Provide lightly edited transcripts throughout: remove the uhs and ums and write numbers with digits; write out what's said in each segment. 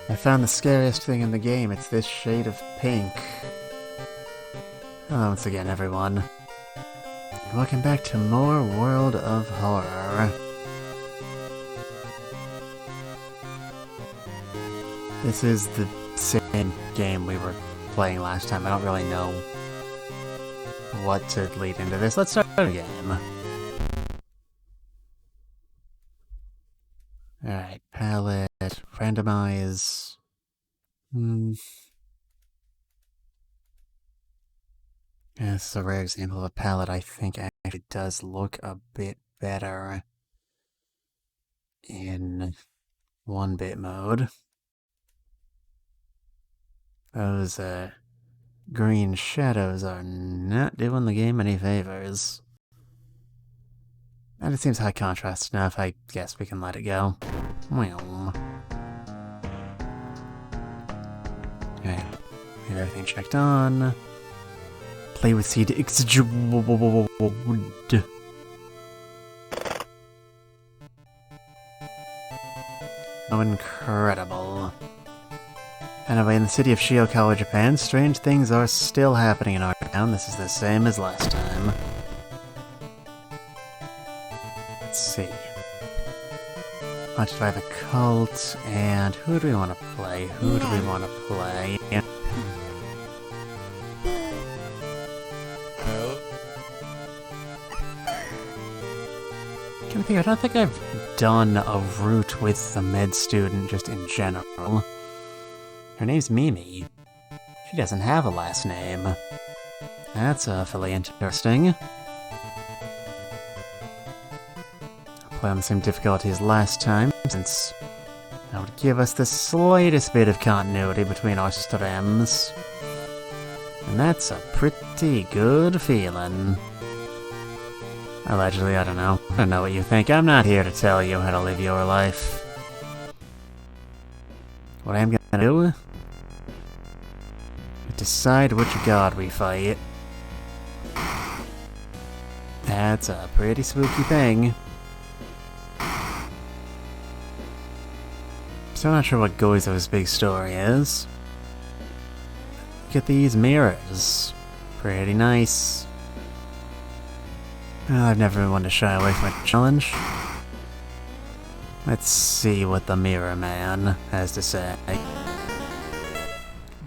I found the scariest thing in the game. It's this shade of pink. Hello once again, everyone. Welcome back to more World of Horror. This is the same game we were playing last time. I don't really know what to lead into this. Let's start the game. Alright, palette, randomize. Yeah, this is a rare example of a palette I think actually does look a bit better in 1-bit mode. Those green shadows are not doing the game any favors. And it seems high contrast enough, I guess we can let it go. Alright, have everything checked on. Play with seed explode. Oh, incredible. Anyway, in the city of Shiokawa, Japan, strange things are still happening in our town. This is the same as last time. Let's see. Haunted by the cult, and who do we want to play? Who do we want to play? I don't think I've done a route with the med student just in general. Her name's Mimi. She doesn't have a last name. That's awfully interesting. I'll play on the same difficulty as last time, since that would give us the slightest bit of continuity between our streams. And that's a pretty good feeling. Allegedly, I don't know. I don't know what you think. I'm not here to tell you how to live your life. What I'm gonna do is decide which god we fight. That's a pretty spooky thing. Still not sure what Goizo's big story is. Look at these mirrors. Pretty nice. Well, I've never been one to shy away from a challenge. Let's see what the Mirror Man has to say.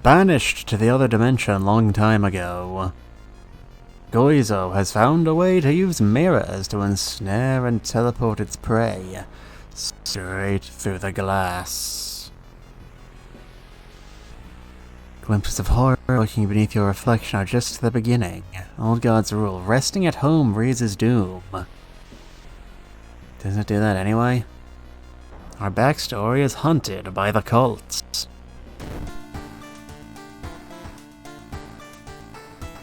Banished to the other dimension long time ago, Goizo has found a way to use mirrors to ensnare and teleport its prey straight through the glass. Glimpses of horror looking beneath your reflection are just the beginning. Old gods rule. Resting at home raises doom. Doesn't it do that anyway? Our backstory is hunted by the cults.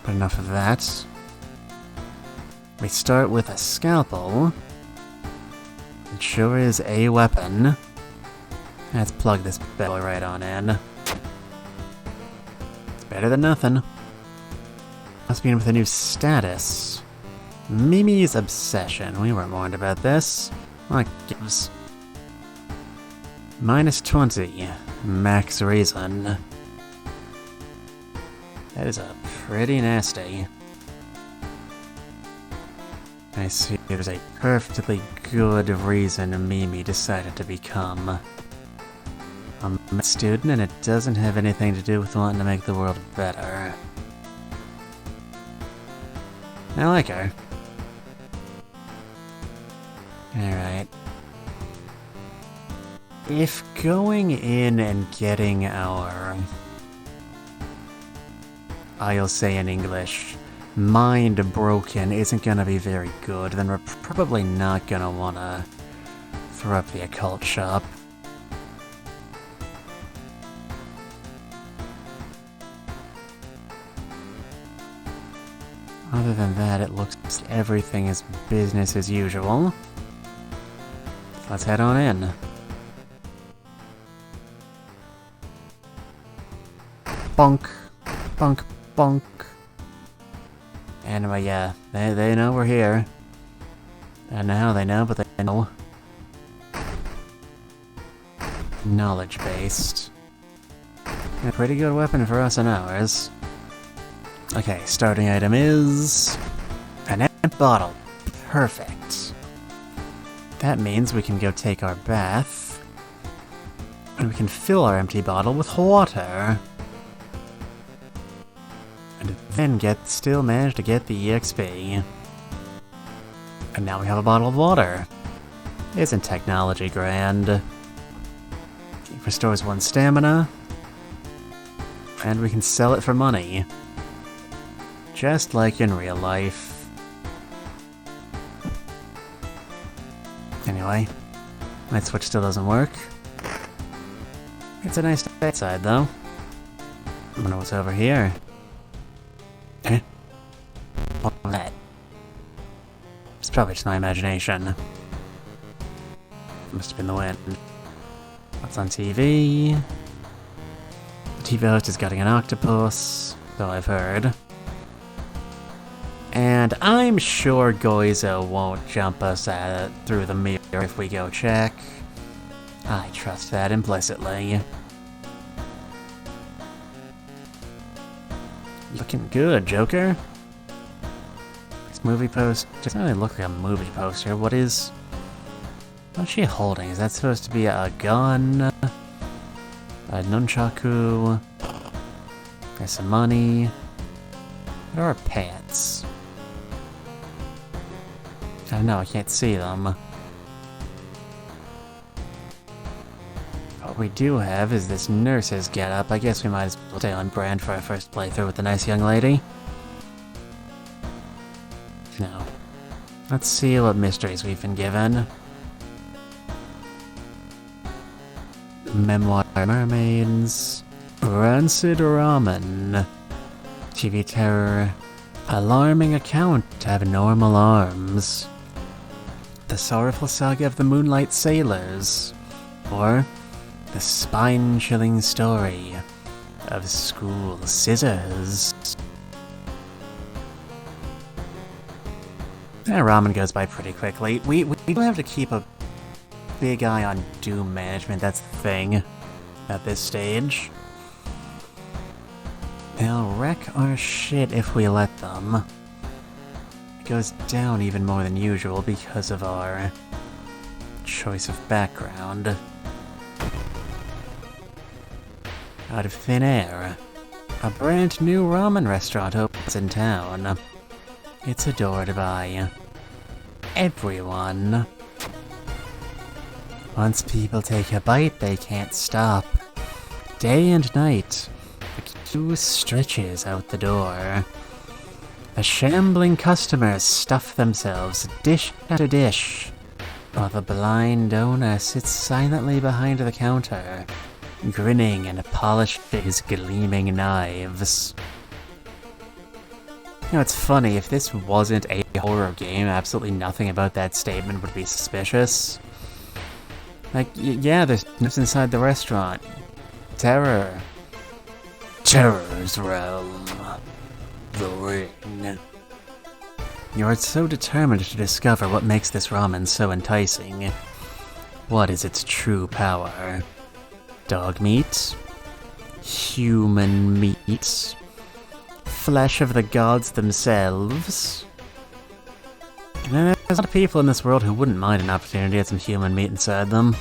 But enough of that. We start with a scalpel. It sure is a weapon. Let's plug this belly right on in. Better than nothing. Must be in with a new status. Mimi's obsession. We weren't warned about this. What gives? -20. Max reason. That is a pretty nasty. I see there's a perfectly good reason Mimi decided to become a med student, and it doesn't have anything to do with wanting to make the world better. I like her. Alright. If going in and getting our, I'll say in English, mind broken isn't gonna be very good, then we're probably not gonna wanna throw up the occult shop. Other than that, it looks like everything is business as usual. Let's head on in. Bonk. Bonk. Bonk. Anyway, yeah, they know we're here. I don't know how they know, but they know. Knowledge-based. A pretty good weapon for us and ours. Okay, starting item is an empty bottle. Perfect. That means we can go take our bath, and we can fill our empty bottle with water. And then still manage to get the EXP. And now we have a bottle of water. Isn't technology grand? It restores 1 stamina. And we can sell it for money. Just like in real life. Anyway, light switch still doesn't work. It's a nice day outside though. I wonder what's over here. Eh? What was that? It's probably just my imagination. Must have been the wind. What's on TV? The TV host is getting an octopus, though I've heard. And I'm sure Goizo won't jump us through the mirror if we go check. I trust that implicitly. Looking good, Joker. This movie poster doesn't really look like a movie poster. What's she holding? Is that supposed to be a gun? A nunchaku? There's some money. What are her pants? I don't know, I can't see them. What we do have is this nurse's getup. I guess we might as well stay on brand for our first playthrough with the nice young lady. No. Let's see what mysteries we've been given. Memoir mermaids. Rancid ramen. TV terror. Alarming account of abnormal arms. The sorrowful saga of the Moonlight Sailors. Or the spine-chilling story of school scissors. Ramen goes by pretty quickly. We do have to keep a big eye on Doom management, that's the thing, at this stage. They'll wreck our shit if we let them. It goes down even more than usual because of our choice of background. Out of thin air, a brand new ramen restaurant opens in town. It's adored by everyone. Once people take a bite, they can't stop. Day and night, the queue stretches out the door. The shambling customers stuff themselves dish after dish, while the blind owner sits silently behind the counter, grinning and polished his gleaming knives. You know, it's funny, if this wasn't a horror game, absolutely nothing about that statement would be suspicious. Like, yeah, there's nothing inside the restaurant. Terror. Terror's realm. The ring. You're so determined to discover what makes this ramen so enticing. What is its true power? Dog meat? Human meat? Flesh of the gods themselves? And then there's a lot of people in this world who wouldn't mind an opportunity to get some human meat inside them.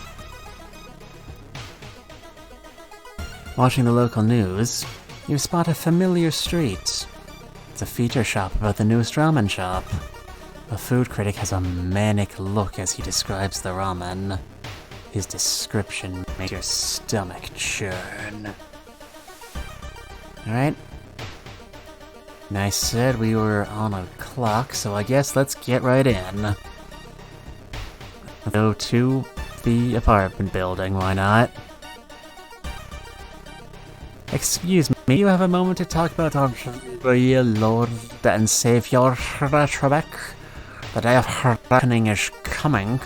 Watching the local news, you spot a familiar street. It's a feature shop about the newest ramen shop. A food critic has a manic look as he describes the ramen. His description makes your stomach churn. Alright. And I said we were on a clock, so I guess let's get right in. Go to the apartment building, why not? Excuse me, you have a moment to talk about our real Lord and Savior, Trebek? The day of reckoning is coming.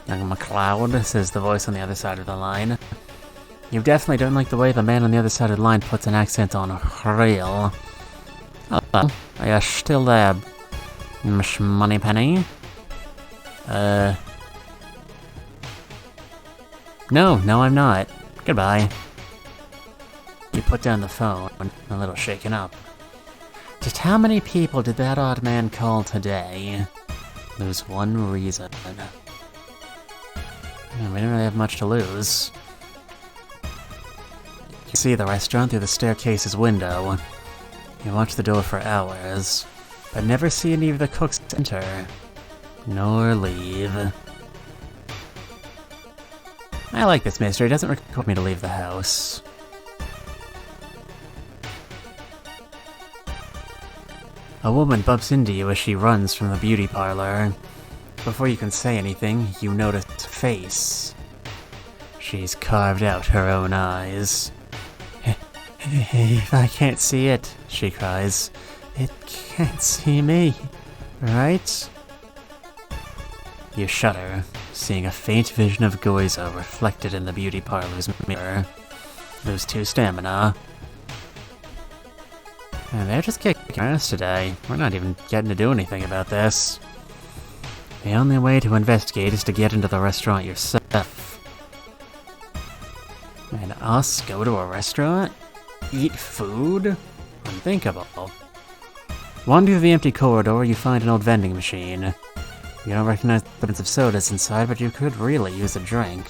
Young McLeod, says the voice on the other side of the line. You definitely don't like the way the man on the other side of the line puts an accent on real. Hello, are you still there, Miss Moneypenny? No, I'm not. Goodbye. You put down the phone, a little shaken up. Just how many people did that odd man call today? There's one reason. We didn't really have much to lose. You see the restaurant through the staircase's window. You watch the door for hours, but never see any of the cooks enter, nor leave. I like this mystery. It doesn't require me to leave the house. A woman bumps into you as she runs from the beauty parlor. Before you can say anything, you notice her face. She's carved out her own eyes. If I can't see it, she cries, it can't see me, right? You shudder, seeing a faint vision of Goizo reflected in the beauty parlor's mirror. Lose 2 stamina. And they're just kicking ass today. We're not even getting to do anything about this. The only way to investigate is to get into the restaurant yourself. And us go to a restaurant? Eat food? Unthinkable. Wander through the empty corridor, you find an old vending machine. You don't recognize the bins of sodas inside, but you could really use a drink.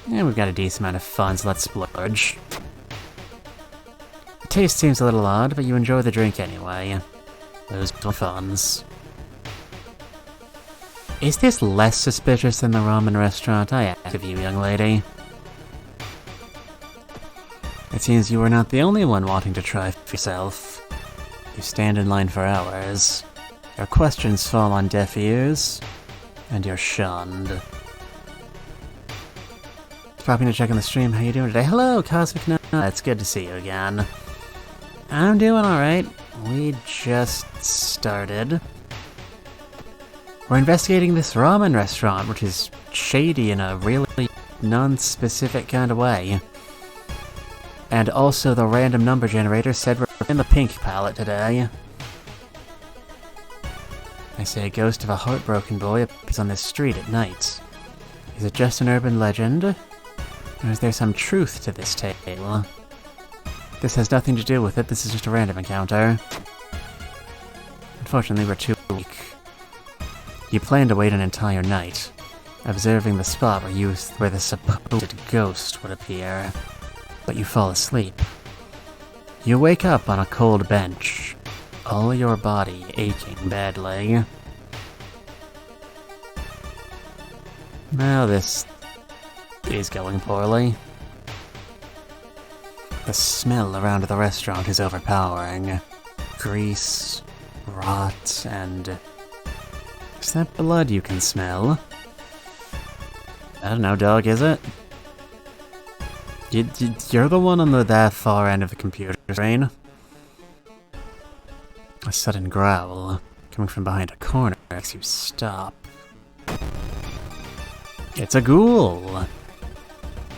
And we've got a decent amount of funds, let's splurge. The taste seems a little odd, but you enjoy the drink anyway. Those funds. Is this less suspicious than the ramen restaurant I asked of you, young lady? It seems you are not the only one wanting to try for yourself. You stand in line for hours. Your questions fall on deaf ears, and you're shunned. Popping to check on the stream, how you doing today? Hello, Cosmic Nut. It's good to see you again. I'm doing alright. We just started. We're investigating this ramen restaurant, which is shady in a really non-specific kind of way. And also the random number generator said we're in the pink palette today. I say a ghost of a heartbroken boy appears on this street at night. Is it just an urban legend? Or is there some truth to this tale? This has nothing to do with it, this is just a random encounter. Unfortunately, we're too weak. You plan to wait an entire night, observing the spot where the supposed ghost would appear. But you fall asleep. You wake up on a cold bench, all your body aching badly. Now this is going poorly. The smell around the restaurant is overpowering. Grease, rot, and... Is that blood you can smell? I don't know, dog, is it? You're the one on that far end of the computer screen. A sudden growl, coming from behind a corner, makes you stop. It's a ghoul!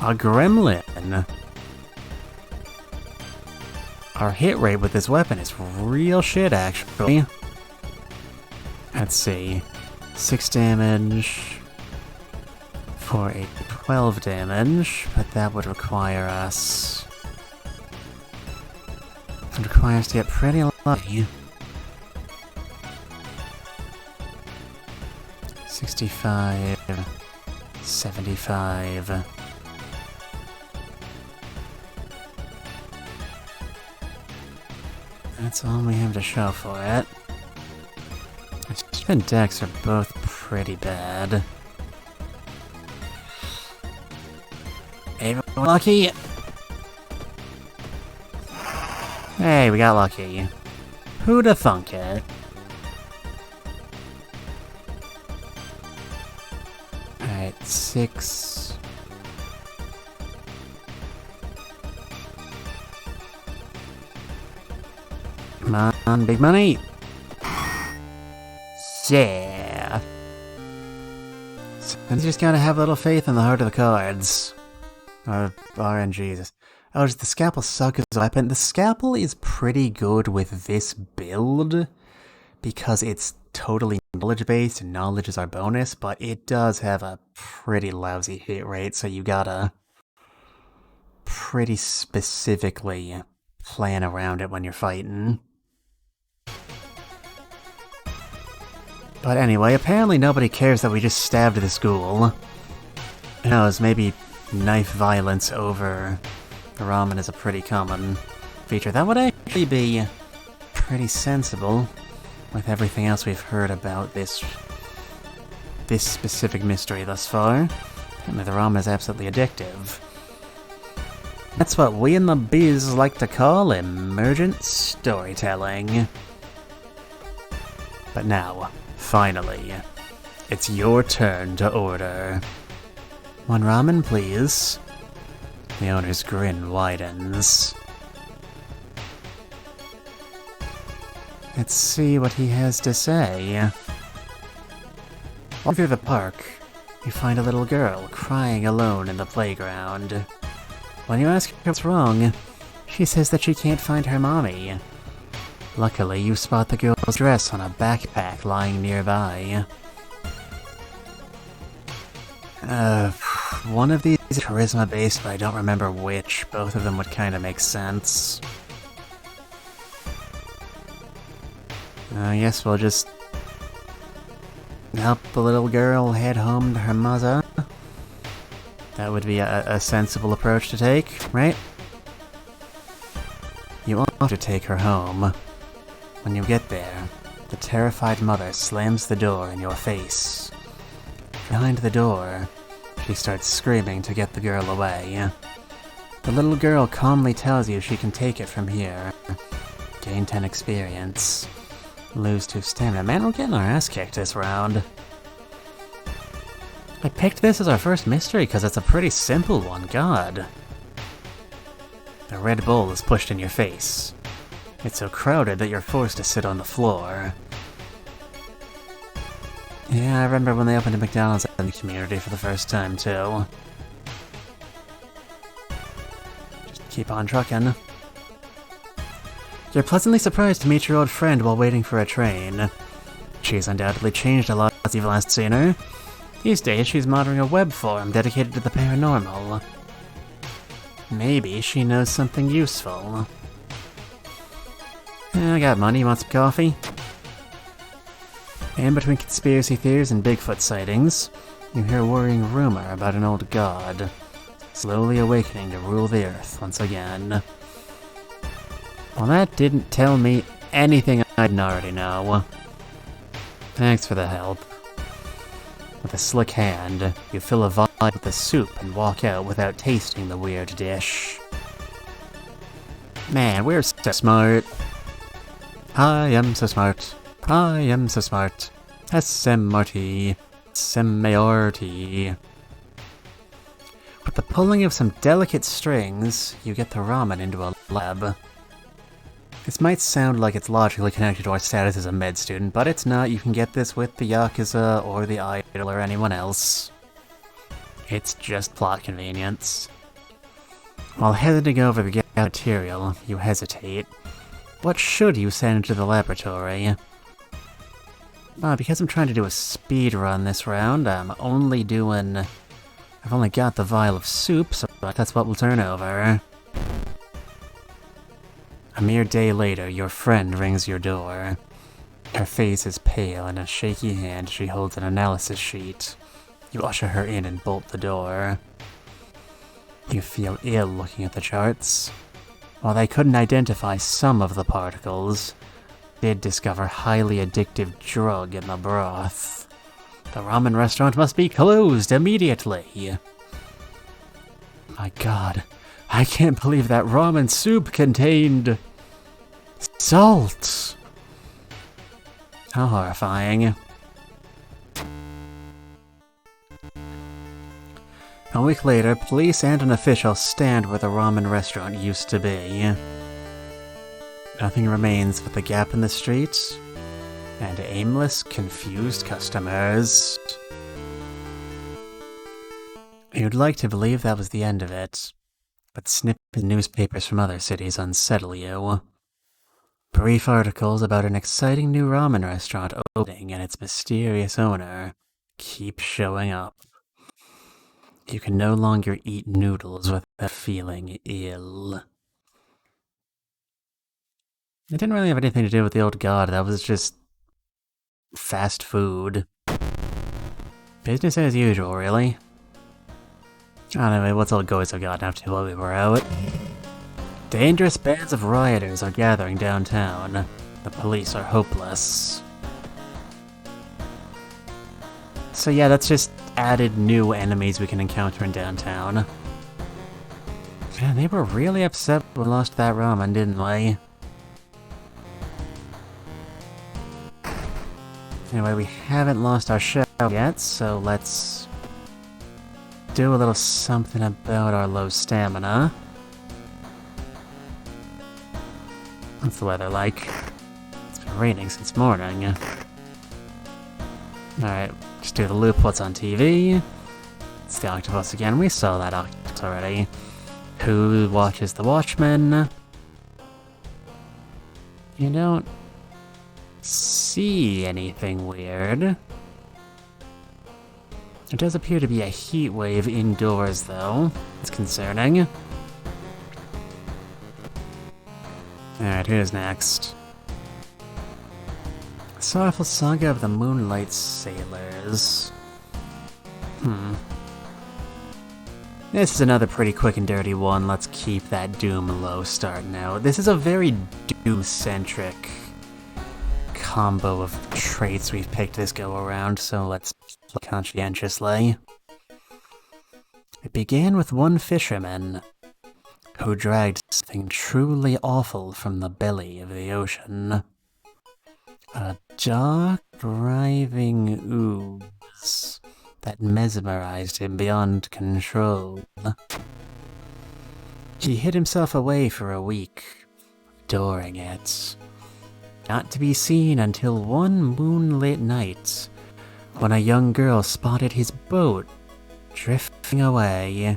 A gremlin! Our hit rate with this weapon is real shit, actually. Let's see. 6 damage... for a 12 damage, but that would require us... It would require us to get pretty lucky. 65... 75... That's all we have to show for it. The decks are both pretty bad. Everyone lucky? Hey, we got lucky. Who'da thunk it? Alright, 6... Come on, big money! Yeah! So you just gotta have a little faith in the heart of the cards. RNGs. Oh, does the scalpel suck as a weapon? The scalpel is pretty good with this build, because it's totally knowledge-based, and knowledge is our bonus, but it does have a pretty lousy hit rate, so you gotta pretty specifically plan around it when you're fighting. But anyway, apparently nobody cares that we just stabbed the school. Who knows, maybe knife violence over the ramen is a pretty common feature. That would actually be pretty sensible with everything else we've heard about this specific mystery thus far. Apparently the ramen is absolutely addictive. That's what we in the biz like to call emergent storytelling. But now, finally, it's your turn to order. One ramen, please. The owner's grin widens. Let's see what he has to say. Walking through the park, you find a little girl crying alone in the playground. When you ask her what's wrong, she says that she can't find her mommy. Luckily, you spot the girl's dress on a backpack lying nearby. One of these is charisma-based, but I don't remember which. Both of them would kind of make sense. I guess we'll just help the little girl head home to her mother. That would be a sensible approach to take, right? You want to take her home. When you get there, the terrified mother slams the door in your face. Behind the door, she starts screaming to get the girl away. The little girl calmly tells you she can take it from here. Gain 10 experience. Lose 2 stamina. Man, we're getting our ass kicked this round. I picked this as our first mystery because it's a pretty simple one, god. The Red Bull is pushed in your face. It's so crowded that you're forced to sit on the floor. Yeah, I remember when they opened a McDonald's in the community for the first time, too. Just keep on trucking. You're pleasantly surprised to meet your old friend while waiting for a train. She's undoubtedly changed a lot since you've last seen her. These days, she's monitoring a web forum dedicated to the paranormal. Maybe she knows something useful. I got money, you want some coffee? In between conspiracy theories and Bigfoot sightings, you hear a worrying rumor about an old god, slowly awakening to rule the earth once again. Well, that didn't tell me anything I didn't already know. Thanks for the help. With a slick hand, you fill a vial with the soup and walk out without tasting the weird dish. Man, we're so smart. I am so smart. I am so smart. SMRT. SMART. With the pulling of some delicate strings, you get the ramen into a lab. This might sound like it's logically connected to our status as a med student, but it's not. You can get this with the Yakuza or the Idol or anyone else. It's just plot convenience. While hesitating over the material, you hesitate. What should you send into the laboratory? Because I'm trying to do a speed run this round, I've only got the vial of soup, so that's what we'll turn over. A mere day later, your friend rings your door. Her face is pale, and in a shaky hand she holds an analysis sheet. You usher her in and bolt the door. You feel ill looking at the charts. While they couldn't identify some of the particles, they did discover highly addictive drug in the broth. The ramen restaurant must be closed immediately. My god, I can't believe that ramen soup contained salt! How horrifying. A week later, police and an official stand where the ramen restaurant used to be. Nothing remains but the gap in the street and aimless, confused customers. You'd like to believe that was the end of it, but snippets of newspapers from other cities unsettle you. Brief articles about an exciting new ramen restaurant opening and its mysterious owner keep showing up. You can no longer eat noodles without feeling ill. It didn't really have anything to do with the old god, that was just fast food. Business as usual, really. Anyway, what's all goys have gotten up to while we were out? Dangerous bands of rioters are gathering downtown. The police are hopeless. So yeah, that's just added new enemies we can encounter in downtown. Man, they were really upset when we lost that ramen, didn't we? Anyway, we haven't lost our show yet, so let's do a little something about our low stamina. What's the weather like? It's been raining since morning. Alright, just do the loop. What's on TV? It's the octopus again. We saw that octopus already. Who watches the Watchmen? You don't see anything weird. There does appear to be a heat wave indoors, though. It's concerning. Alright, who's next? Sorrowful Saga of the Moonlight Sailors. This is another pretty quick and dirty one. Let's keep that Doom low starting out. This is a very Doom-centric combo of traits we've picked this go-around, so let's look conscientiously. It began with one fisherman who dragged something truly awful from the belly of the ocean. A dark, driving ooze that mesmerized him beyond control. He hid himself away for a week, adoring it. Not to be seen until one moonlit night, when a young girl spotted his boat drifting away.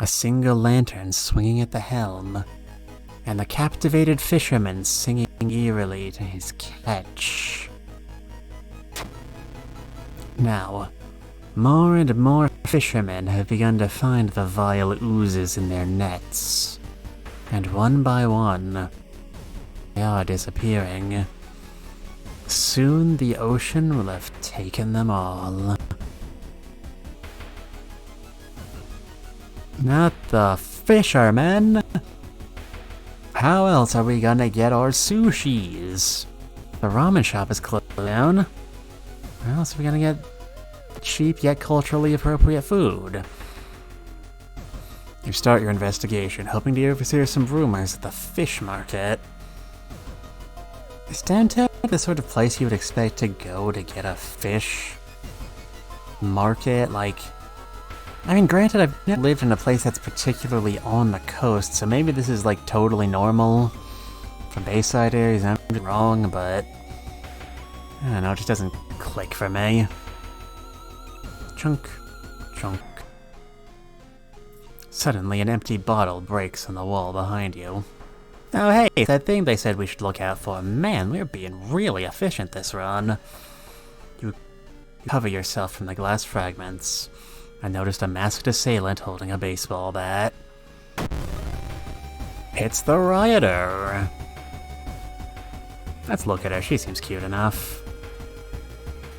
A single lantern swinging at the helm, and the captivated fisherman singing eerily to his catch. Now, more and more fishermen have begun to find the vile oozes in their nets, and one by one, they are disappearing. Soon the ocean will have taken them all. Not the fishermen! How else are we gonna get our sushis? The ramen shop is closed down. How else are we gonna get cheap yet culturally appropriate food? You start your investigation, hoping to overhear some rumors at the fish market. Is downtown the sort of place you would expect to go to get a fish market? Like, I mean, granted, I've never lived in a place that's particularly on the coast, so maybe this is like totally normal for Bayside areas. I'm wrong, but I don't know, it just doesn't click for me. Chunk, chunk. Suddenly, an empty bottle breaks on the wall behind you. Oh hey, it's that thing they said we should look out for. Man, we're being really efficient this run. You cover yourself from the glass fragments. I noticed a masked assailant holding a baseball bat. It's the rioter! Let's look at her, she seems cute enough.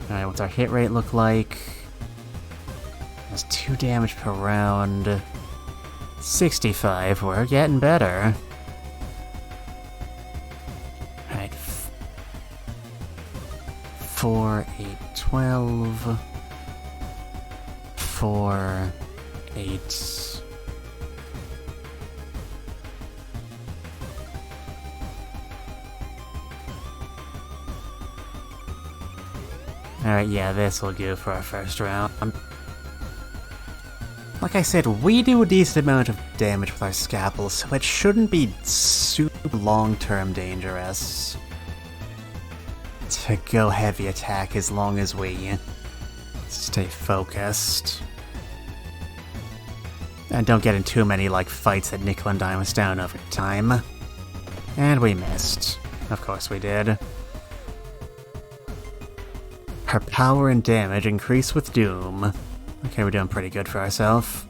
Alright, what's our hit rate look like? That's 2 damage per round. 65, we're getting better. Alright. 4, 8, 12... 4, 8... Alright, yeah, this will do for our first round. Like I said, we do a decent amount of damage with our scalpels, so it shouldn't be super long-term dangerous to go heavy attack as long as we stay focused. And don't get in too many, like, fights that nickel and dime us down over time. And we missed. Of course we did. Her power and damage increase with Doom. Okay, we're doing pretty good for ourselves.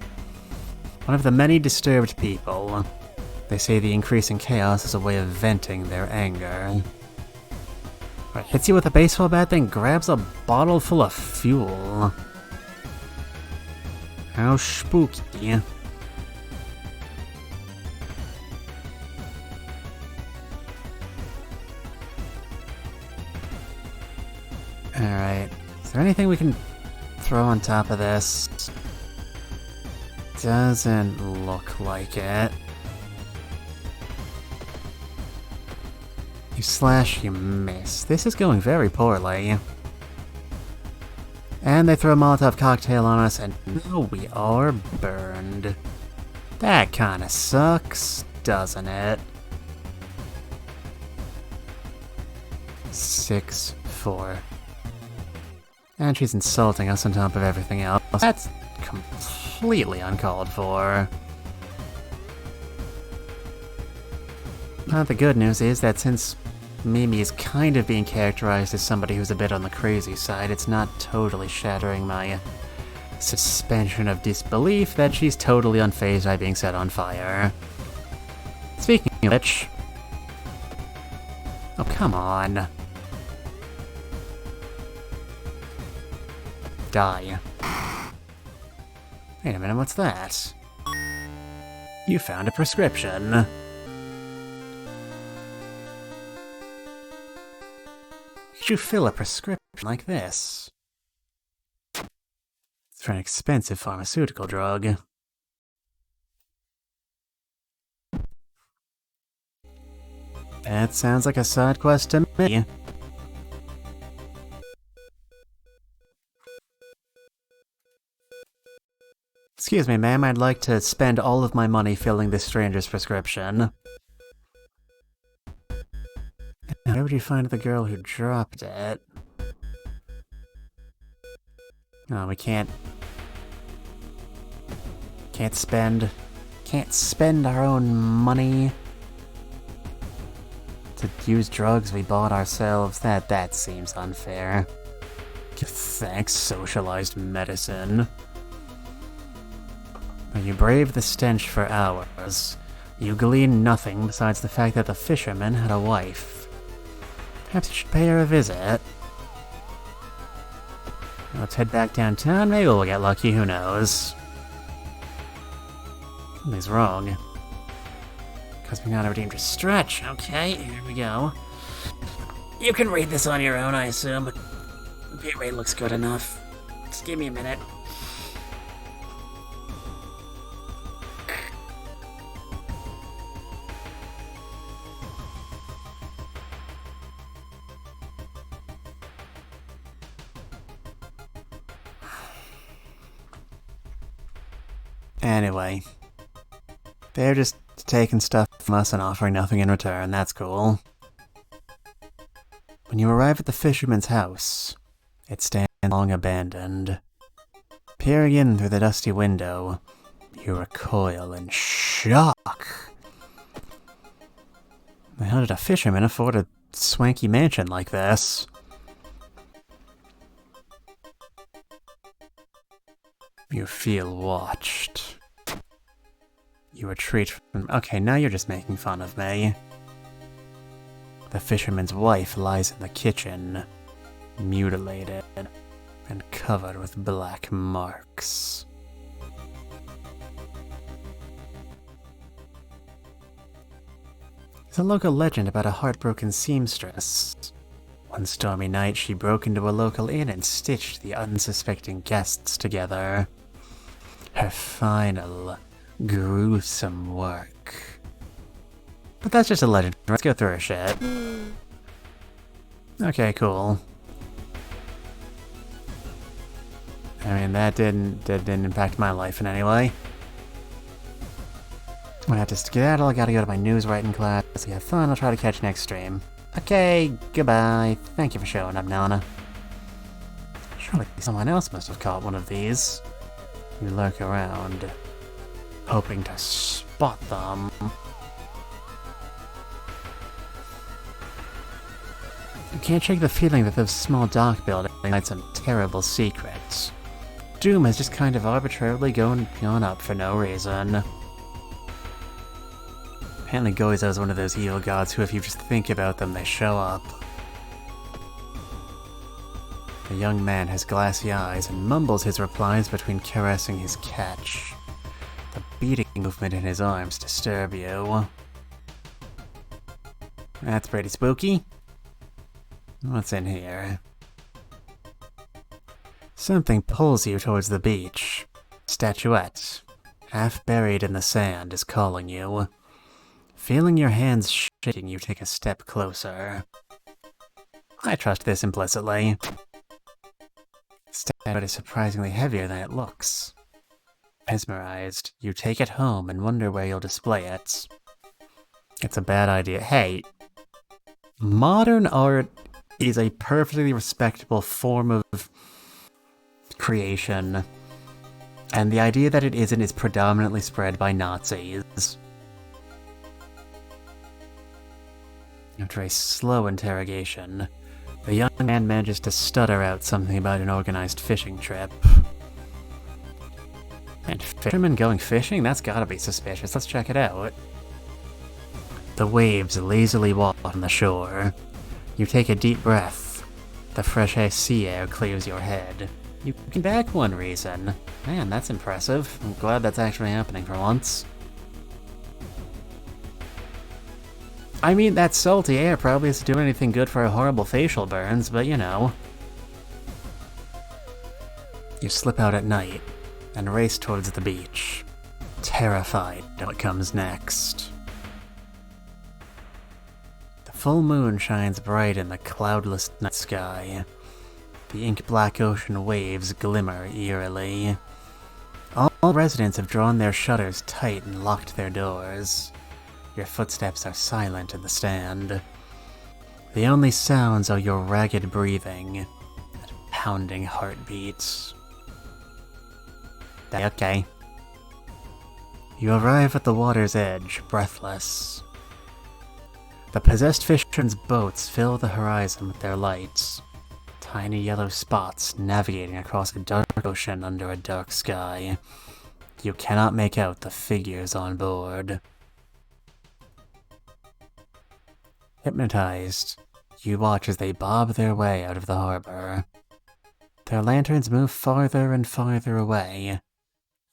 One of the many disturbed people. They say the increasing chaos is a way of venting their anger. Right, hits you with a baseball bat, then grabs a bottle full of fuel. How spooky. Alright, is there anything we can throw on top of this? Doesn't look like it. You slash, you miss. This is going very poorly. And they throw a Molotov cocktail on us, and now we are burned. That kinda sucks, doesn't it? 6-4. And she's insulting us on top of everything else. That's completely uncalled for. The good news is that since Mimi is kind of being characterized as somebody who's a bit on the crazy side, it's not totally shattering my suspension of disbelief that she's totally unfazed by being set on fire. Speaking of which... Oh, come on. Die. Wait a minute, what's that? You found a prescription. Could you fill a prescription like this? It's for an expensive pharmaceutical drug. That sounds like a side quest to me. Excuse me, ma'am, I'd like to spend all of my money filling this stranger's prescription. Where would you find the girl who dropped it? Oh, we can't spend our own money to use drugs we bought ourselves. That seems unfair. Thanks, socialized medicine. When you brave the stench for hours, you glean nothing besides the fact that the fisherman had a wife. Perhaps you should pay her a visit. Let's head back downtown, maybe we'll get lucky, who knows. Something's wrong. Cause we got a redeemed stretch. Okay, here we go. You can read this on your own, I assume, but the pay rate looks good enough. Just give me a minute. Anyway, they're just taking stuff from us and offering nothing in return, that's cool. When you arrive at the fisherman's house, it stands long abandoned. Peering in through the dusty window, you recoil in shock. How did a fisherman afford a swanky mansion like this? You feel watched. You retreat from... Okay, now you're just making fun of me. The fisherman's wife lies in the kitchen, mutilated and covered with black marks. There's a local legend about a heartbroken seamstress. One stormy night, she broke into a local inn and stitched the unsuspecting guests together. Her final, gruesome work. But that's just a legend. Let's go through her shit. Okay, cool. I mean, that didn't impact my life in any way. I have to skedaddle, I gotta go to my news writing class. So have fun, I'll try to catch next stream. Okay, goodbye. Thank you for showing up, Nana. Surely someone else must have caught one of these. You lurk around, hoping to spot them. You can't shake the feeling that those small dark buildings hide some terrible secrets. doom has just kind of arbitrarily gone up for no reason. Apparently Goizo is one of those evil gods who, if you just think about them, they show up. The young man has glassy eyes and mumbles his replies between caressing his catch. The beating movement in his arms disturb you. That's pretty spooky. What's in here? Something pulls you towards the beach. Statuette, half buried in the sand, is calling you. Feeling your hands shaking, you take a step closer. I trust this implicitly. Statuette is surprisingly heavier than it looks. Mesmerized, you take it home and wonder where you'll display it. It's a bad idea. Hey, modern art is a perfectly respectable form of creation, and the idea that it isn't is predominantly spread by Nazis. After a slow interrogation, the young man manages to stutter out something about an organized fishing trip. And fishermen going fishing? That's gotta be suspicious. Let's check it out. The waves lazily walk on the shore. You take a deep breath. The fresh sea air clears your head. You came back one reason. Man, that's impressive. I'm glad that's actually happening for once. I mean, that salty air probably isn't doing anything good for horrible facial burns, but you know. You slip out at night and race towards the beach, terrified of what comes next. The full moon shines bright in the cloudless night sky. The ink-black ocean waves glimmer eerily. All residents have drawn their shutters tight and locked their doors. Your footsteps are silent in the stand. The only sounds are your ragged breathing and pounding heartbeats. Okay. You arrive at the water's edge, breathless. The possessed fishermen's boats fill the horizon with their lights. Tiny yellow spots navigating across a dark ocean under a dark sky. You cannot make out the figures on board. Hypnotized, you watch as they bob their way out of the harbor. Their lanterns move farther and farther away.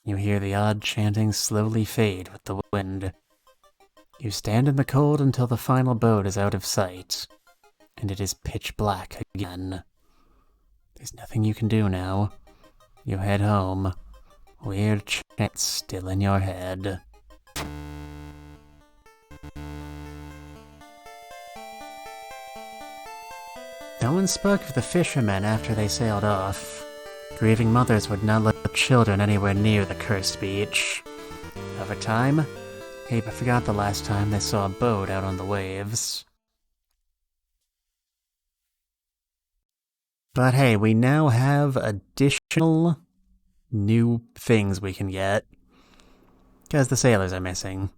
You hear the odd chanting slowly fade with the wind. You stand in the cold until the final boat is out of sight, and it is pitch black again. There's nothing you can do now. You head home, weird chants still in your head. No one spoke of the fishermen after they sailed off. Grieving mothers would not let children anywhere near the cursed beach. Over time, Abe forgot the last time they saw a boat out on the waves. But hey, we now have additional new things we can get. Because the sailors are missing.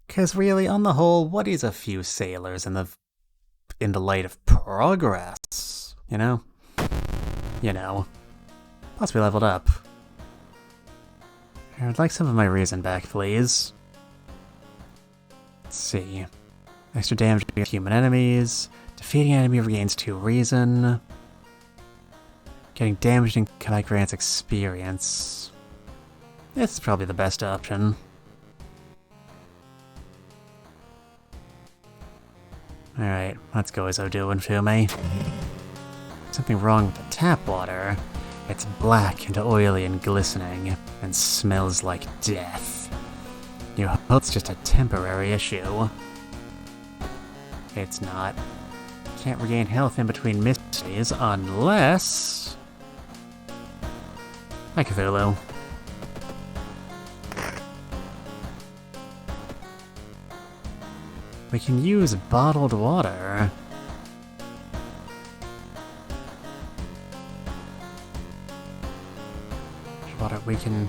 Because really, on the whole, what is a few sailors in the light of progress? You know? You know. Plus we leveled up. I'd like some of my reason back, please. Let's see. Extra damage against human enemies. Defeating an enemy regains 2 reason. Getting damaged in combat grants experience. This is probably the best option. Alright, let's go as I'm doing to me. Something wrong with the tap water. It's black and oily and glistening, and smells like death. You hope it's just a temporary issue. It's not. Can't regain health in between mysteries unless... Hi, Cthulhu. We can use bottled water. We can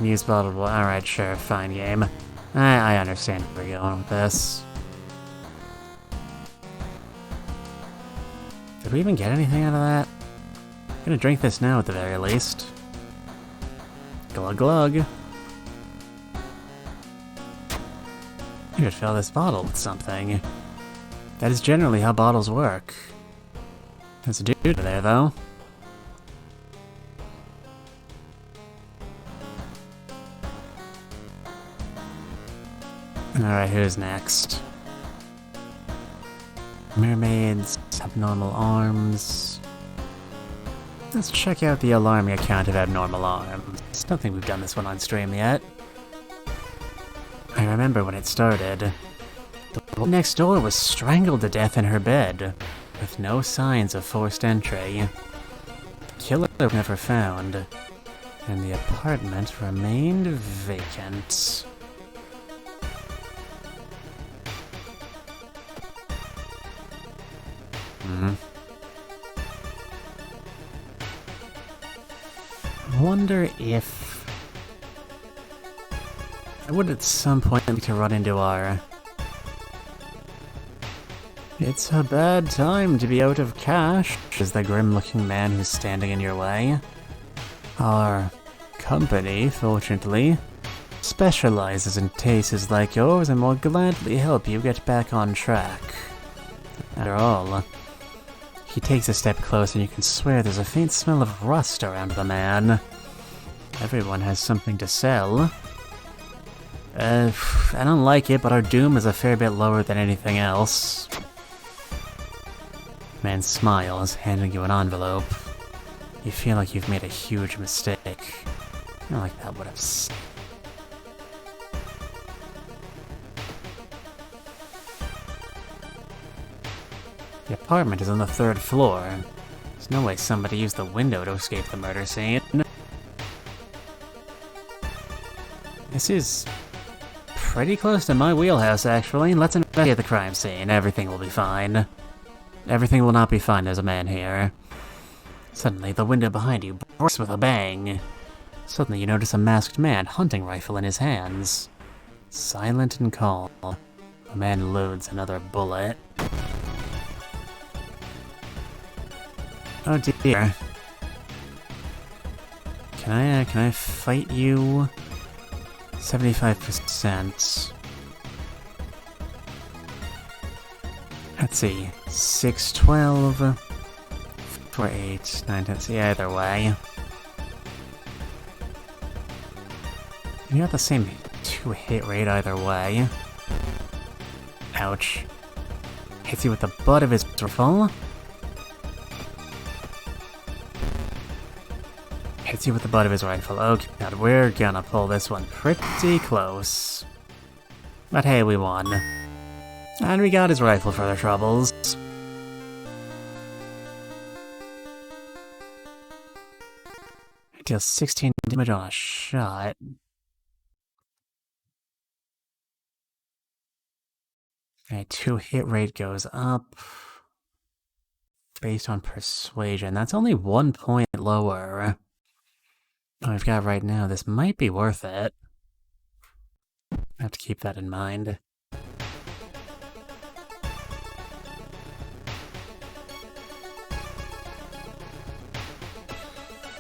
use bottled water. Alright, sure, fine game. I understand where we're going with this. Did we even get anything out of that? I'm gonna drink this now at the very least. Glug glug. You could fill this bottle with something. That is generally how bottles work. There's a dude there, though. Alright, who's next? Mermaids, abnormal arms. Let's check out the alarming account of abnormal arms. Don't think we've done this one on stream yet. I remember when it started. The woman next door was strangled to death in her bed, with no signs of forced entry. The killer was never found, and the apartment remained vacant. I wonder if I would at some point like to run into our "It's a bad time to be out of cash," is the grim-looking man who's standing in your way. Our company, fortunately, specializes in cases like yours and will gladly help you get back on track. After all, he takes a step closer and you can swear there's a faint smell of rust around the man. Everyone has something to sell. I don't like it, but our doom is a fair bit lower than anything else. Man smiles, handing you an envelope. You feel like you've made a huge mistake. Not like that would have The apartment is on the 3rd floor. There's no way somebody used the window to escape the murder scene. This is pretty close to my wheelhouse, actually. Let's investigate the crime scene. Everything will be fine. Everything will not be fine. There's a man here. Suddenly, the window behind you bursts with a bang. Suddenly, you notice a masked man, hunting rifle in his hands. Silent and calm. The man loads another bullet. Oh dear. Can I fight you? 75%. Let's see. 6, 12, 4, 8, 9, 10. See, either way. You got the same 2 hit rate either way. Ouch. Hits you with the butt of his rifle. Hits you with the butt of his rifle. Okay, God, we're gonna pull this one pretty close. But hey, we won. And we got his rifle for their troubles. It deals 16 damage on a shot. Alright, 2 hit rate goes up. Based on persuasion. That's only 1 point lower. What I've got right now, this might be worth it. I have to keep that in mind.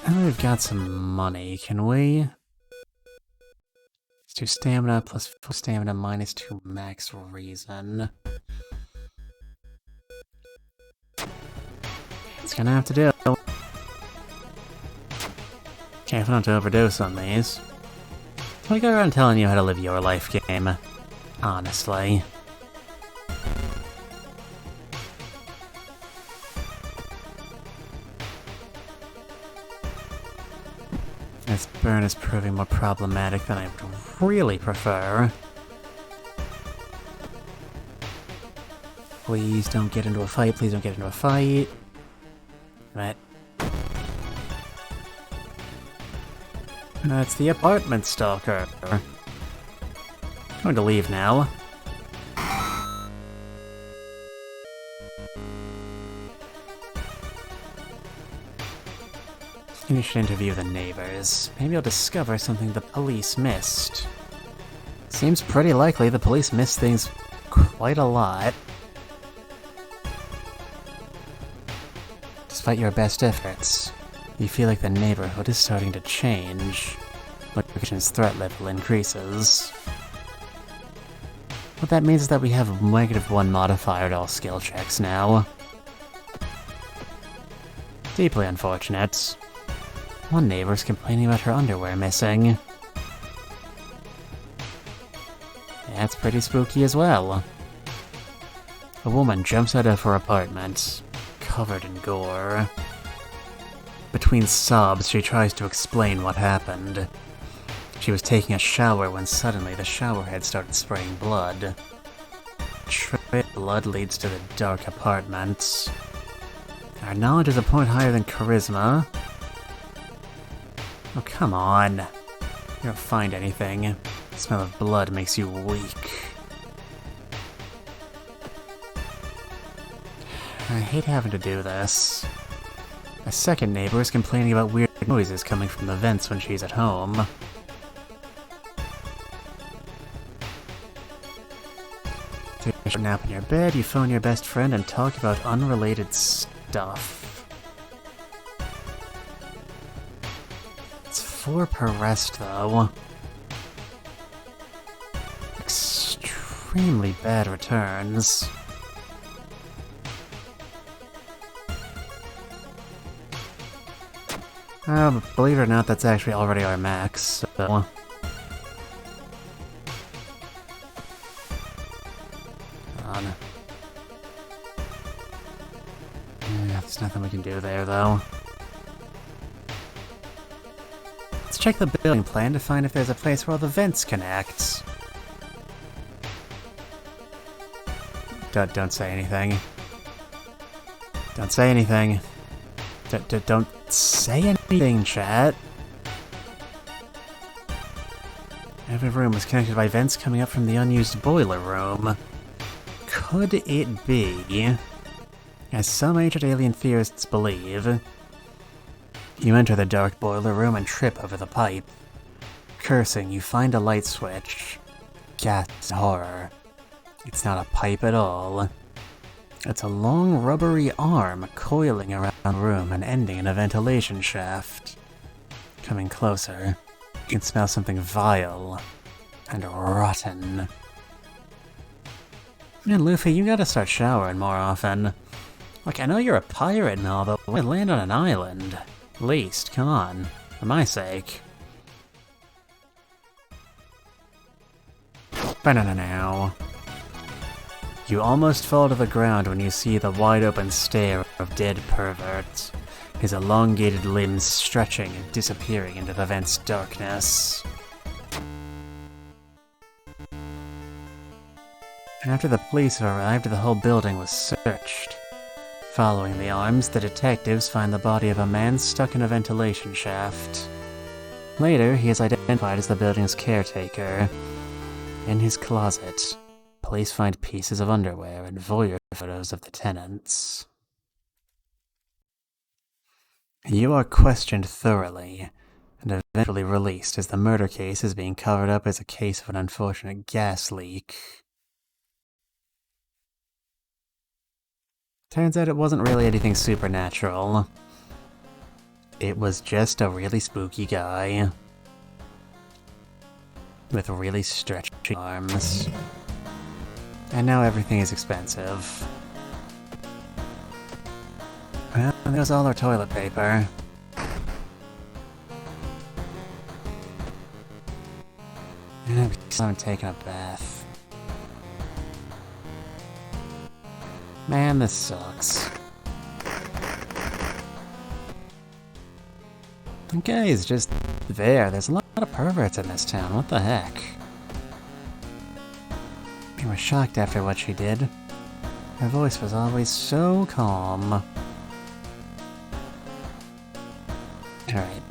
Now we've got some money, can we? Let's do stamina plus 4 stamina minus 2 max reason. It's gonna have to do. Careful not to overdose on these. I go around telling you how to live your life game. Honestly. This burn is proving more problematic than I would really prefer. Please don't get into a fight, please don't get into a fight. Right. That's the apartment stalker. I'm going to leave now. You should interview the neighbors. Maybe I'll discover something the police missed. Seems pretty likely the police missed things quite a lot. despite your best efforts, you feel like the neighborhood is starting to change. Location's threat level increases. What that means is that we have a -1 modifier to all skill checks now. Deeply unfortunate. One neighbor's complaining about her underwear missing. That's pretty spooky as well. A woman jumps out of her apartment, covered in gore. Between sobs, she tries to explain what happened. She was taking a shower when suddenly the shower head started spraying blood. Blood leads to the dark apartment. Our knowledge is a point higher than charisma. Oh, come on. You don't find anything. The smell of blood makes you weak. I hate having to do this. A second neighbor is complaining about weird noises coming from the vents when she's at home. Take a nap in your bed, you phone your best friend and talk about unrelated stuff. It's 4 per rest, though. Extremely bad returns. But believe it or not, that's actually already our max, so... There's nothing we can do there, though. Let's check the building plan to find if there's a place where all the vents connect. Don't say anything. Don't say anything. Don't say anything, chat. Every room is connected by vents coming up from the unused boiler room. Could it be, as some ancient alien theorists believe, you enter the dark boiler room and trip over the pipe. Cursing, you find a light switch. Gasp horror. It's not a pipe at all. It's a long rubbery arm coiling around the room and ending in a ventilation shaft. Coming closer, you can smell something vile and rotten. Man, Luffy, you gotta start showering more often. Look, I know you're a pirate and all, but why land on an island? At least, come on, for my sake. Ba-na-na-now. You almost fall to the ground when you see the wide-open stare of dead pervert, his elongated limbs stretching and disappearing into the vent's darkness. After the police arrived, the whole building was searched. Following the arms, the detectives find the body of a man stuck in a ventilation shaft. Later, he is identified as the building's caretaker. In his closet, police find pieces of underwear and voyeur photos of the tenants. You are questioned thoroughly, and eventually released as the murder case is being covered up as a case of an unfortunate gas leak. Turns out it wasn't really anything supernatural. It was just a really spooky guy. With really stretchy arms. And now everything is expensive. Well, there's all our toilet paper. And we still haven't taken a bath. Man, this sucks. Okay, it's just there. There's a lot of perverts in this town. What the heck? We were shocked after what she did. Her voice was always so calm. Alright.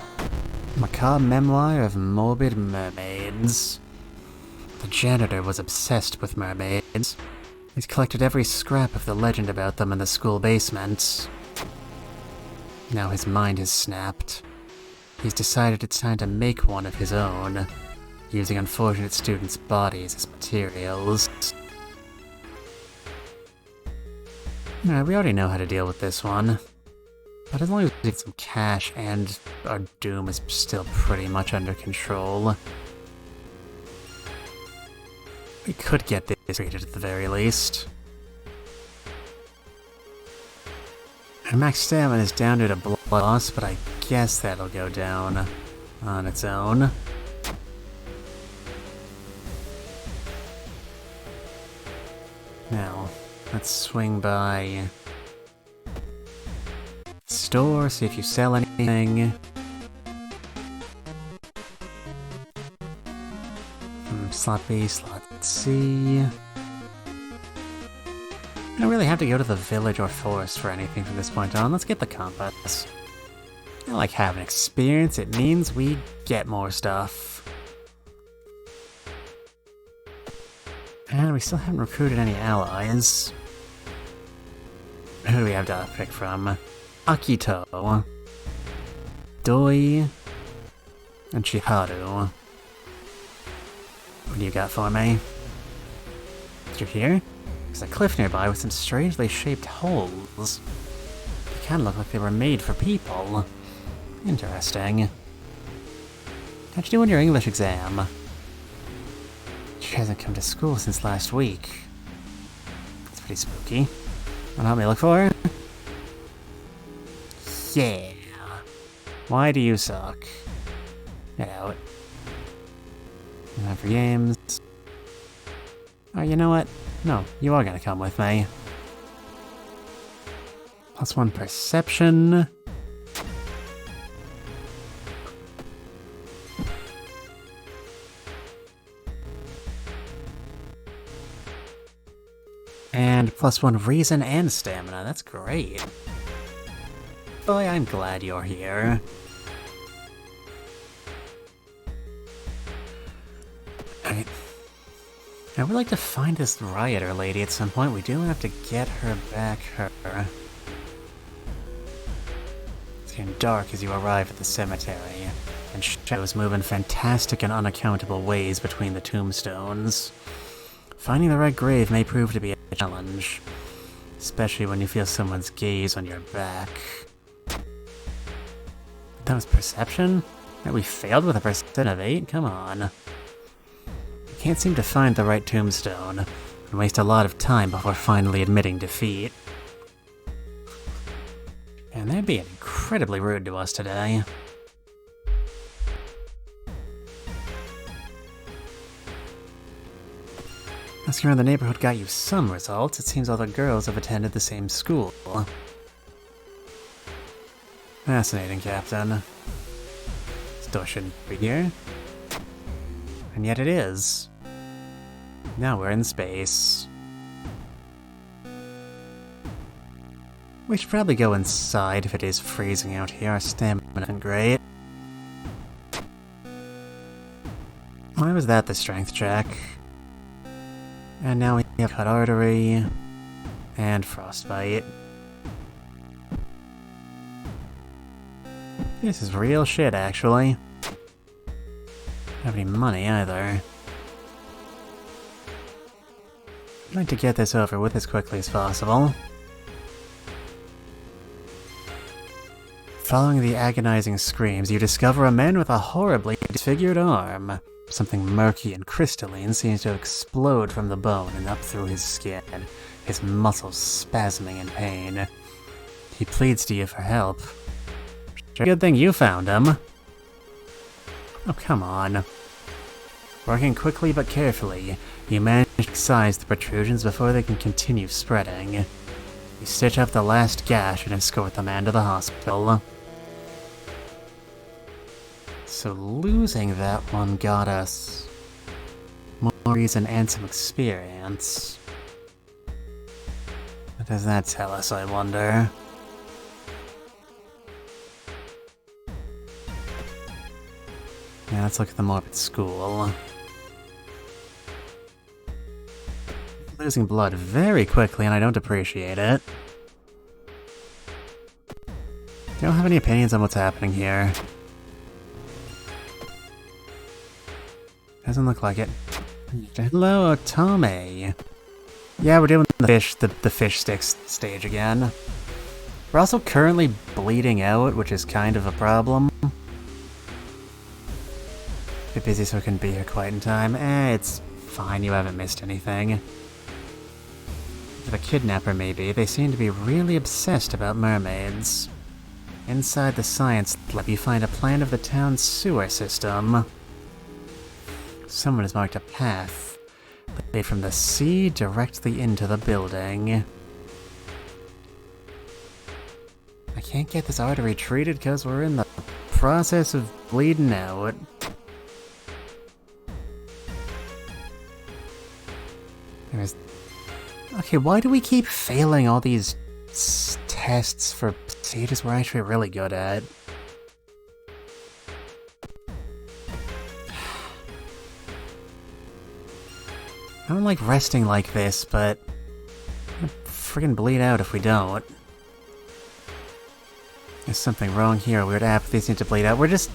Macabre memoir of morbid mermaids. The janitor was obsessed with mermaids. He's collected every scrap of the legend about them in the school basement. Now his mind has snapped. He's decided it's time to make one of his own, using unfortunate students' bodies as materials. Alright, we already know how to deal with this one. But as long as we get some cash and our doom is still pretty much under control, we could get this rated at the very least. And max stamina is down due to blood loss, but I guess that'll go down on its own. Now, let's swing by store, see if you sell anything. Slot B, slot C. I don't really have to go to the village or forest for anything from this point on. Let's get the compass. I like having experience, it means we get more stuff. And we still haven't recruited any allies. Who do we have to pick from? Akito, Doi, and Chiharu. What do you got for me? Did you hear? There's a cliff nearby with some strangely shaped holes. They kind of look like they were made for people. Interesting. How'd you do on your English exam? She hasn't come to school since last week. That's pretty spooky. Wanna help me look for her? Yeah. Why do you suck? Get out. Time for games. Oh, you know what? No, you are gonna come with me. +1 perception. And +1 reason and stamina. That's great. Boy, I'm glad you're here. I would like to find this rioter lady at some point. We do have to get her back It's getting dark as you arrive at the cemetery, and shadows move in fantastic and unaccountable ways between the tombstones. Finding the right grave may prove to be a challenge, especially when you feel someone's gaze on your back. That was perception? That we failed with a perception of 8? Come on. Can't seem to find the right tombstone, and waste a lot of time before finally admitting defeat. And they're being incredibly rude to us today. Asking around the neighborhood got you some results. It seems all the girls have attended the same school. Fascinating, Captain. This door shouldn't be here. And yet it is. Now we're in space. We should probably go inside if it is freezing out here. Our stamina isn't great. Why was that the strength check? And now we have cut artery and frostbite. This is real shit, actually. Don't have any money either. I'd like to get this over with as quickly as possible. Following the agonizing screams, you discover a man with a horribly disfigured arm. Something murky and crystalline seems to explode from the bone and up through his skin, his muscles spasming in pain. He pleads to you for help. Good thing you found him. Oh, come on. Working quickly but carefully, you manage to excise the protrusions before they can continue spreading. You stitch up the last gash and escort the man to the hospital. So losing that one got us more reason and some experience. What does that tell us, I wonder? Yeah, let's look at the morbid school. Losing blood very quickly, and I don't appreciate it. You don't have any opinions on what's happening here. Doesn't look like it. Hello, Otome. Yeah, we're doing the fish sticks stage again. We're also currently bleeding out, which is kind of a problem. Bit busy so I couldn't be here quite in time. It's fine, you haven't missed anything. The kidnapper, maybe. They seem to be really obsessed about mermaids. Inside the science lab, you find a plan of the town's sewer system. Someone has marked a path that leads from the sea directly into the building. I can't get this artery treated because we're in the process of bleeding out. Okay, why do we keep failing all these tests for procedures we're actually really good at? I don't like resting like this, but I'm gonna friggin' bleed out if we don't. There's something wrong here. Weird apathy seems to bleed out. We're just,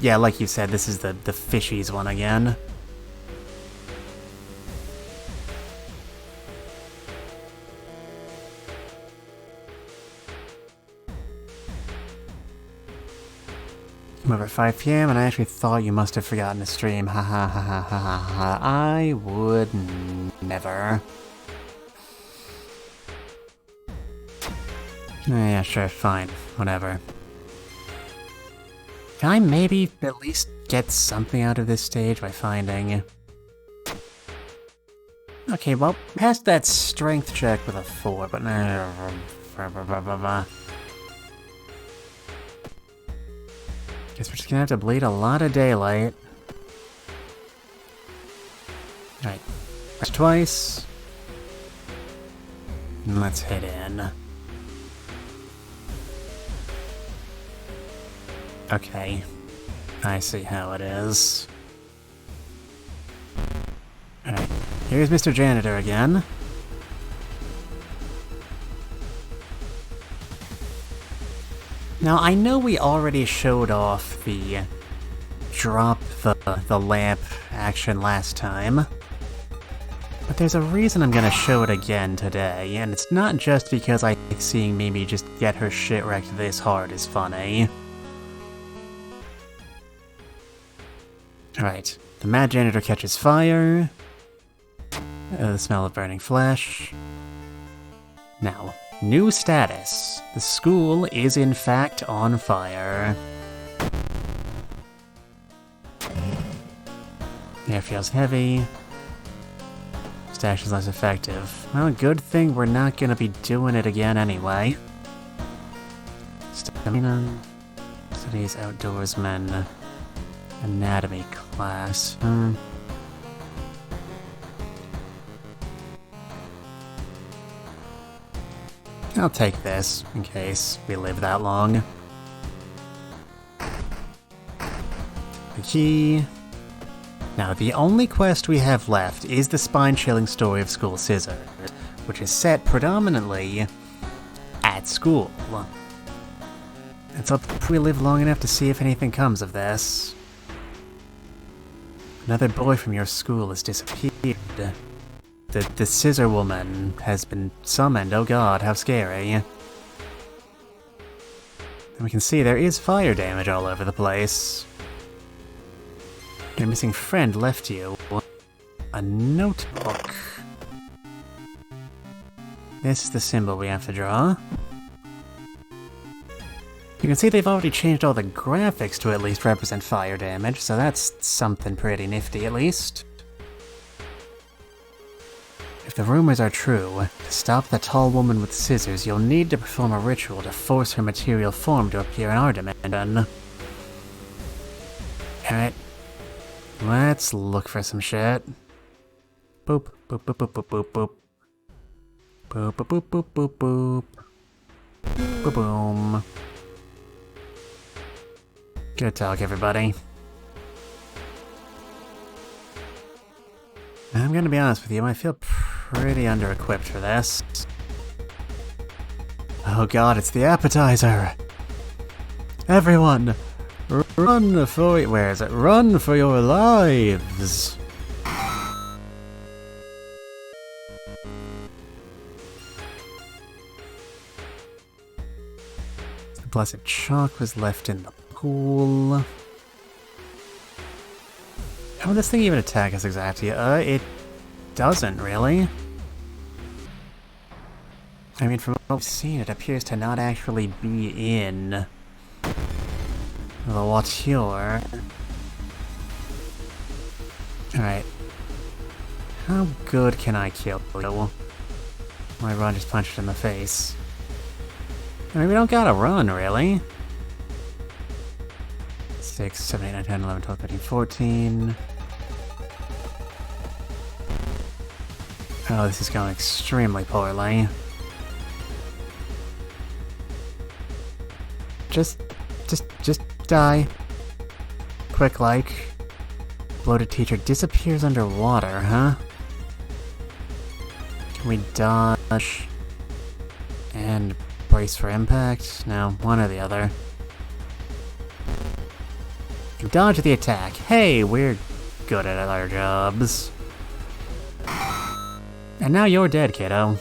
yeah, like you said, this is the fishies one again. Came over at 5 PM and I actually thought you must have forgotten to stream. Ha ha ha ha ha ha ha. I would never. Yeah, sure, fine. Whatever. Can I maybe at least get something out of this stage by finding... Okay, well, past that strength check with a 4, but... Guess we're just gonna have to bleed a lot of daylight. Alright, rest twice. And let's head in. Okay, I see how it is. Alright, here's Mr. Janitor again. Now, I know we already showed off the drop the lamp action last time, but there's a reason I'm gonna show it again today, and it's not just because I think seeing Mimi just get her shit wrecked this hard is funny. Alright, the mad janitor catches fire. The smell of burning flesh. Now, new status. The school is in fact on fire. Air feels heavy. Stash is less effective. Well, good thing we're not gonna be doing it again anyway. Stamina. Today's outdoorsman. Anatomy class. I'll take this, in case we live that long. The key. Now, the only quest we have left is the spine-chilling story of School Scissors, which is set predominantly at school. It's up if we live long enough to see if anything comes of this. Another boy from your school has disappeared. The scissor woman has been summoned. Oh god, how scary. And we can see there is fire damage all over the place. Your missing friend left you a notebook. This is the symbol we have to draw. You can see they've already changed all the graphics to at least represent fire damage, so that's something pretty nifty at least. If the rumors are true, to stop the tall woman with scissors, you'll need to perform a ritual to force her material form to appear in our dimension. Alright, let's look for some shit. Boop, boop, boop, boop, boop, boop, boop. Boop, boop, boop, boop, boop, boop. Boop, boom. Good talk, everybody. I'm gonna be honest with you, I feel pretty under-equipped for this. Oh god, it's the appetizer! Everyone! Run for... where is it? Run for your lives! blessed chalk was left in the pool. How would this thing even attack us exactly? It doesn't really. I mean, from what we've seen, it appears to not actually be in the water. Alright. How good can I kill you? My run just punched it in the face. I mean, we don't gotta run, really. 6, 7, 8, 9, 10, 11, 12, 13, 14. Oh, this is going extremely poorly. Just die. Quick like. Bloated teacher disappears underwater, huh? Can we dodge? And brace for impact? No, one or the other. Dodge the attack. Hey, we're good at our jobs. And now you're dead, kiddo.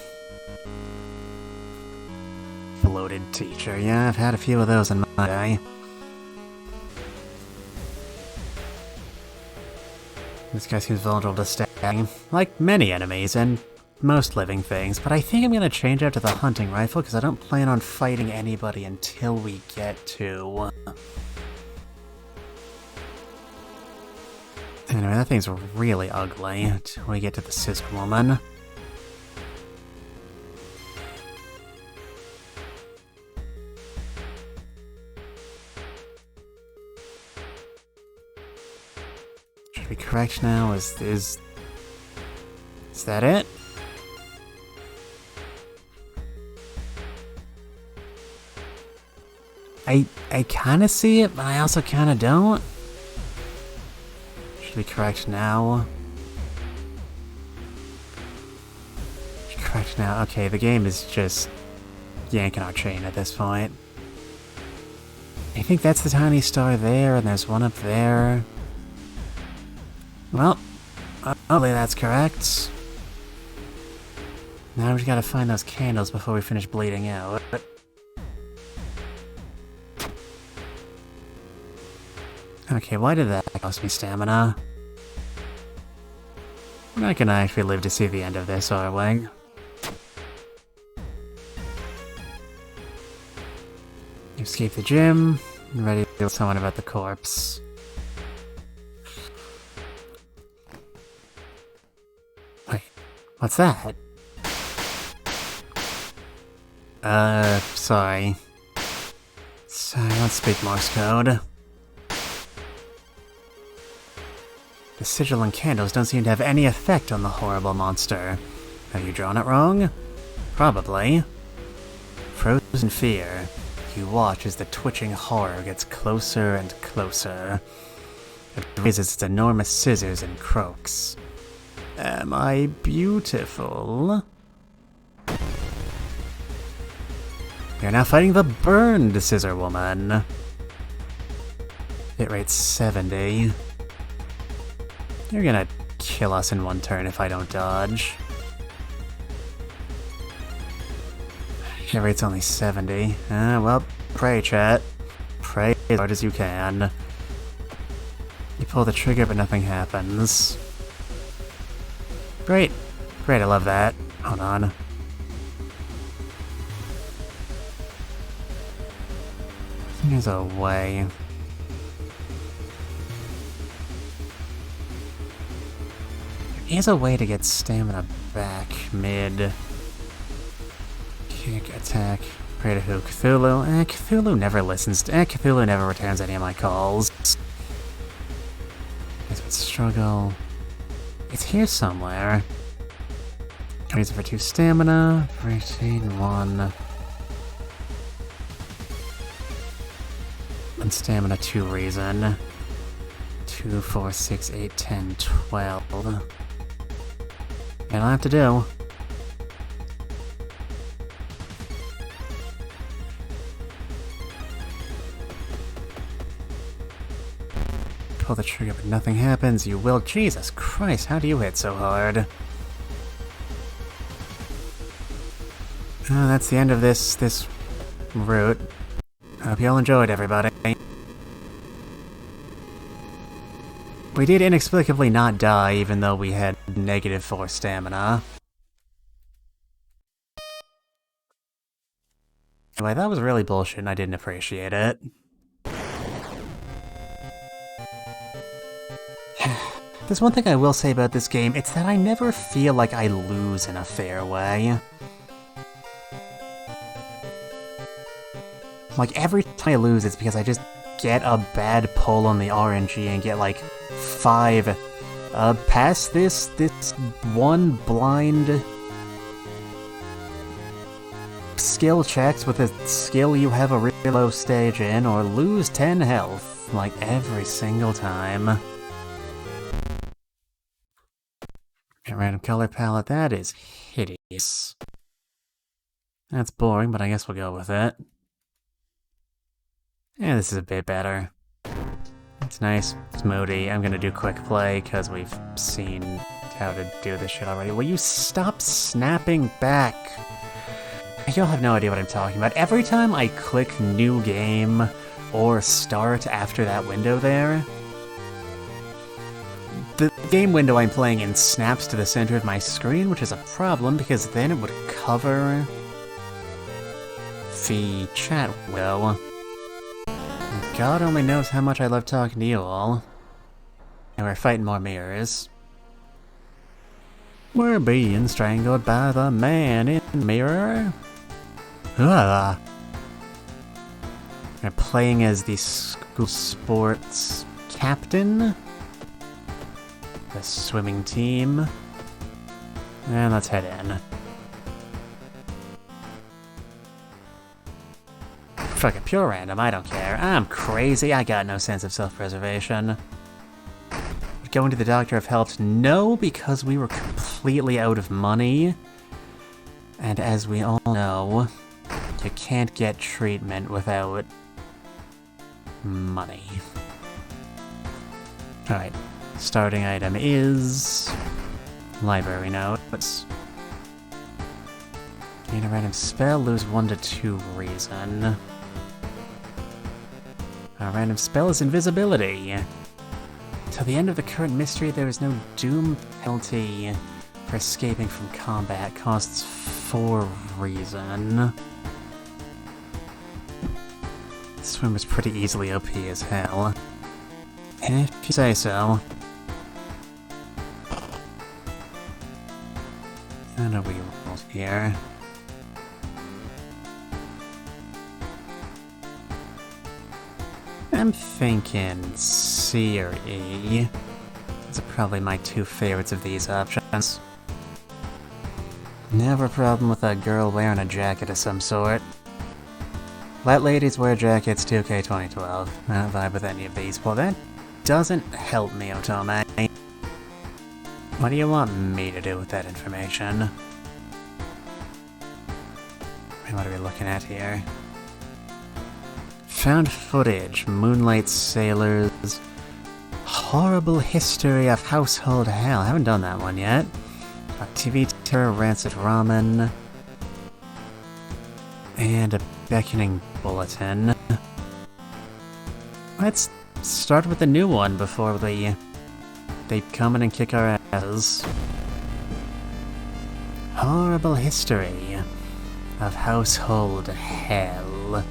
Bloated teacher. Yeah, I've had a few of those in my day. This guy seems vulnerable to stabbing, like many enemies and most living things, but I think I'm gonna change out to the hunting rifle because I don't plan on fighting anybody until we get to... Anyway, that thing's really ugly until we get to the scissor woman. Should be correct now? Is that it? I kinda see it, but I also kinda don't. Should be correct now. Correct now. Okay, the game is just yanking our chain at this point. I think that's the tiny star there, and there's one up there. Well, hopefully that's correct. Now we just gotta find those candles before we finish bleeding out. Okay, why did that cost me stamina? We're not gonna actually live to see the end of this, are we? Escape the gym. I'm ready to tell someone about the corpse. Wait, what's that? Sorry. Sorry, I don't speak Morse code. The sigil and candles don't seem to have any effect on the horrible monster. Have you drawn it wrong? Probably. Frozen fear. You watch as the twitching horror gets closer and closer. It raises its enormous scissors and croaks. Am I beautiful? You're now fighting the burned scissor woman. Hit rate 70. You're gonna kill us in one turn if I don't dodge. Hit rate's only 70. Well, pray, chat. Pray as hard as you can. You pull the trigger, but nothing happens. Great. Great, I love that. Hold on. There's a way. There's a way to get stamina back mid. Kick, attack, pray to who? Cthulhu? Cthulhu never listens to... Cthulhu never returns any of my calls. Struggle. It's here somewhere. Use it for 2 stamina. Retain 1. And stamina 2 reason. 2, 4, 6, 8, 10, 12. And I'll have to do. Pull the trigger, but nothing happens. You will. Jesus Christ, how do you hit so hard? That's the end of this route. Hope you all enjoyed, everybody. We did inexplicably not die, even though we had -4 stamina. Anyway, that was really bullshit and I didn't appreciate it. There's one thing I will say about this game, it's that I never feel like I lose in a fair way. Like, every time I lose, it's because I just get a bad pull on the RNG and get, like, 5, pass this one blind skill checks with a skill you have a really low stage in, or lose 10 health, like, every single time. A random color palette, that is hideous. That's boring, but I guess we'll go with it. Yeah, this is a bit better. It's nice, it's moody. I'm gonna do quick play, because we've seen how to do this shit already. Will you stop snapping back? You'll have no idea what I'm talking about. Every time I click new game or start after that window there, the game window I'm playing in snaps to the center of my screen, which is a problem because then it would cover the chat window. God only knows how much I love talking to you all. And we're fighting more mirrors. We're being strangled by the man in the mirror. We're playing as the school sports captain. The swimming team. And let's head in. Fuck it, pure random, I don't care. I'm crazy, I got no sense of self-preservation. Would going to the doctor have helped? No, because we were completely out of money. And as we all know, you can't get treatment without money. Alright, starting item is library notes. Gain a random spell, lose 1 to 2 reason. A random spell is invisibility. Till the end of the current mystery, there is no doom penalty for escaping from combat. Costs 4 reason. Swimmer's pretty easily OP as hell. If you say so. And a reroll here. I'm thinking C or E. Those are probably my 2 favorites of these options. Never a problem with a girl wearing a jacket of some sort. Let ladies wear jackets 2K 2012. I don't vibe with any of these. Well, that doesn't help me, Otome. What do you want me to do with that information? What are we looking at here? Found footage, Moonlight Sailors, Horrible History of Household Hell. I haven't done that one yet. TV Terror, Rancid Ramen, and a Beckoning Bulletin. Let's start with the new one before they come in and kick our asses. Horrible History of Household Hell.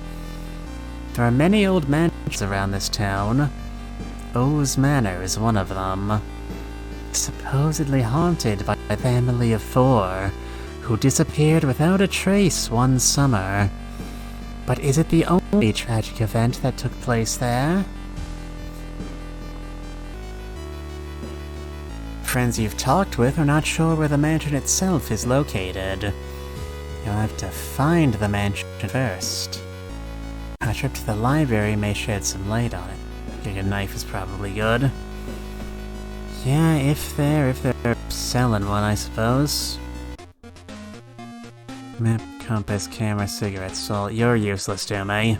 There are many old mansions around this town. O's Manor is one of them. Supposedly haunted by a family of 4 who disappeared without a trace one summer. But is it the only tragic event that took place there? Friends you've talked with are not sure where the mansion itself is located. You'll have to find the mansion first. A trip to the library may shed some light on it. Getting a knife is probably good. Yeah, if they're selling one, I suppose. Map, compass, camera, cigarette, salt. You're useless to me.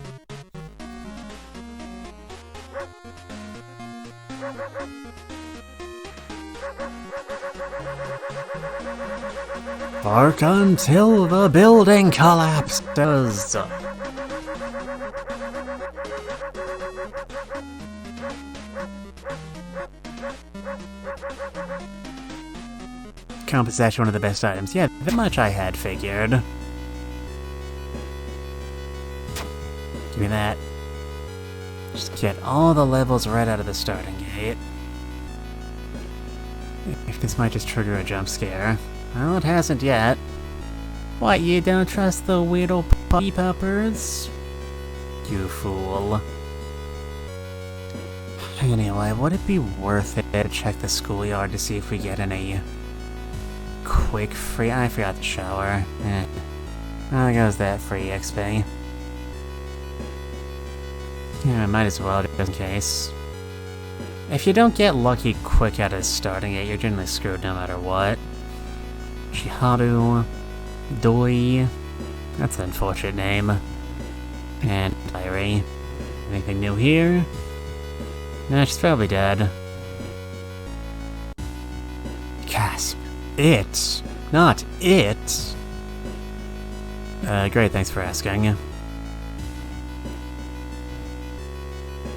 Bark until the building collapses. compass is actually one of the best items. Yeah, that much I had figured. Give me that. Just get all the levels right out of the starting gate. If this might just trigger a jump scare. Well, it hasn't yet. What, you don't trust the weirdo puppy puppers? You fool. Anyway, would it be worth it to check the schoolyard to see if we get any quick free— I forgot the shower. Well, there goes that free XP. Yeah, might as well, just in case. If you don't get lucky quick out of starting it, you're generally screwed no matter what. Chiharu, Doi, that's an unfortunate name. And Diary. Anything new here? Nah, she's probably dead. Gasp. It! Not it! Great, thanks for asking.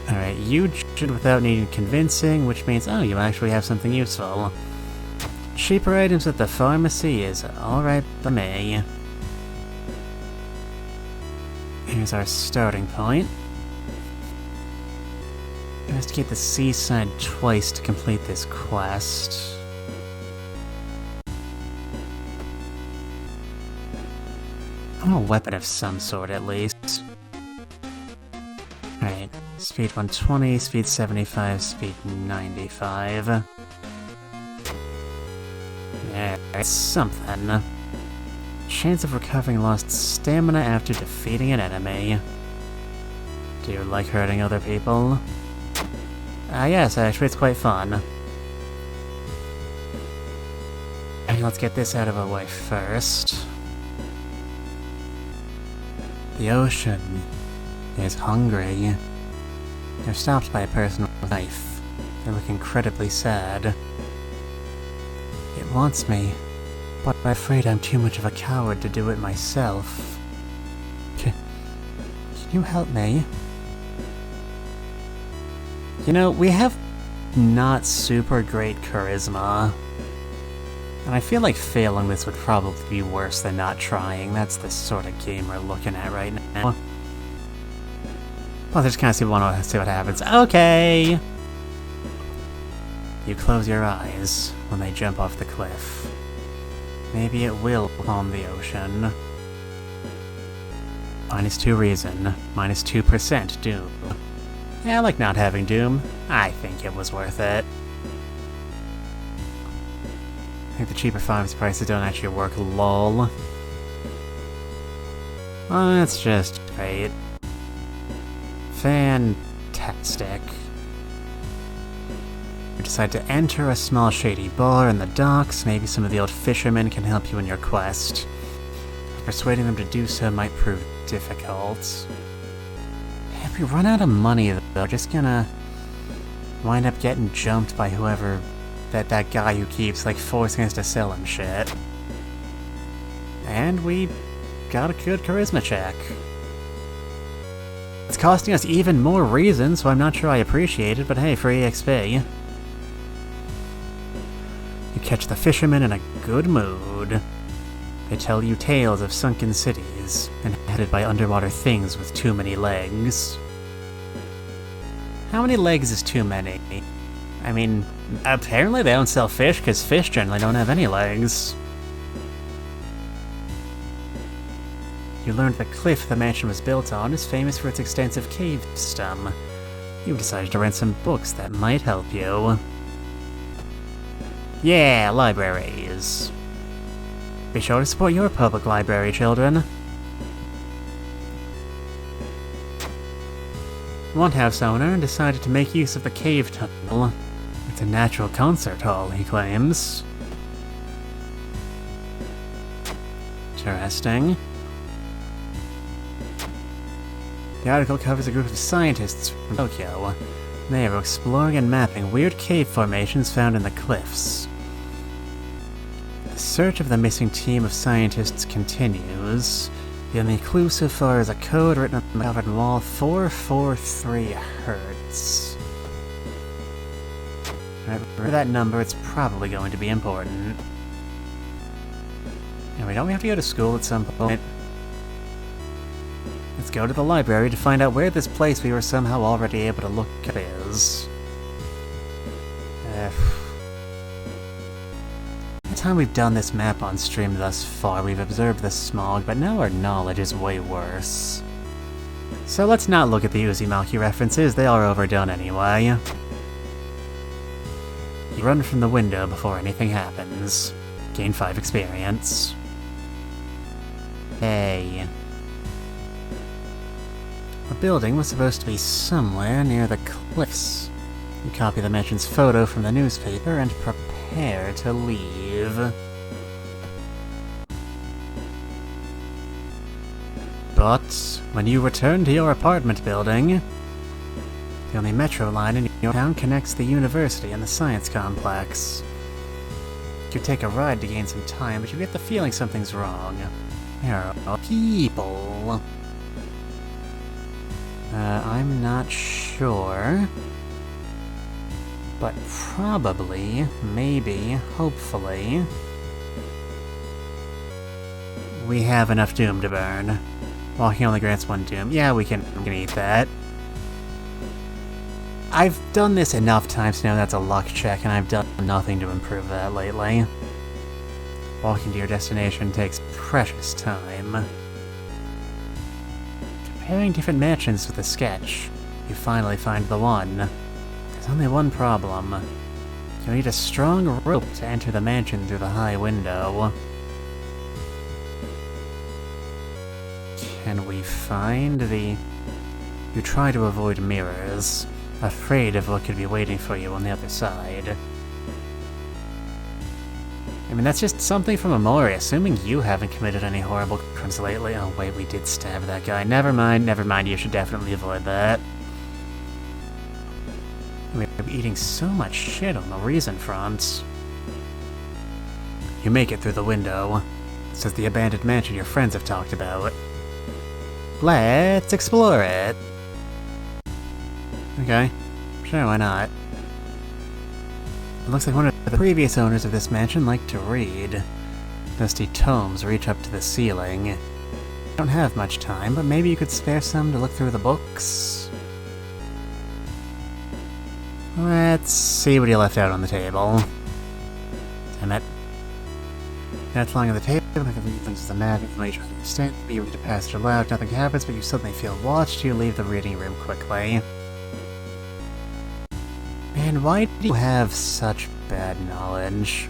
Alright, you should without needing convincing, which means, oh, you actually have something useful. Cheaper items at the pharmacy is alright by me. Here's our starting point. Investigate the seaside twice to complete this quest. I want a weapon of some sort, at least. Alright, speed 120, speed 75, speed 95. Yeah, it's something. Chance of recovering lost stamina after defeating an enemy. Do you like hurting other people? Yes, actually, it's quite fun. Okay, let's get this out of our way first. The ocean is hungry. They're stopped by a person with a knife. They look incredibly sad. It wants me, but I'm afraid I'm too much of a coward to do it myself. Can you help me? You know, we have not super great charisma. And I feel like failing this would probably be worse than not trying. That's the sort of game we're looking at right now. Well, I just kind of want to see what happens. Okay! You close your eyes when they jump off the cliff. Maybe it will calm the ocean. -2 reason. -2% doom. Yeah, I like not having doom. I think it was worth it. I think the cheaper farms prices don't actually work, lol. Oh, that's just great. Fantastic. You decide to enter a small shady bar in the docks. Maybe some of the old fishermen can help you in your quest. Persuading them to do so might prove difficult. If we run out of money, though, we're just gonna wind up getting jumped by whoever that guy who keeps, like, forcing us to sell him shit. And we got a good charisma check. It's costing us even more reasons, so I'm not sure I appreciate it, but hey, free XP. You catch the fishermen in a good mood. They tell you tales of sunken cities, inhabited by underwater things with too many legs. How many legs is too many? I mean, apparently they don't sell fish, because fish generally don't have any legs. You learned the cliff the mansion was built on is famous for its extensive cave system. You decided to rent some books that might help you. Yeah, libraries. Be sure to support your public library, children. One house owner decided to make use of the cave tunnel. It's a natural concert hall, he claims. Interesting. The article covers a group of scientists from Tokyo. They are exploring and mapping weird cave formations found in the cliffs. The search of the missing team of scientists continues. The only clue so far is a code written on the covered wall, 443 Hertz. Alright, remember that number, it's probably going to be important. And don't we have to go to school at some point? Let's go to the library to find out where this place we were somehow already able to look at is. The time we've done this map on stream thus far, we've observed the smog, but now our knowledge is way worse. So let's not look at the Uzumaki references, they are overdone anyway. You run from the window before anything happens. Gain 5 experience. Hey. The building was supposed to be somewhere near the cliffs. You copy the mansion's photo from the newspaper and prepare to leave. But when you return to your apartment building, the only metro line in your town connects the university and the science complex. You take a ride to gain some time, but you get the feeling something's wrong. There are people. I'm not sure. But probably, maybe, hopefully, we have enough doom to burn. Walking only grants 1 doom. Yeah, we can eat that. I've done this enough times to know that's a luck check, and I've done nothing to improve that lately. Walking to your destination takes precious time. Comparing different mansions with a sketch, you finally find the one. There's only one problem. You'll need a strong rope to enter the mansion through the high window. Can we find the... You try to avoid mirrors, afraid of what could be waiting for you on the other side. I mean, that's just something from memory, assuming you haven't committed any horrible crimes lately. Oh wait, we did stab that guy. Never mind, you should definitely avoid that. We're eating so much shit on the reason front. You make it through the window. This is the abandoned mansion your friends have talked about. Let's explore it. Okay, sure, why not? It looks like one of the previous owners of this mansion liked to read. Dusty tomes reach up to the ceiling. You don't have much time, but maybe you could spare some to look through the books? Let's see what he left out on the table. Damn it. That's lying on the table, like a read things to the map, information you understand, you read a passage aloud, nothing happens, but you suddenly feel watched, you leave the reading room quickly. Man, why do you have such bad knowledge?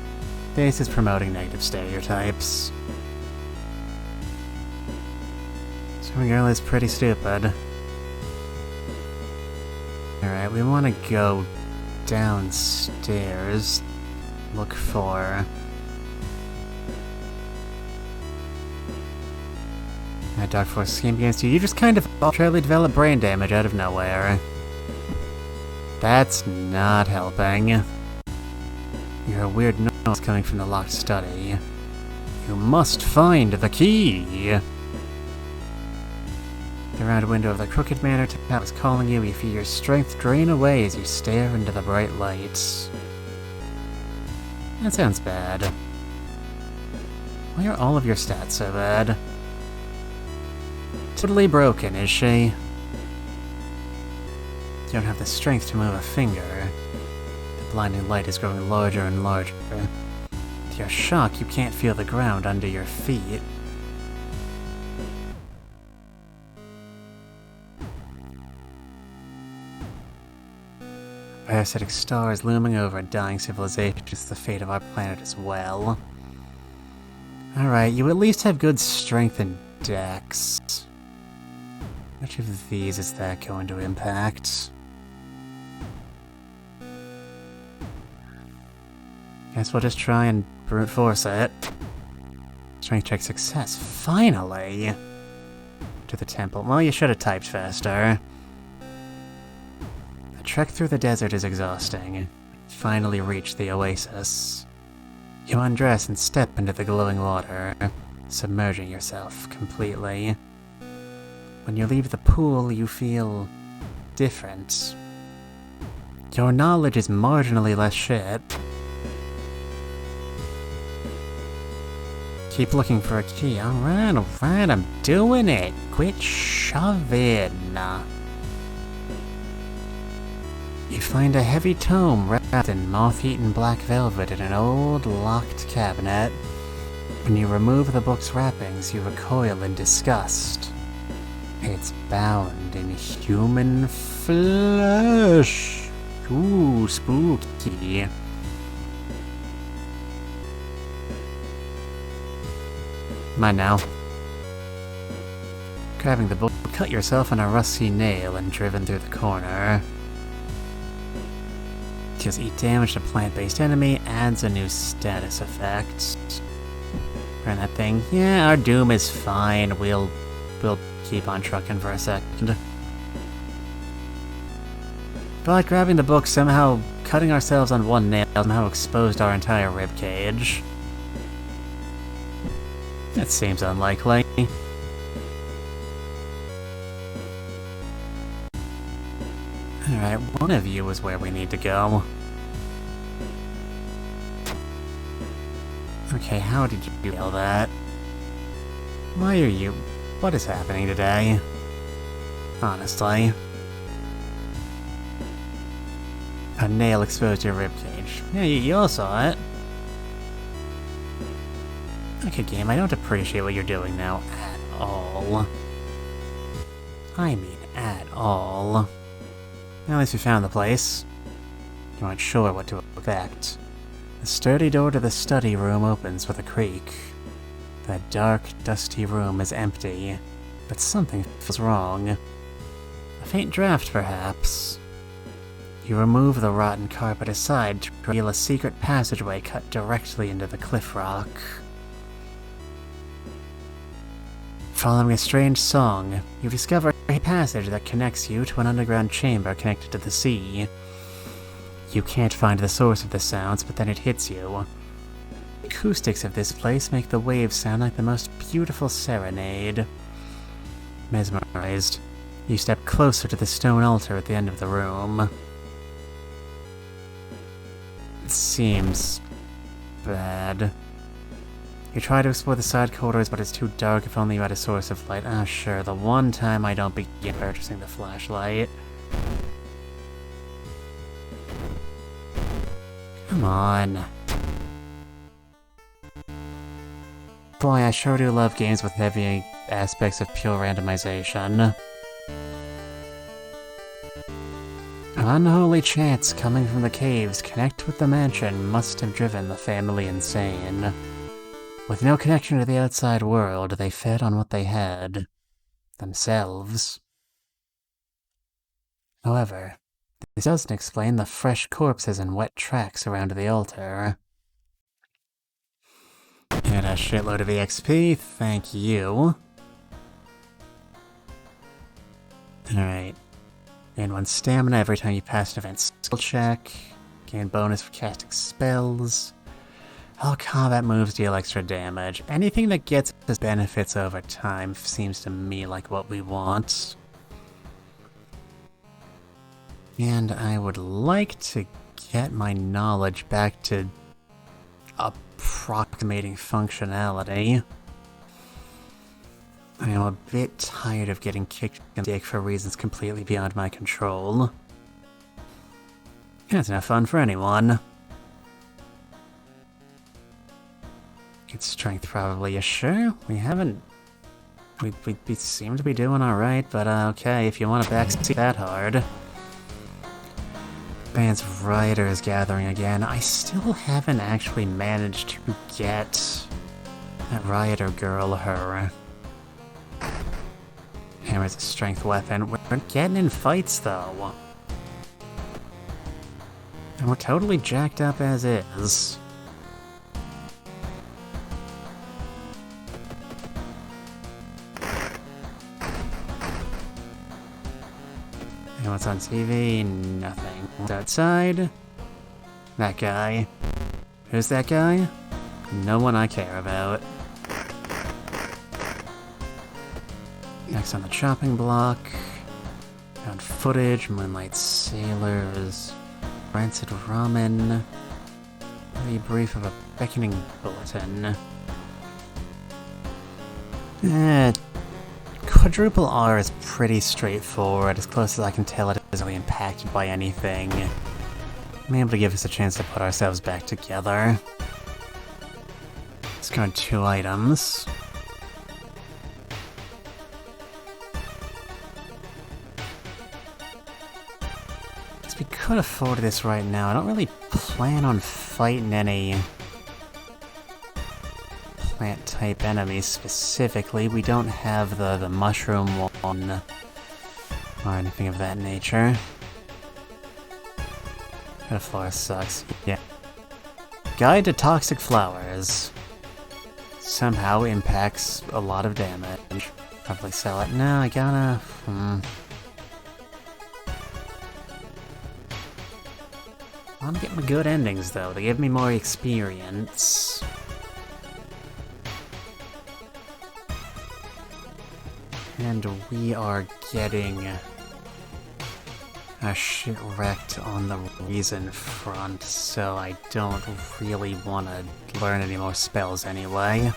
This is promoting negative stereotypes. Swimming girl is pretty stupid. Alright, we want to go downstairs. Look for... That Dark Force scheme against you. You just kind of arbitrarily develop brain damage out of nowhere. That's not helping. You hear a weird noise coming from the locked study. You must find the key! The round window of the Crooked Manor tower is calling you. You feel your strength drain away as you stare into the bright lights. That sounds bad. Why are all of your stats so bad? Totally broken, is she? You don't have the strength to move a finger. The blinding light is growing larger and larger. To your shock, you can't feel the ground under your feet. Parasitic stars looming over a dying civilization is the fate of our planet as well. Alright, you at least have good strength and dex. Which of these is that going to impact? Guess we'll just try and brute force it. Strength check success, finally! To the temple. Well, you should have typed faster. The trek through the desert is exhausting. You finally reach the oasis. You undress and step into the glowing water, submerging yourself completely. When you leave the pool, you feel different. Your knowledge is marginally less shit. keep looking for a key. Alright, I'm doing it. Quit shoving. You find a heavy tome wrapped in moth-eaten black velvet in an old, locked cabinet. When you remove the book's wrappings, you recoil in disgust. It's bound in human flesh. Ooh, spooky. Mine now. Grabbing the book, cut yourself on a rusty nail and driven through the corner. Just eat damage to plant-based enemy, adds a new status effect. Run that thing. Yeah, our doom is fine. We'll keep on trucking for a second. But grabbing the book, somehow cutting ourselves on one nail somehow exposed our entire ribcage. That seems unlikely. Alright, one of you is where we need to go. Okay, how did you feel that? Why are you... What is happening today? Honestly. A nail exposed your ribcage. Yeah, you all saw it. Okay, game, I don't appreciate what you're doing now at all. I mean, at all. At least we found the place. You aren't sure what to expect. The sturdy door to the study room opens with a creak. That dark, dusty room is empty, but something feels wrong. A faint draft, perhaps. You remove the rotten carpet aside to reveal a secret passageway cut directly into the cliff rock. Following a strange song, you discover a passage that connects you to an underground chamber connected to the sea. You can't find the source of the sounds, but then it hits you. The acoustics of this place make the waves sound like the most beautiful serenade. Mesmerized, you step closer to the stone altar at the end of the room. It seems bad. You try to explore the side corridors, but it's too dark if only you had a source of light. Ah, sure, the one time I don't begin purchasing the flashlight. Come on. Boy, I sure do love games with heavy aspects of pure randomization. An unholy chants coming from the caves connect with the mansion must have driven the family insane. With no connection to the outside world, they fed on what they had. Themselves. However, this doesn't explain the fresh corpses and wet tracks around the altar. And a shitload of EXP, thank you. Alright. Gain 1 stamina every time you pass an event skill check. Gain bonus for casting spells. All combat moves deal extra damage. Anything that gets us benefits over time seems to me like what we want. And I would like to get my knowledge back to approximating functionality. I am a bit tired of getting kicked in the dick for reasons completely beyond my control. That's enough fun for anyone. Good strength, probably. You sure? We haven't... We seem to be doing alright, but okay, if you want to backseat that hard. Band's rioters gathering again. I still haven't actually managed to get that rioter girl her. Hammer's a strength weapon. We're getting in fights, though. And we're totally jacked up as is. And what's on TV? Nothing. What's outside? That guy. Who's that guy? No one I care about. Next on the chopping block. Found footage, Moonlight Sailors, rancid ramen. Very brief of a beckoning bulletin. Quadruple R is pretty straightforward, as close as I can tell it isn't really impacted by anything. I'm able to give us a chance to put ourselves back together. Discard 2 items. We could afford this right now. I don't really plan on fighting any plant-type enemies specifically. We don't have the mushroom one or anything of that nature. The floor sucks. Yeah. Guide to Toxic Flowers. Somehow impacts a lot of damage. Probably sell it. No, I gotta... I want to get my good endings, though. They give me more experience. And we are getting our shit wrecked on the reason front, so I don't really want to learn any more spells anyway.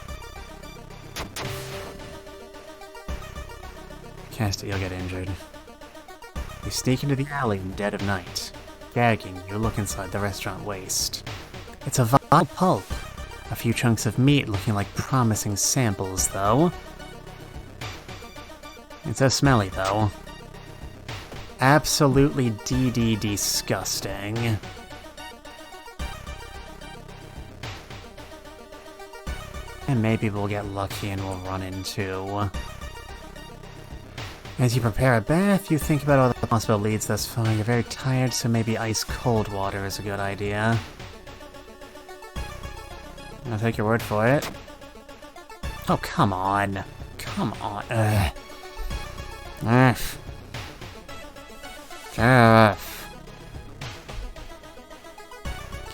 Cast it, you'll get injured. You sneak into the alley in the dead of night. Gagging, you look inside the restaurant waste. It's a vile pulp. A few chunks of meat looking like promising samples, though. It's so smelly, though. Absolutely DD disgusting. And maybe we'll get lucky and we'll run into... As you prepare a bath, you think about all the possible leads thus far. You're very tired, so maybe ice-cold water is a good idea. I'll take your word for it. Oh, come on. Come on. Ugh.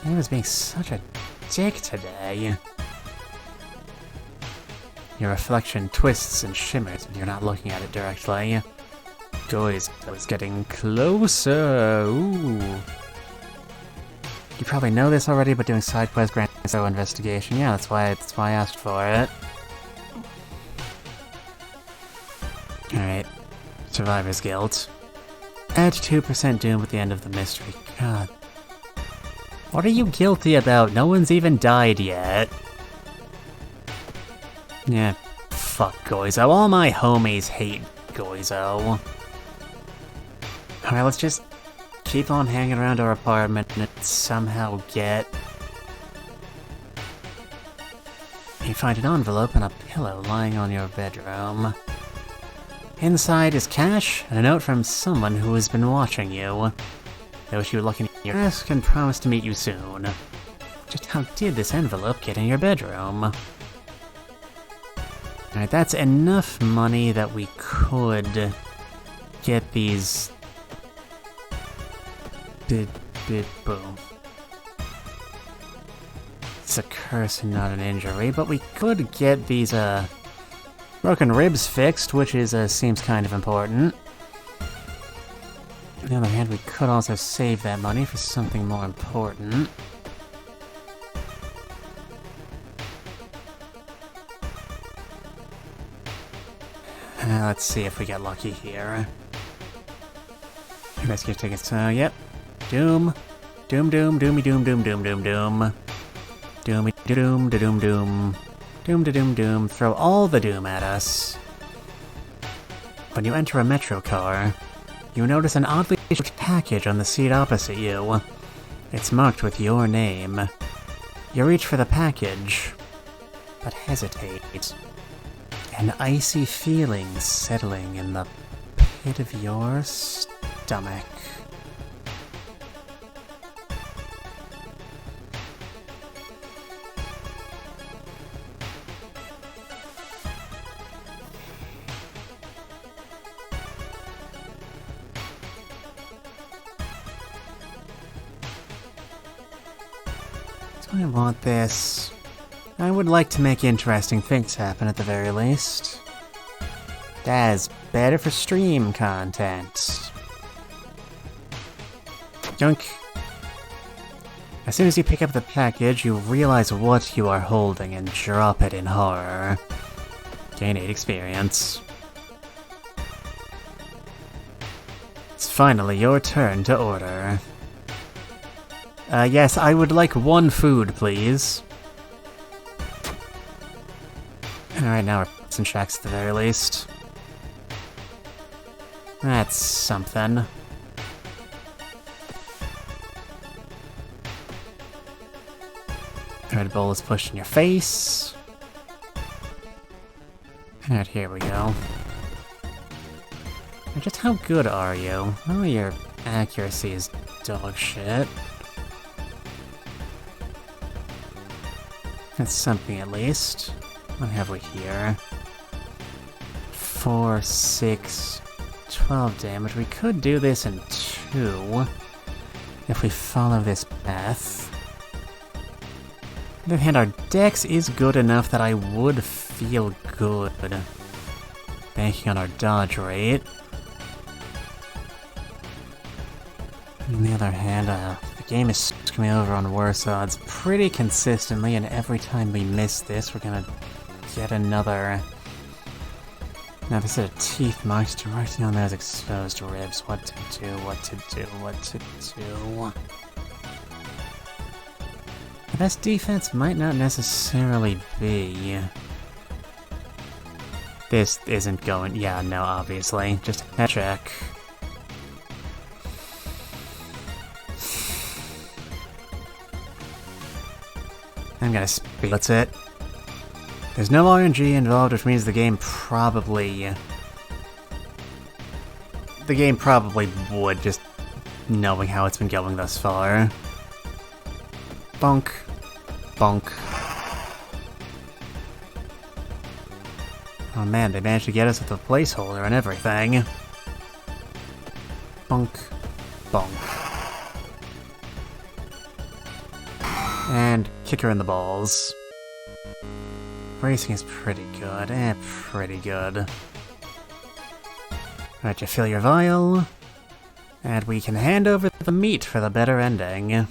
Game is being such a dick today. Your reflection twists and shimmers when you're not looking at it directly. Guys, I was getting closer. Ooh. You probably know this already, but doing side quest grants no investigation. Yeah, that's why I asked for it. Alright. Survivor's Guilt. Add 2% doom at the end of the mystery. God. What are you guilty about? No one's even died yet. Yeah, fuck Goizo. All my homies hate Goizo. Alright, let's just keep on hanging around our apartment and somehow get... You find an envelope and a pillow lying on your bedroom. Inside is cash and a note from someone who has been watching you. They wish you luck in your desk and promise to meet you soon. Just how did this envelope get in your bedroom? Alright, that's enough money that we could get these... boom. It's a curse and not an injury, but we could get these, broken ribs fixed, which is, seems kind of important. On the other hand, we could also save that money for something more important. Let's see if we get lucky here. Rescue tickets, yep. Doom. Doom, doom, doomy, doom, doom, doom, doom, doom. Doomy, doom, doom, doom. Doom, doom, doom. Throw all the doom at us. When you enter a metro car, you notice an oddly shaped package on the seat opposite you. It's marked with your name. You reach for the package, but hesitate. An icy feeling settling in the pit of your stomach. Do I want this? I would like to make interesting things happen at the very least. That's better for stream content. Junk. As soon as you pick up the package, you realize what you are holding and drop it in horror. Gain 8 experience. It's finally your turn to order. Yes, I would like 1 food, please. Alright, now we're some checks at the very least. That's something. Red Bull is pushed in your face. Alright, here we go. Just how good are you? Oh, your accuracy is dog shit. That's something at least. What have we here? 4, 6, 12 damage. We could do this in 2 if we follow this path. On the other hand, our dex is good enough that I would feel good banking on our dodge rate. On the other hand, the game is screwing over on worse odds pretty consistently, and every time we miss this, we're gonna get another set of teeth marks right on those exposed ribs. What to do, what to do, what to do. The best defense might not necessarily be... This isn't going... Yeah, no, obviously. Just a check. I'm gonna speed. That's it. There's no RNG involved, which means the game probably would, just knowing how it's been going thus far. Bonk. Bonk. Oh man, they managed to get us with a placeholder and everything. Bonk. Bonk. And kick her in the balls. Bracing is pretty good. Pretty good. Alright, you fill your vial. And we can hand over the meat for the better ending. You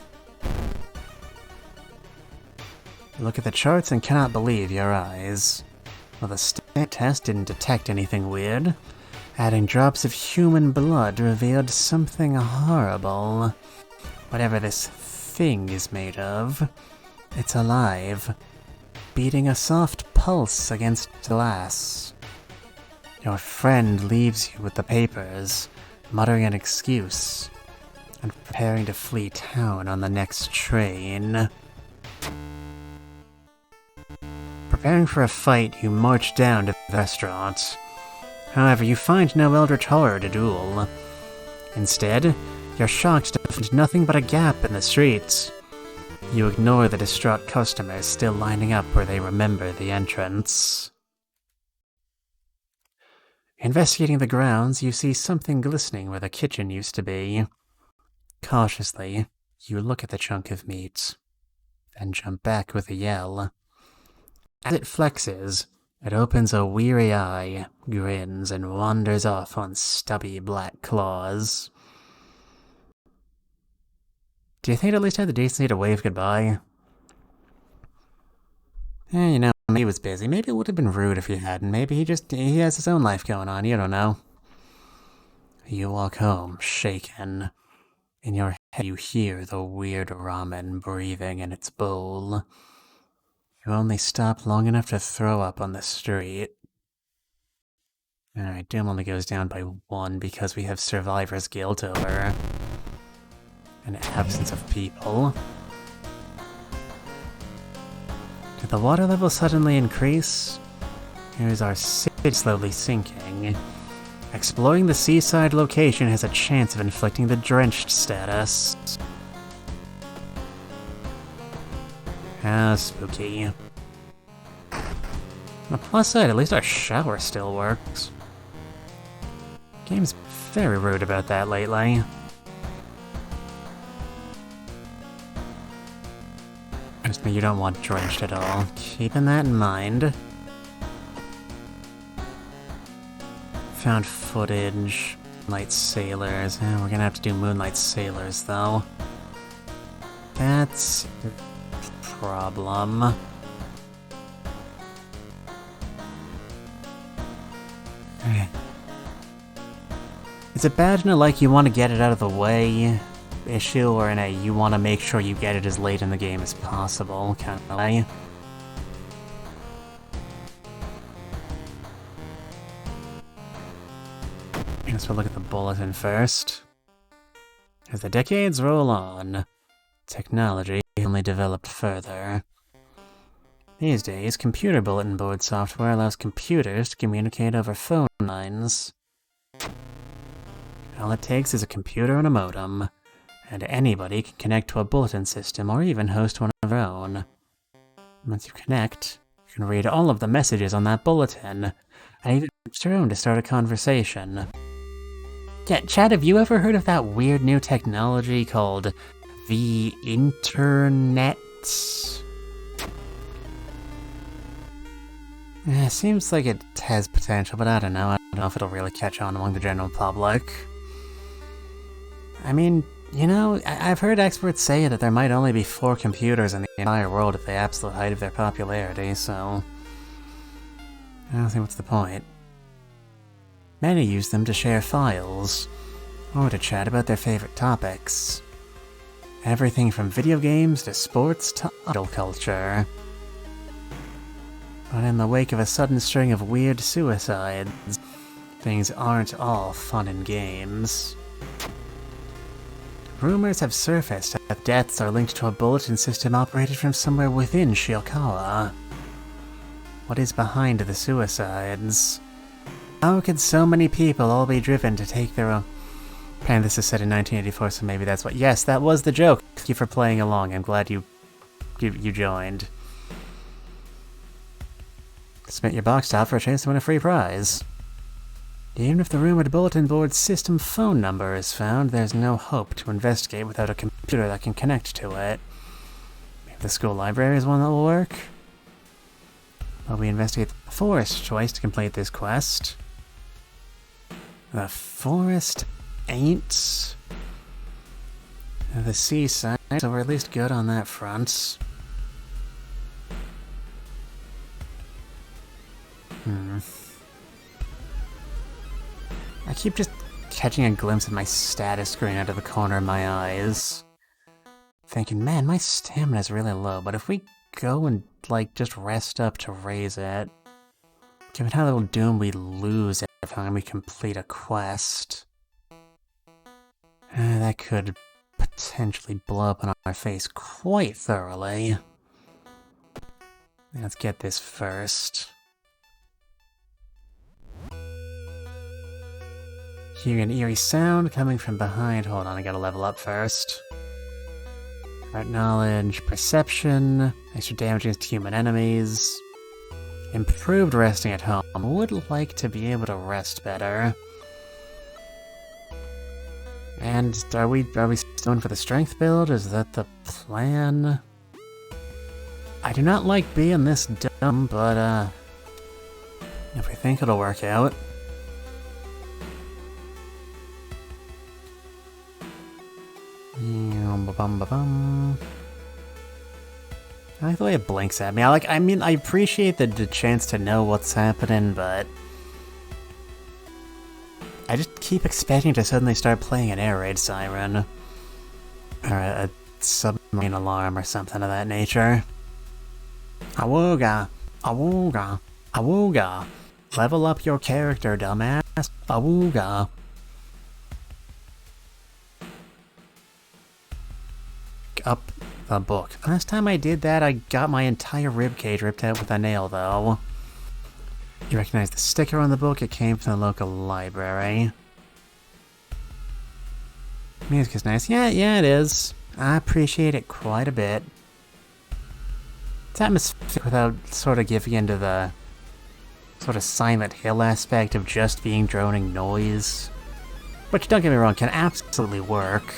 look at the charts and cannot believe your eyes. Well, the stat test didn't detect anything weird. Adding drops of human blood revealed something horrible. Whatever this thing is made of, it's alive, beating a soft pulse against glass. Your friend leaves you with the papers, muttering an excuse, and preparing to flee town on the next train. Preparing for a fight, you march down to the restaurant. However, you find no eldritch horror to duel. Instead, you're shocked to find nothing but a gap in the streets. You ignore the distraught customers still lining up where they remember the entrance. Investigating the grounds, you see something glistening where the kitchen used to be. Cautiously, you look at the chunk of meat, then jump back with a yell. As it flexes, it opens a weary eye, grins, and wanders off on stubby black claws. Do you think it at least had the decency to wave goodbye? You know, maybe he was busy. Maybe it would have been rude if he hadn't. Maybe he has his own life going on, you don't know. You walk home, shaken. In your head you hear the weird ramen breathing in its bowl. You only stop long enough to throw up on the street. Alright, Doom only goes down by 1 because we have survivor's guilt over an absence of people. Did the water level suddenly increase? Here's our city slowly sinking. Exploring the seaside location has a chance of inflicting the drenched status. How spooky. On the plus side, at least our shower still works. Game's very rude about that lately. Trust me, you don't want drenched at all. Keeping that in mind. Found footage. Moonlight Sailors. We're gonna have to do Moonlight Sailors, though. That's a problem. Is it bad in a like you want to get it out of the way issue, or in a you want to make sure you get it as late in the game as possible kind of way? I guess we'll look at the bulletin first. As the decades roll on, technology only developed further. These days, computer bulletin board software allows computers to communicate over phone lines. All it takes is a computer and a modem, and anybody can connect to a bulletin system or even host one of their own. Once you connect, you can read all of the messages on that bulletin, and even use your own to start a conversation. Yeah, Chad, have you ever heard of that weird new technology called the Internet? Yeah, seems like it has potential, but I don't know. I don't know if it'll really catch on among the general public. I mean, you know, I've heard experts say that there might only be 4 computers in the entire world at the absolute height of their popularity, so I don't think what's the point. Many use them to share files, or to chat about their favorite topics. Everything from video games to sports to idol culture. But in the wake of a sudden string of weird suicides, things aren't all fun and games. Rumors have surfaced that deaths are linked to a bulletin system operated from somewhere within Shiokawa. What is behind the suicides? How could so many people all be driven to take their own... And this is set in 1984, so maybe that's what... Yes, that was the joke! Thank you for playing along. I'm glad you joined. Submit your box top for a chance to win a free prize. Even if the rumored bulletin board system phone number is found, there's no hope to investigate without a computer that can connect to it. Maybe the school library is one that will work? While we investigate the forest choice to complete this quest. The forest ain't the seaside, so we're at least good on that front. I keep just catching a glimpse of my status screen out of the corner of my eyes. Thinking, man, my stamina's really low, but if we go and, like, just rest up to raise it, given how little doom we lose every time we complete a quest, that could potentially blow up in our face quite thoroughly. Let's get this first. Hear an eerie sound coming from behind. Hold on, I gotta level up first. Art knowledge, perception, extra damage against human enemies. Improved resting at home. Would like to be able to rest better. And are we going for the strength build? Is that the plan? I do not like being this dumb, but if we think it'll work out. I like the way it blinks at me. I appreciate the chance to know what's happening, but I just keep expecting to suddenly start playing an air raid siren. Or a submarine alarm or something of that nature. Awooga! Awooga! Awooga! Level up your character, dumbass! Awooga! Up the book. Last time I did that, I got my entire ribcage ripped out with a nail, though. You recognize the sticker on the book? It came from the local library. Music is nice. Yeah, it is. I appreciate it quite a bit. It's atmospheric without sort of giving into the sort of Silent Hill aspect of just being droning noise. Which, don't get me wrong, can absolutely work.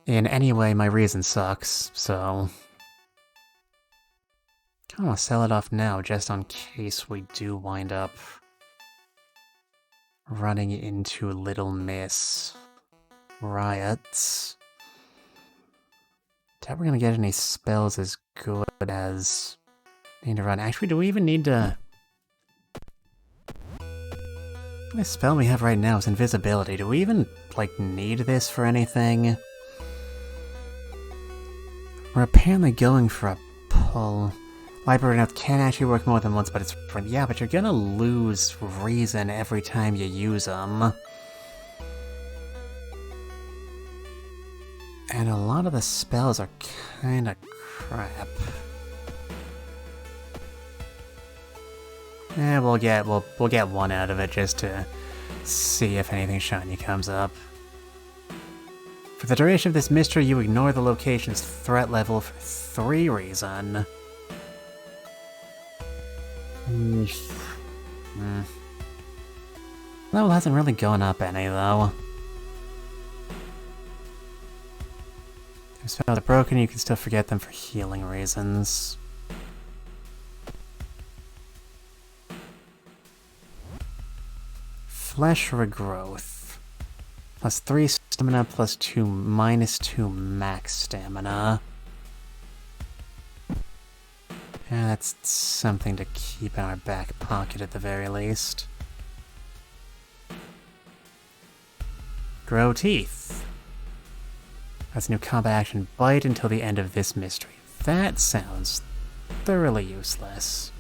In any way, my reason sucks, so... I don't want to sell it off now, just in case we do wind up running into Little Miss riots. Doubt we're gonna get any spells as good as need to run. Actually, do we even need to... This spell we have right now is invisibility. Do we even, like, need this for anything? We're apparently going for a pull. Library notes can actually work more than once, but it's... Yeah, but you're gonna lose reason every time you use them. And a lot of the spells are kinda crap. We'll get one out of it just to see if anything shiny comes up. For the duration of this mystery, you ignore the location's threat level for 3 reasons. Level hasn't really gone up any, though. If spells are broken, you can still forget them for healing reasons. Flesh regrowth. Plus 3 stamina, plus 2, minus 2 max stamina. Yeah, that's something to keep in our back pocket at the very least. Grow teeth. That's a new combat action. Bite until the end of this mystery. That sounds thoroughly useless.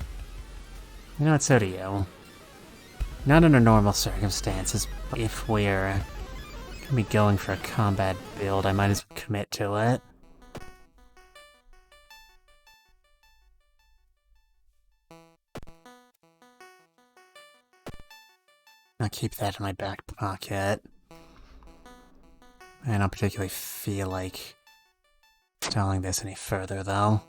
You know what, so do you. Not under normal circumstances, but if we're gonna be going for a combat build, I might as well commit to it. I'll keep that in my back pocket. I don't particularly feel like stalling this any further, though.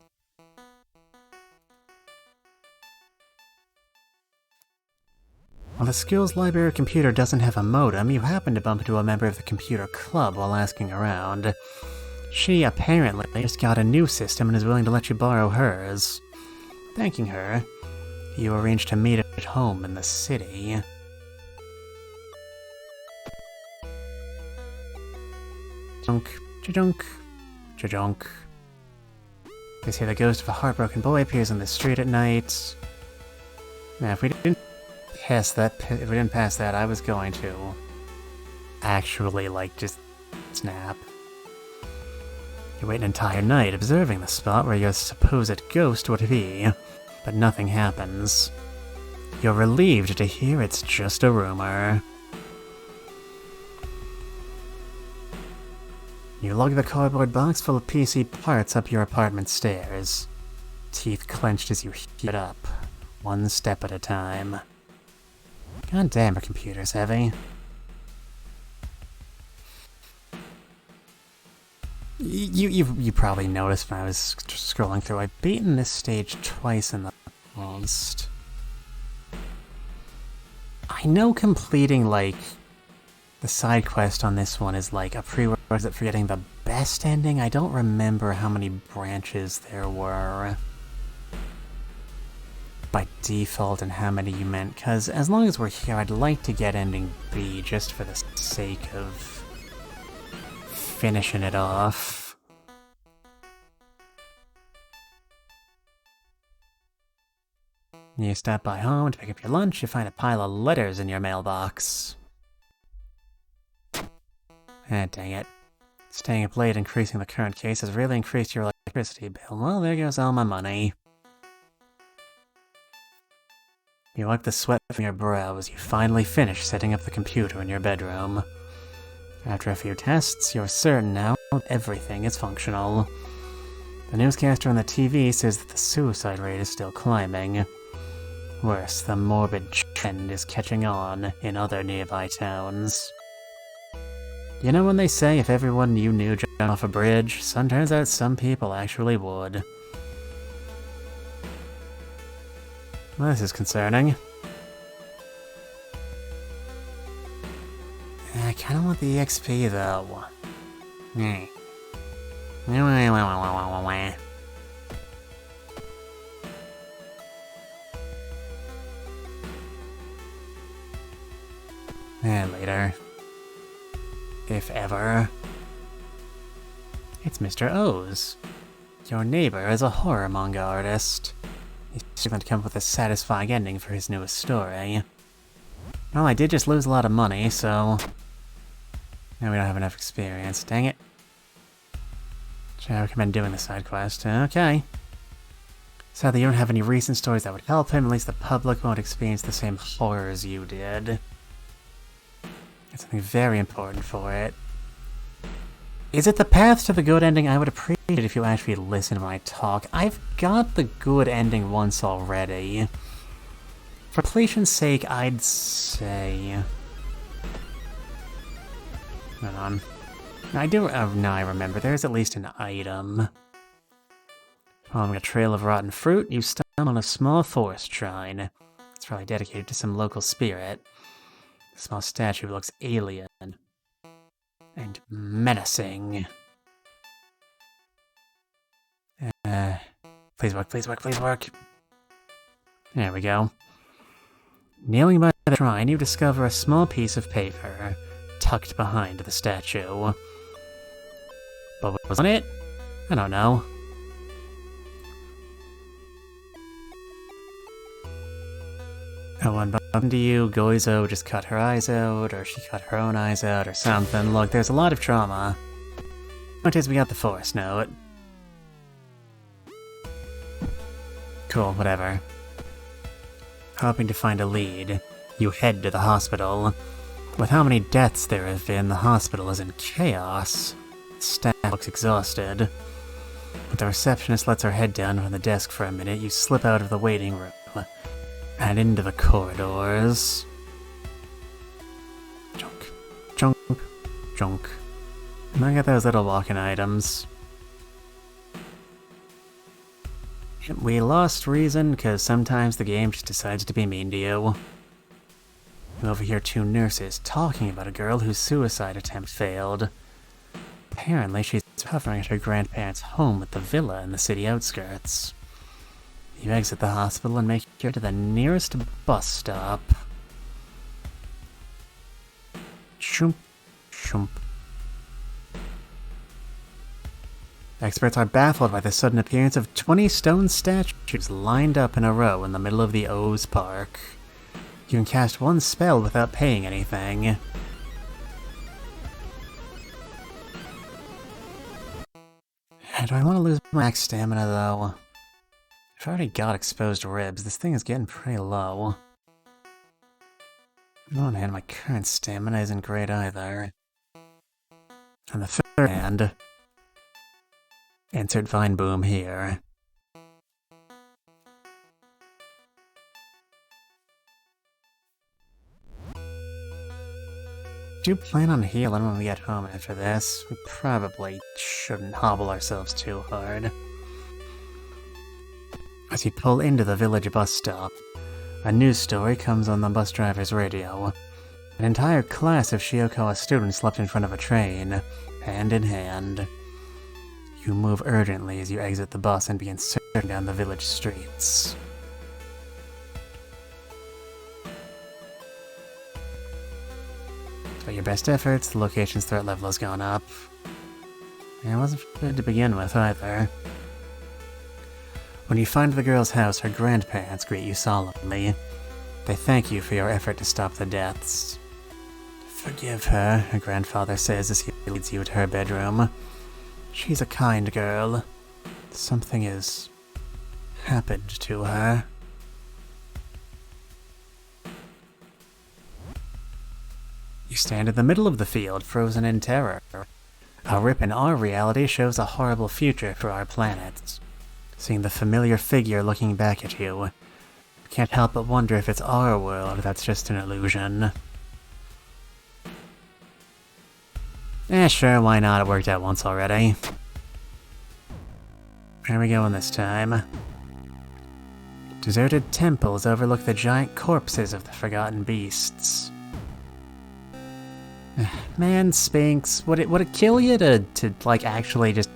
While the Skills Library computer doesn't have a modem, you happen to bump into a member of the computer club while asking around. She apparently just got a new system and is willing to let you borrow hers. Thanking her, you arrange to meet at home in the city. Junk, junk, junk. They say the ghost of a heartbroken boy appears on the street at night. Now, if we didn't pass that, I was going to actually, like, just snap. You wait an entire night observing the spot where your supposed ghost would be, but nothing happens. You're relieved to hear it's just a rumor. You lug the cardboard box full of PC parts up your apartment stairs, teeth clenched as you heat it up, one step at a time. God damn, our computer's heavy. You probably noticed when I was scrolling through, I've beaten this stage twice in the past. I know completing, like, the side quest on this one is like a prerequisite for getting the best ending. I don't remember how many branches there were by default and how many you meant, because as long as we're here, I'd like to get ending B just for the sake of finishing it off. You stop by home to pick up your lunch, you find a pile of letters in your mailbox. Ah, dang it. Staying up late increasing the current case has really increased your electricity bill. Well, there goes all my money. You wipe the sweat from your brow as you finally finish setting up the computer in your bedroom. After a few tests, you're certain now that everything is functional. The newscaster on the TV says that the suicide rate is still climbing. Worse, the morbid trend is catching on in other nearby towns. You know when they say if everyone you knew jumped off a bridge, turns out some people actually would. Well, this is concerning. I kinda want the XP though. And later. If ever. It's Mr. O's. Your neighbor is a horror manga artist. He's going to come up with a satisfying ending for his newest story. Well, I did just lose a lot of money, so... Now we don't have enough experience. Dang it. Should I recommend doing the side quest? Okay. Sadly, you don't have any recent stories that would help him. At least the public won't experience the same horrors you did. It's something very important for it. Is it the path to the good ending? I would appreciate it if you actually listen when I talk. I've got the good ending once already. For completion's sake, I'd say... Hold on. I do... Oh, now I remember. There's at least an item. Following a trail of rotten fruit, you stumble on a small forest shrine. It's probably dedicated to some local spirit. The small statue looks alien. And menacing. Please work, please work, please work. There we go. Kneeling by the shrine, you discover a small piece of paper tucked behind the statue. But what was on it? I don't know. Oh, and button to you, Goizo just cut her eyes out, or she cut her own eyes out, or something. Look, there's a lot of trauma. Point is, we got the forest note. Cool, whatever. Hoping to find a lead, you head to the hospital. With how many deaths there have been, the hospital is in chaos. The staff looks exhausted. But the receptionist lets her head down from the desk for a minute. You slip out of the waiting room and into the corridors. Junk, junk, junk. And I got those little walking items. We lost reason because sometimes the game just decides to be mean to you. You overhear two nurses talking about a girl whose suicide attempt failed. Apparently, she's hovering at her grandparents' home at the villa in the city outskirts. You exit the hospital and make your way to the nearest bus stop. Shoomp, shoomp. Experts are baffled by the sudden appearance of 20 stone statues lined up in a row in the middle of the O's Park. You can cast one spell without paying anything. Do I want to lose my max stamina, though? I've already got exposed ribs. This thing is getting pretty low. On the one hand, my current stamina isn't great either. On the third hand... Insert Vine Boom here. Do you plan on healing when we get home after this? We probably shouldn't hobble ourselves too hard. As you pull into the village bus stop, a news story comes on the bus driver's radio. An entire class of Shiokawa students slept in front of a train, hand in hand. You move urgently as you exit the bus and begin searching down the village streets. Despite your best efforts, the location's threat level has gone up. And it wasn't good to begin with either. When you find the girl's house, her grandparents greet you solemnly. They thank you for your effort to stop the deaths. Forgive her, her grandfather says as he leads you to her bedroom. She's a kind girl. Something has happened to her. You stand in the middle of the field, frozen in terror. A rip in our reality shows a horrible future for our planet. Seeing the familiar figure looking back at you, can't help but wonder if it's our world that's just an illusion. Sure, why not? It worked out once already. Where are we going this time? Deserted temples overlook the giant corpses of the forgotten beasts. Man, Sphinx, would it kill you to like, actually just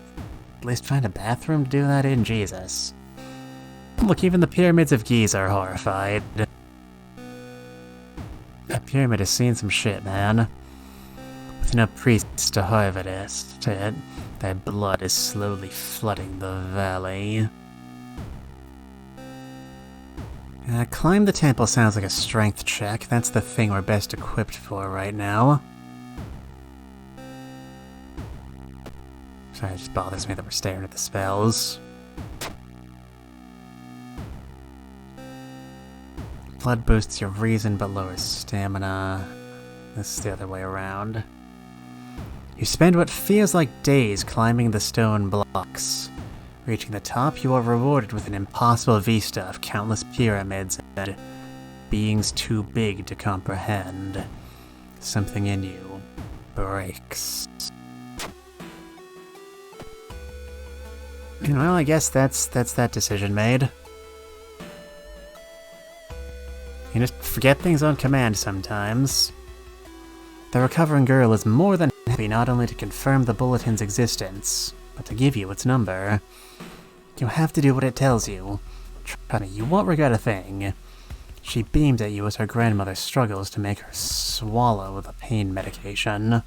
at least find a bathroom to do that in? Jesus. Look, even the pyramids of Giza are horrified. That pyramid has seen some shit, man. With enough priests to harvest it, their blood is slowly flooding the valley. Climb the temple sounds like a strength check. That's the thing we're best equipped for right now. Sorry, it just bothers me that we're staring at the spells. Blood boosts your reason but lowers stamina. This is the other way around. You spend what feels like days climbing the stone blocks. Reaching the top, you are rewarded with an impossible vista of countless pyramids and beings too big to comprehend. Something in you breaks. Well, I guess that's that decision made. You just forget things on command sometimes. The recovering girl is more than happy not only to confirm the bulletin's existence, but to give you its number. You have to do what it tells you. Trust me, you won't regret a thing. She beamed at you as her grandmother struggles to make her swallow the pain medication.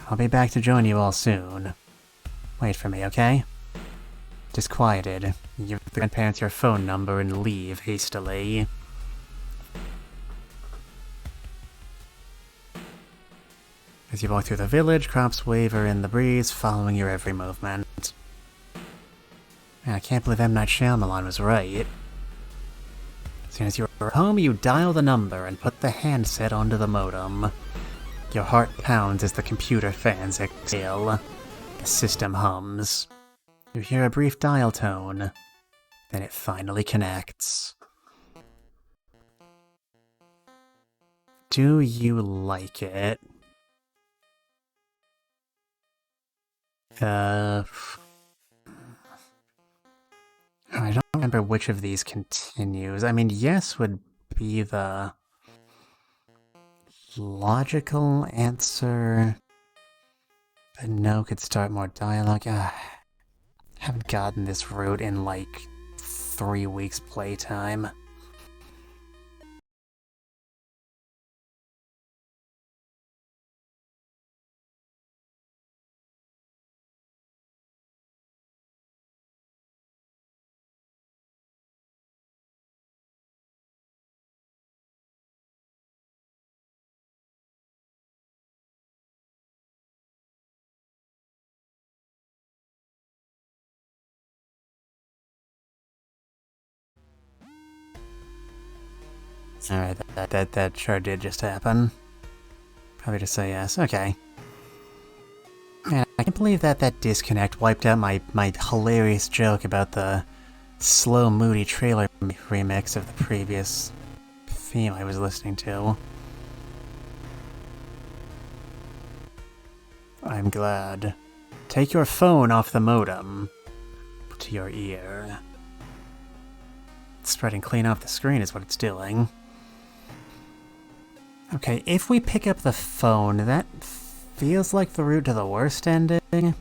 I'll be back to join you all soon. Wait for me, okay? Disquieted, you give the grandparents your phone number and leave hastily. As you walk through the village, crops waver in the breeze, following your every movement. Man, I can't believe M. Night Shyamalan was right. As soon as you're home, you dial the number and put the handset onto the modem. Your heart pounds as the computer fans exhale. The system hums. You hear a brief dial tone. Then it finally connects. Do you like it? I don't remember which of these continues. I mean, yes would be the logical answer, but no could start more dialogue. Haven't gotten this route in like 3 weeks playtime. Alright, that sure did just happen. Probably just say yes. Okay. Man, I can't believe that disconnect wiped out my hilarious joke about the slow, moody trailer remix of the previous theme I was listening to. I'm glad. Take your phone off the modem. To your ear. Spreading clean off the screen is what it's doing. Okay, if we pick up the phone, that feels like the route to the worst ending.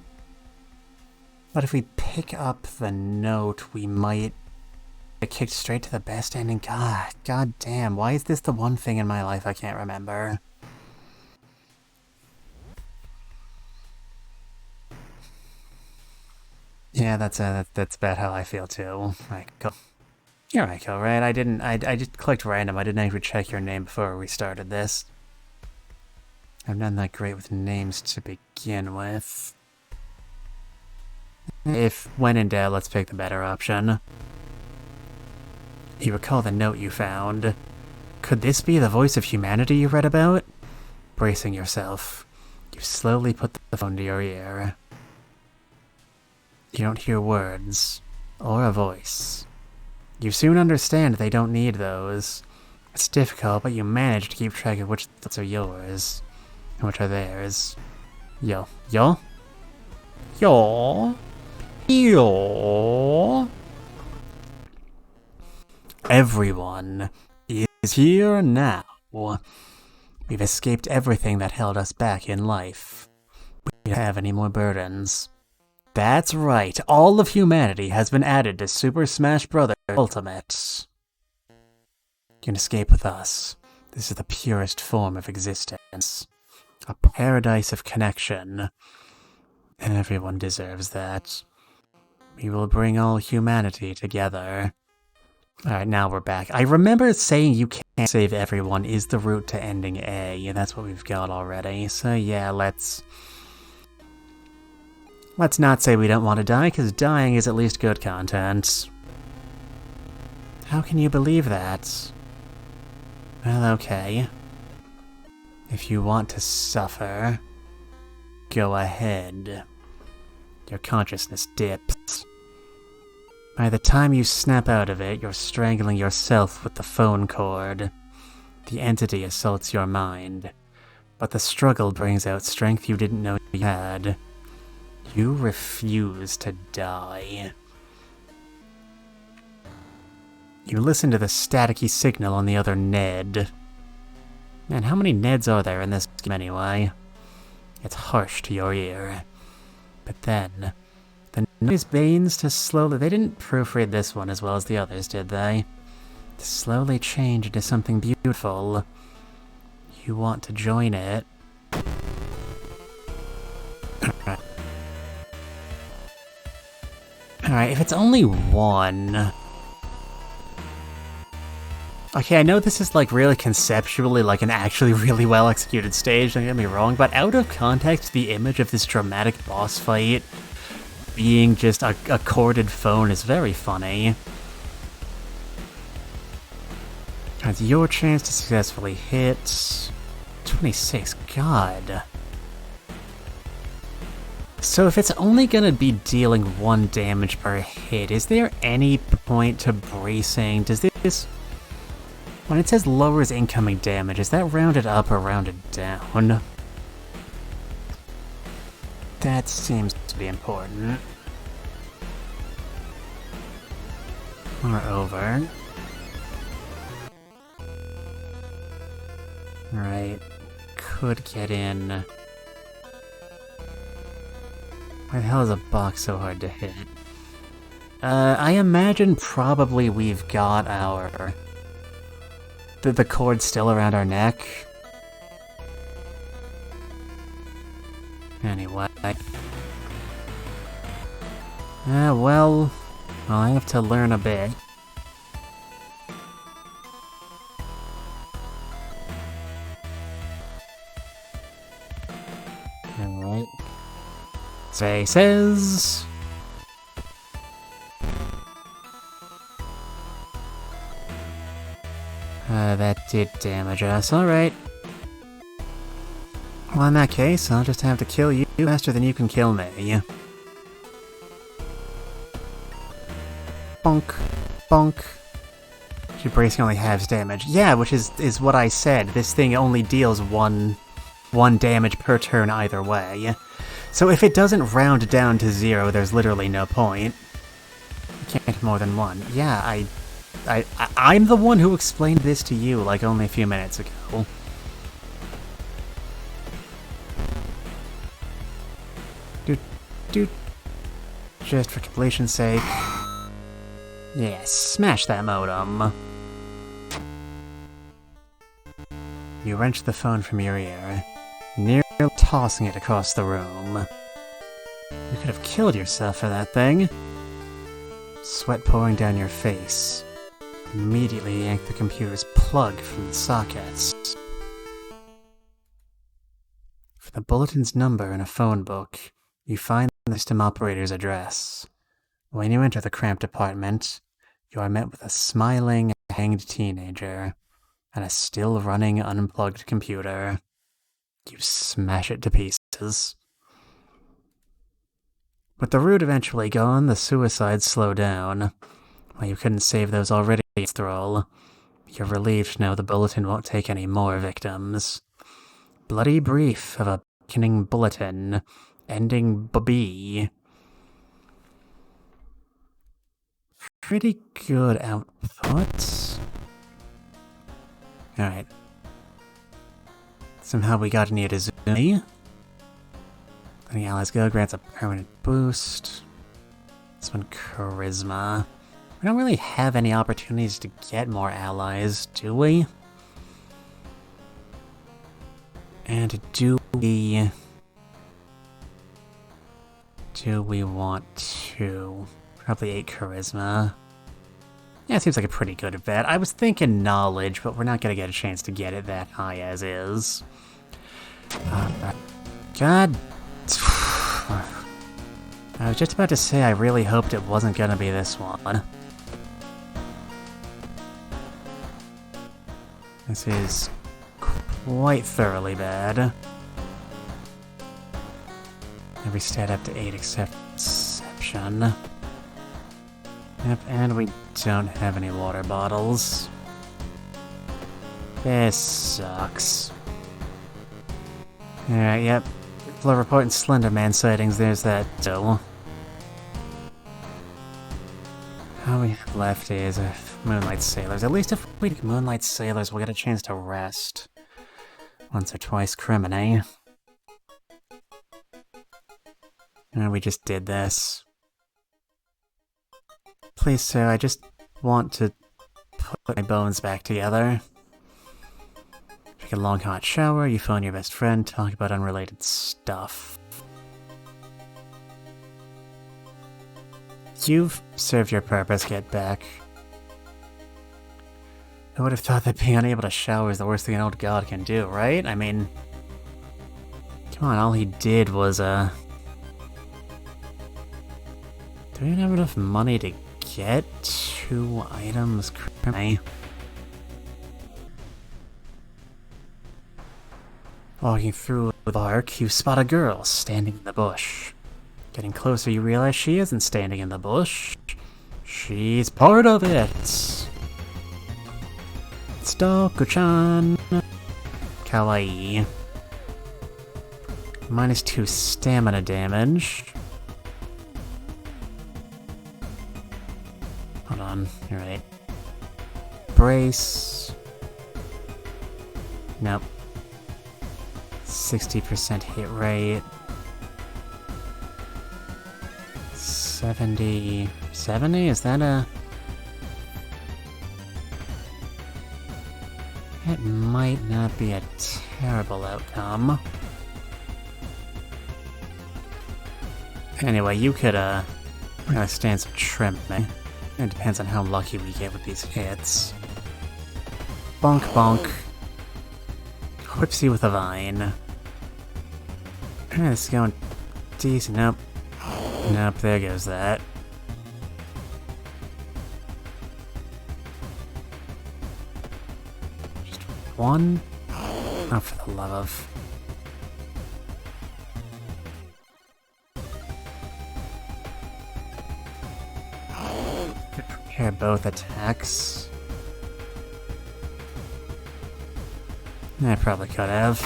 But if we pick up the note, we might get kicked straight to the best ending. God damn, why is this the one thing in my life I can't remember? Yeah, that's about how I feel too. Right, cool. You're Echo, right? I just clicked random. I didn't actually check your name before we started this. I'm not that great with names to begin with. If, when in doubt, let's pick the better option. You recall the note you found. Could this be the voice of humanity you read about? Bracing yourself, you slowly put the phone to your ear. You don't hear words, or a voice. You soon understand they don't need those. It's difficult, but you manage to keep track of which thoughts are yours, and which are theirs. Yo. Everyone is here now. We've escaped everything that held us back in life. We don't have any more burdens. That's right, all of humanity has been added to Super Smash Bros. Ultimate. You can escape with us. This is the purest form of existence. A paradise of connection. Everyone deserves that. We will bring all humanity together. Alright, now we're back. I remember saying you can't save everyone is the route to ending A, and that's what we've got already. So yeah, let's not say we don't want to die, because dying is at least good content. How can you believe that? Well, okay. If you want to suffer, go ahead. Your consciousness dips. By the time you snap out of it, you're strangling yourself with the phone cord. The entity assaults your mind, but the struggle brings out strength you didn't know you had. You refuse to die. You listen to the staticky signal on the other Ned. Man, how many Neds are there in this game anyway? It's harsh to your ear. But then, the noise begins to slowly... They didn't proofread this one as well as the others, did they? To slowly change into something beautiful. You want to join it. Alright, if it's only one... Okay, I know this is like really conceptually like an actually really well executed stage, don't get me wrong, but out of context, the image of this dramatic boss fight being just a corded phone is very funny. It's your chance to successfully hit 26, god. So if it's only gonna be dealing 1 damage per hit, is there any point to bracing? Does this... When it says lowers incoming damage, is that rounded up or rounded down? That seems to be important. Or over. Alright. Could get in. Why the hell is a box so hard to hit? I imagine probably we've got our... The cord's still around our neck. Anyway. Well, I have to learn a bit. Alright. Spaces! That did damage us, alright. Well, in that case, I'll just have to kill you faster than you can kill me. Bonk. Bonk. Your bracing only halves damage. Yeah, which is what I said. This thing only deals one damage per turn either way. So if it doesn't round down to 0, there's literally no point. You can't more than 1. Yeah, I'm the one who explained this to you, like, only a few minutes ago. Doot. Just for completion's sake. Yeah, smash that modem. You wrench the phone from your ear, nearly tossing it across the room. You could have killed yourself for that thing. Sweat pouring down your face. Immediately yank the computer's plug from the sockets. For the bulletin's number in a phone book, you find the system operator's address. When you enter the cramped apartment, you are met with a smiling, hanged teenager and a still-running, unplugged computer. You smash it to pieces. With the route eventually gone, the suicides slow down. While you couldn't save those already thrall, you're relieved to know the bulletin won't take any more victims. Bloody brief of a beckoning bulletin, ending B. Pretty good output. Alright. Somehow we got an Itazumi. Letting allies go grants a permanent boost. This one, Charisma. We don't really have any opportunities to get more allies, do we? And do we want to? Probably 8 Charisma. Yeah, it seems like a pretty good bet. I was thinking knowledge, but we're not gonna get a chance to get it that high as is. God. I was just about to say I really hoped it wasn't gonna be this one. This is quite thoroughly bad. Every stat up to 8 except Perception. Yep, and we don't have any water bottles. This sucks. Alright, yep. People are reporting Slender Man sightings, there's that too. All we have left is Moonlight Sailors. At least if we get Moonlight Sailors, we'll get a chance to rest. Once or twice, criminy. And we just did this. Please, sir, I just want to put my bones back together. Take a long hot shower, you phone your best friend, talk about unrelated stuff. You've served your purpose, get back. I would have thought that being unable to shower is the worst thing an old god can do, right? I mean... Come on, all he did was, Do we even have enough money to get 2 items? Walking through the park, you spot a girl standing in the bush. Getting closer, you realize she isn't standing in the bush. She's part of it! Stoko-chan! Kawaii. -2 stamina damage. Hold on, you're right. Brace. Nope. 60% hit rate. 70... 70? Is that a... It might not be a terrible outcome. Anyway, you could, stand some trimming. It depends on how lucky we get with these hits. Bonk bonk. Whipsy with a vine. This is going decent. Nope. Nope, there goes that. Just one? Oh, for the love of... Prepare both attacks. I probably could have.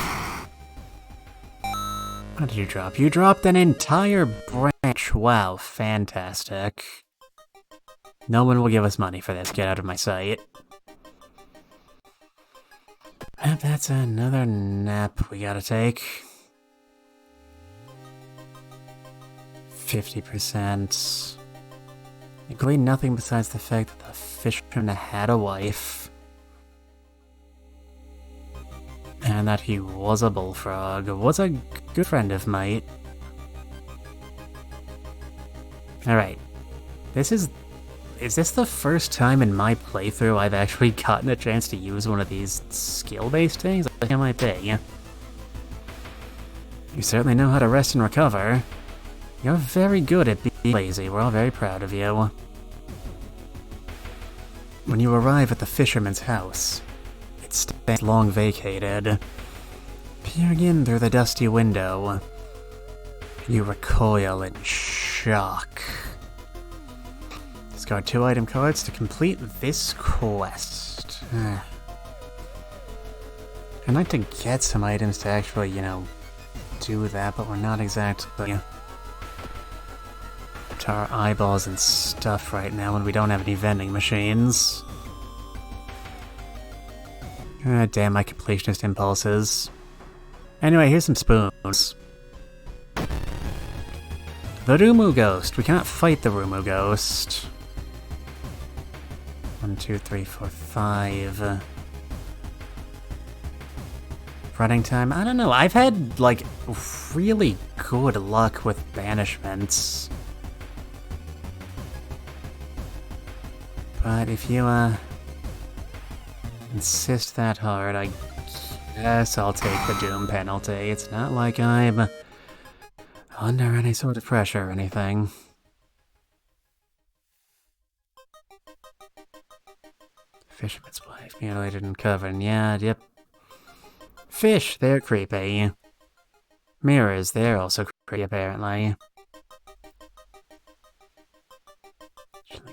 What did you drop? You dropped an entire branch. Wow, fantastic. No one will give us money for this. Get out of my sight. And that's another nap we gotta take. 50%. You glean nothing besides the fact that the fisherman had a wife. And that he was a bullfrog. Was a good friend of mine. Alright. Is this the first time in my playthrough I've actually gotten a chance to use one of these skill-based things? I think it might be. You certainly know how to rest and recover. You're very good at being lazy. We're all very proud of you. When you arrive at the fisherman's house, it stands long vacated. Peering in through the dusty window, you recoil in shock. Discard 2 item cards to complete this quest. I'd like to get some items to actually, do that, but we're not exactly to our eyeballs and stuff right now when we don't have any vending machines. Damn my completionist impulses. Anyway, here's some spoons. The Rumu Ghost. We cannot fight the Rumu Ghost. 1, 2, 3, 4, 5. Running time? I don't know. I've had, really good luck with banishments. But if you, insist that hard, I guess I'll take the doom penalty. It's not like I'm under any sort of pressure or anything. Fisherman's wife, mutilated and covered. Yeah, yep. Fish, they're creepy. Mirrors, they're also creepy, apparently.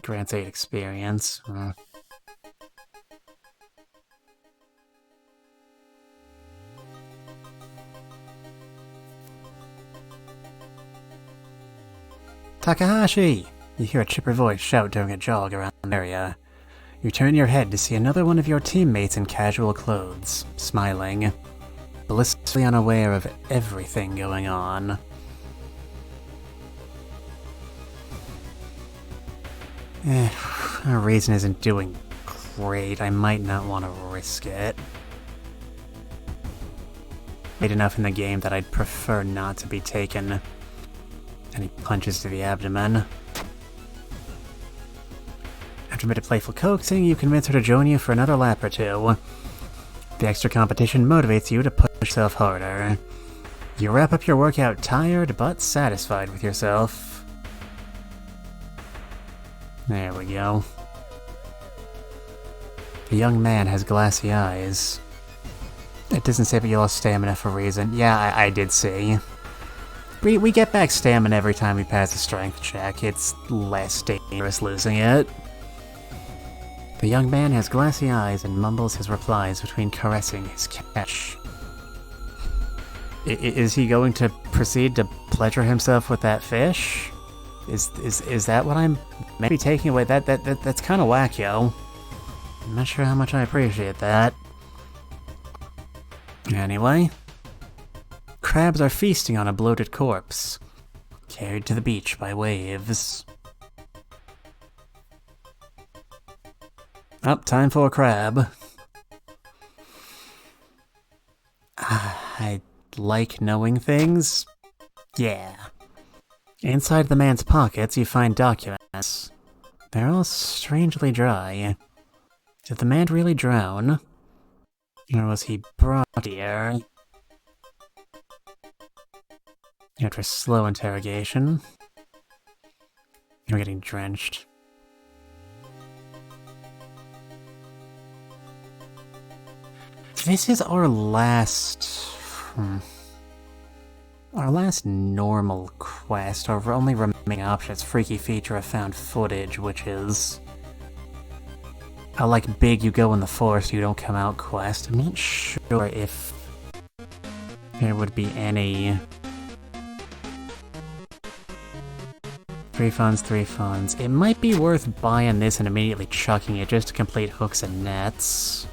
Grants 8 experience. Takahashi! You hear a chipper voice shout during a jog around the area. You turn your head to see another one of your teammates in casual clothes, smiling, blissfully unaware of everything going on. Our reason isn't doing great. I might not want to risk it. Late enough in the game that I'd prefer not to be taken any punches to the abdomen. After a bit of playful coaxing, you convince her to join you for another lap or two. The extra competition motivates you to push yourself harder. You wrap up your workout tired but satisfied with yourself. There we go. The young man has glassy eyes. It doesn't say that you lost stamina for a reason. Yeah, I did see. We get back stamina every time we pass a strength check. It's less dangerous losing it. The young man has glassy eyes and mumbles his replies between caressing his catch. Is he going to proceed to pleasure himself with that fish? Is that what I'm maybe taking away? That's kind of whack, yo. I'm not sure how much I appreciate that. Anyway, crabs are feasting on a bloated corpse, carried to the beach by waves. Up, time for a crab. I like knowing things. Yeah. Inside the man's pockets, you find documents. They're all strangely dry. Did the man really drown? Or was he brought here? After slow interrogation, you're getting drenched. This is our last... Our last normal quest. Our only remaining option is Freaky Feature of Found Footage, which is... a like big you go in the forest, you don't come out quest. I'm not sure if there would be any... 3 funds. It might be worth buying this and immediately chucking it just to complete hooks and nets.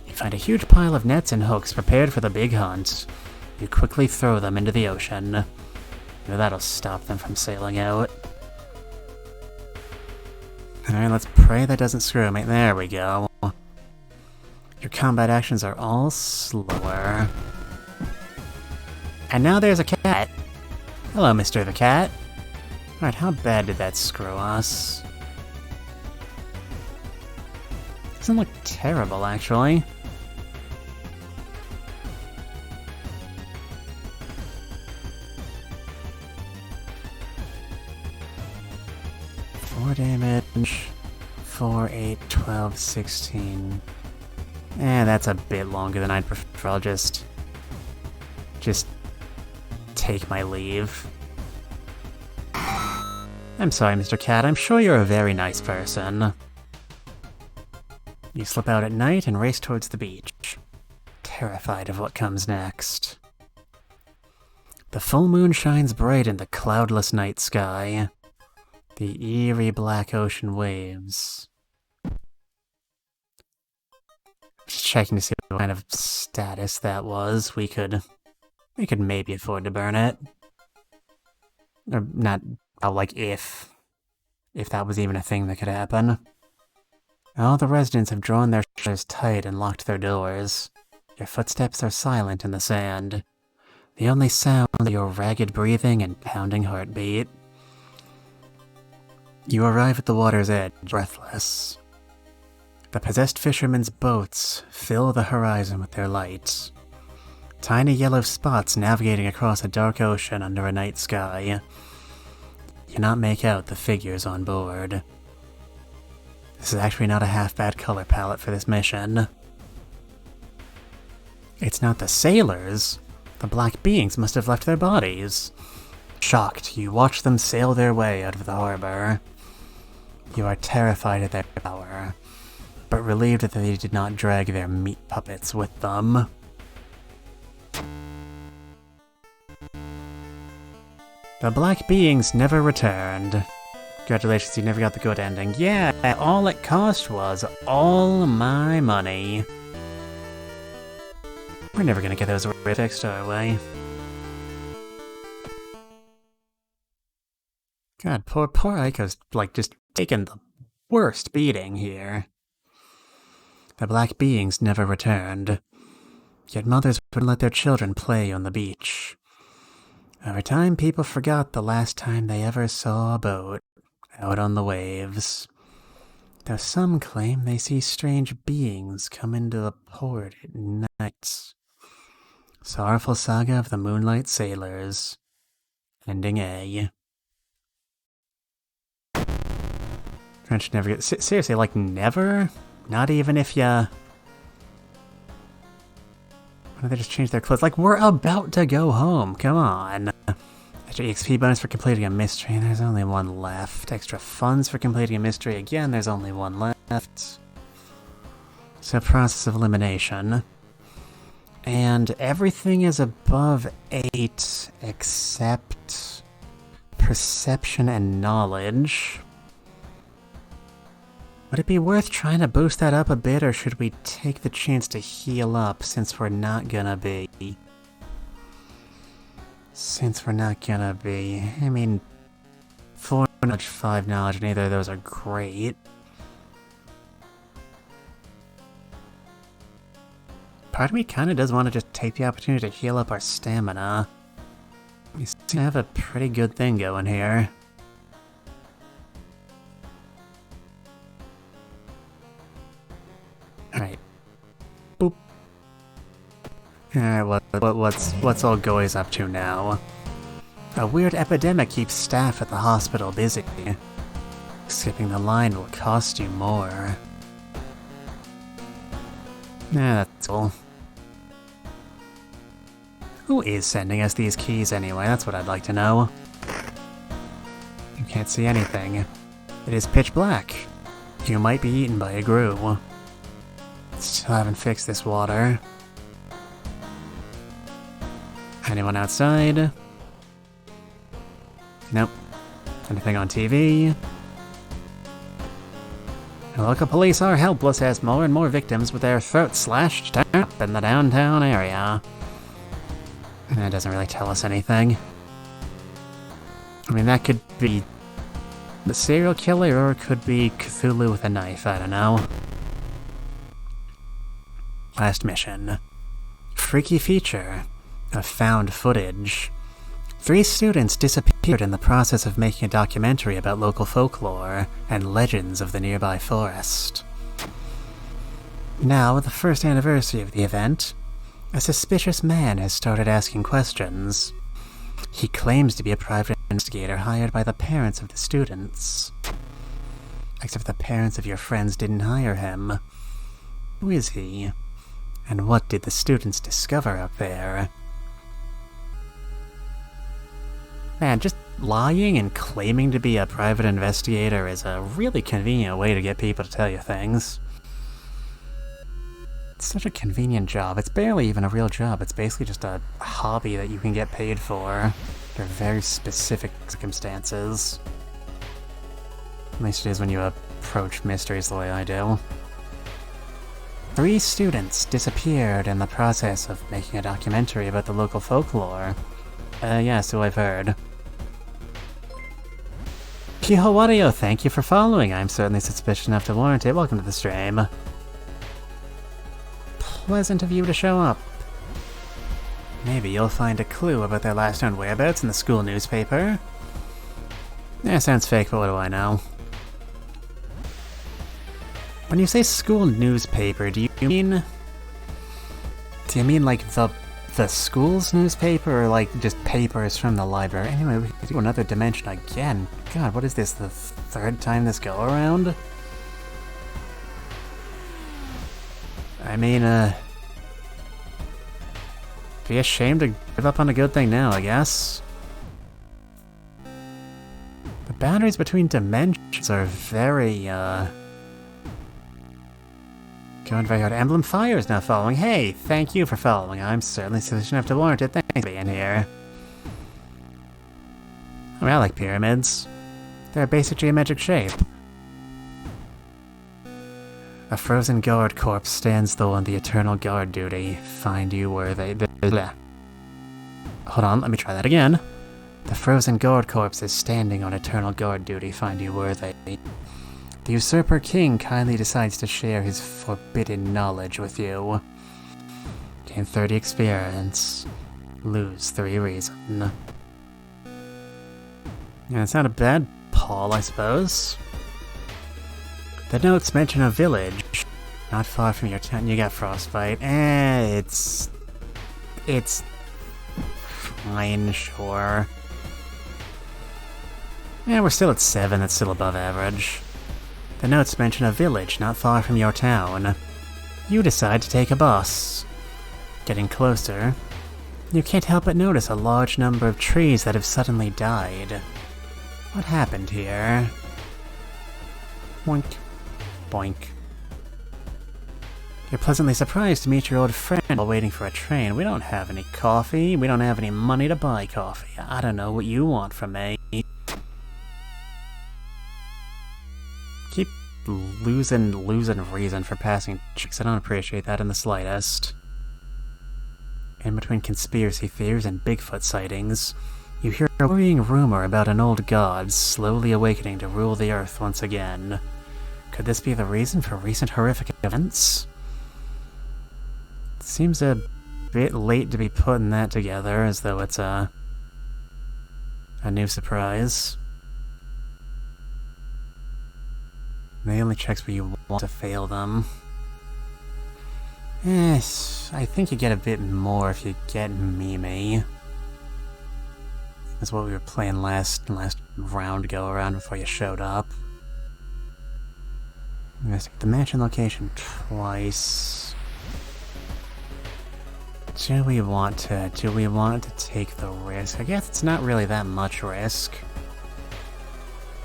You find a huge pile of nets and hooks prepared for the big hunt. You quickly throw them into the ocean. That'll stop them from sailing out. Alright, let's pray that doesn't screw me. There we go. Your combat actions are all slower. And now there's a cat. Hello, Mr. the Cat. Alright, how bad did that screw us? Doesn't look terrible, actually. Damage, 4, 8, 12, 16. That's a bit longer than I'd prefer. I'll just take my leave. I'm sorry, Mr. Cat. I'm sure you're a very nice person. You slip out at night and race towards the beach, terrified of what comes next. The full moon shines bright in the cloudless night sky. The eerie black ocean waves. Just checking to see what kind of status that was. We could maybe afford to burn it. Or not, like if that was even a thing that could happen. All the residents have drawn their shutters tight and locked their doors. Your footsteps are silent in the sand. The only sound are your ragged breathing and pounding heartbeat. You arrive at the water's edge, breathless. The possessed fishermen's boats fill the horizon with their light. Tiny yellow spots navigating across a dark ocean under a night sky. You cannot make out the figures on board. This is actually not a half-bad color palette for this mission. It's not the sailors. The black beings must have left their bodies. Shocked, you watch them sail their way out of the harbor. You are terrified at their power, but relieved that they did not drag their meat puppets with them. The black beings never returned. Congratulations, you never got the good ending. Yeah, all it cost was all my money. We're never gonna get those fixed, are we? God, poor Aiko's, like, just taking the worst beating here. The black beings never returned. Yet mothers would let their children play on the beach. Over time, people forgot the last time they ever saw a boat out on the waves. Though some claim they see strange beings come into the port at night. Sorrowful Saga of the Moonlight Sailors. Ending A. French never get... Seriously, like, never? Not even if ya... Why don't they just change their clothes? Like, we're about to go home, come on. Extra EXP bonus for completing a mystery, there's only one left. Extra funds for completing a mystery, again, there's only one left. So, process of elimination. And everything is above 8 except perception and knowledge. Would it be worth trying to boost that up a bit, or should we take the chance to heal up since we're not gonna be? I mean, 4 knowledge, 5 knowledge, neither of those are great. Part of me kinda does want to just take the opportunity to heal up our stamina. We seem to have a pretty good thing going here. Alright. Boop. Alright, what's old Goy's up to now? A weird epidemic keeps staff at the hospital busy. Skipping the line will cost you more. Nah, that's cool. Who is sending us these keys anyway? That's what I'd like to know. You can't see anything. It is pitch black. You might be eaten by a grue. Still haven't fixed this water. Anyone outside? Nope. Anything on TV? The local police are helpless as more and more victims with their throats slashed up in the downtown area. That doesn't really tell us anything. I mean, that could be the serial killer, or it could be Cthulhu with a knife, I don't know. Last mission. Freaky feature of found footage. 3 students disappeared in the process of making a documentary about local folklore and legends of the nearby forest. Now, at the first anniversary of the event, a suspicious man has started asking questions. He claims to be a private investigator hired by the parents of the students. Except the parents of your friends didn't hire him. Who is he? And what did the students discover up there? Man, just lying and claiming to be a private investigator is a really convenient way to get people to tell you things. It's such a convenient job. It's barely even a real job. It's basically just a hobby that you can get paid for under very specific circumstances. At least it is when you approach mysteries the way I do. 3 students disappeared in the process of making a documentary about the local folklore. Yeah, so I've heard. Kihowario, thank you for following. I'm certainly suspicious enough to warrant it. Welcome to the stream. Pleasant of you to show up. Maybe you'll find a clue about their last known whereabouts in the school newspaper. Yeah, sounds fake, but what do I know? When you say school newspaper, do you mean like the school's newspaper, or like just papers from the library? Anyway, we can do another dimension again. God, what is this, the third time this go around? I mean, be ashamed to give up on a good thing now, I guess. The boundaries between dimensions are very, going very hard. Emblem Fire is now following. Hey, thank you for following. I'm certainly sufficient enough to warrant it. Thanks for being here. I mean, I like pyramids. They're a basic geometric shape. A frozen guard corpse stands though on the eternal guard duty. Find you worthy. Hold on, let me try that again. The frozen guard corpse is standing on eternal guard duty. Find you worthy. The usurper king kindly decides to share his forbidden knowledge with you. Gain 30 experience. Lose 3 reason. Yeah, it's not a bad Paul, I suppose. The notes mention a village not far from your town. You got frostbite. It's fine, sure. Yeah, we're still at 7. That's still above average. The notes mention a village not far from your town. You decide to take a bus. Getting closer, you can't help but notice a large number of trees that have suddenly died. What happened here? Boink. Boink. You're pleasantly surprised to meet your old friend while waiting for a train. We don't have any coffee. We don't have any money to buy coffee. I don't know what you want from me. Keep losing reason for passing chicks. I don't appreciate that in the slightest. In between conspiracy theories and Bigfoot sightings, you hear a worrying rumor about an old god slowly awakening to rule the earth once again. Could this be the reason for recent horrific events? It seems a bit late to be putting that together, as though it's a new surprise. They only checks where you want to fail them. Yes, I think you get a bit more if you get Mimi. That's what we were playing last round go around before you showed up. Investigate the mansion location twice. Do we want to take the risk? I guess it's not really that much risk.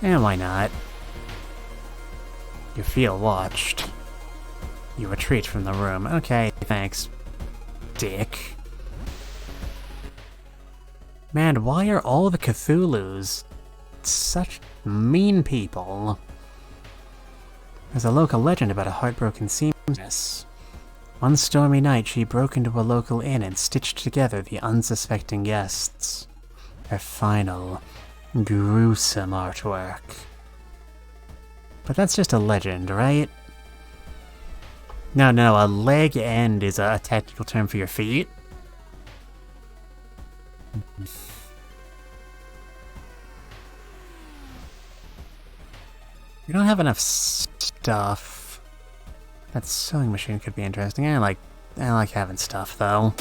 And why not? You feel watched. You retreat from the room. Okay, thanks, dick. Man, why are all the Cthulhus such mean people? There's a local legend about a heartbroken seamstress. One stormy night, she broke into a local inn and stitched together the unsuspecting guests. Her final, gruesome artwork. But that's just a legend, right? No, a leg end is a technical term for your feet. We don't have enough stuff. That sewing machine could be interesting. I like having stuff, though.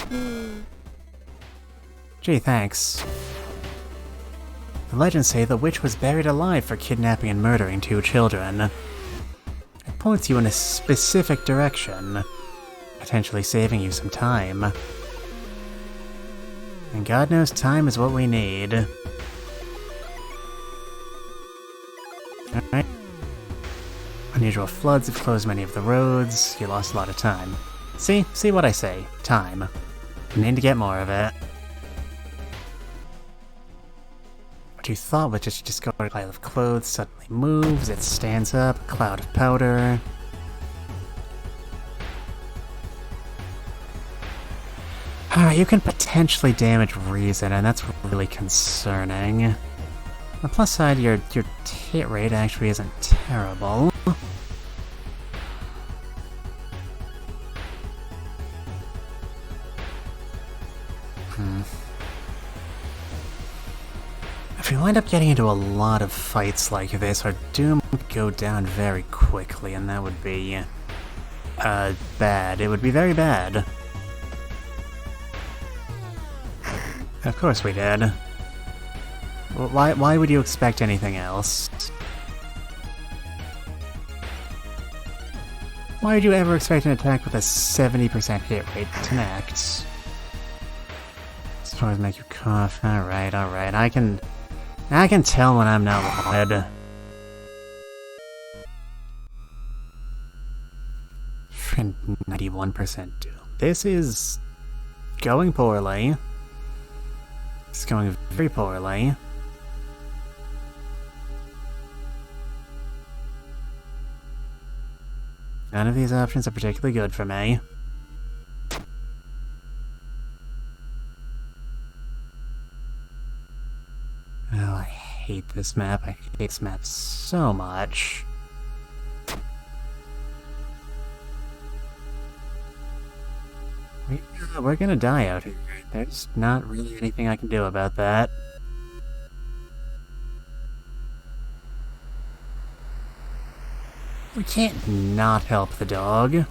Gee, thanks. The legends say the witch was buried alive for kidnapping and murdering 2 children. It points you in a specific direction, potentially saving you some time. And God knows time is what we need. Alright. Unusual floods have closed many of the roads. You lost a lot of time. See what I say. Time. You need to get more of it. What you thought was just discarded pile of clothes suddenly moves, it stands up, a cloud of powder. Alright, you can potentially damage reason, and that's really concerning. On the plus side, your hit rate actually isn't terrible. I feel wind up getting into a lot of fights like this, our doom would go down very quickly, and that would be, bad. It would be very bad. Of course we did. Well, why would you expect anything else? Why would you ever expect an attack with a 70% hit rate to connect? As far as make you cough. Alright. I can tell when I'm not led. 91% doom. This is going poorly. It's going very poorly. None of these options are particularly good for me. Oh, I hate this map. I hate this map so much. We're gonna die out here. There's not really anything I can do about that. We can't not help the dog.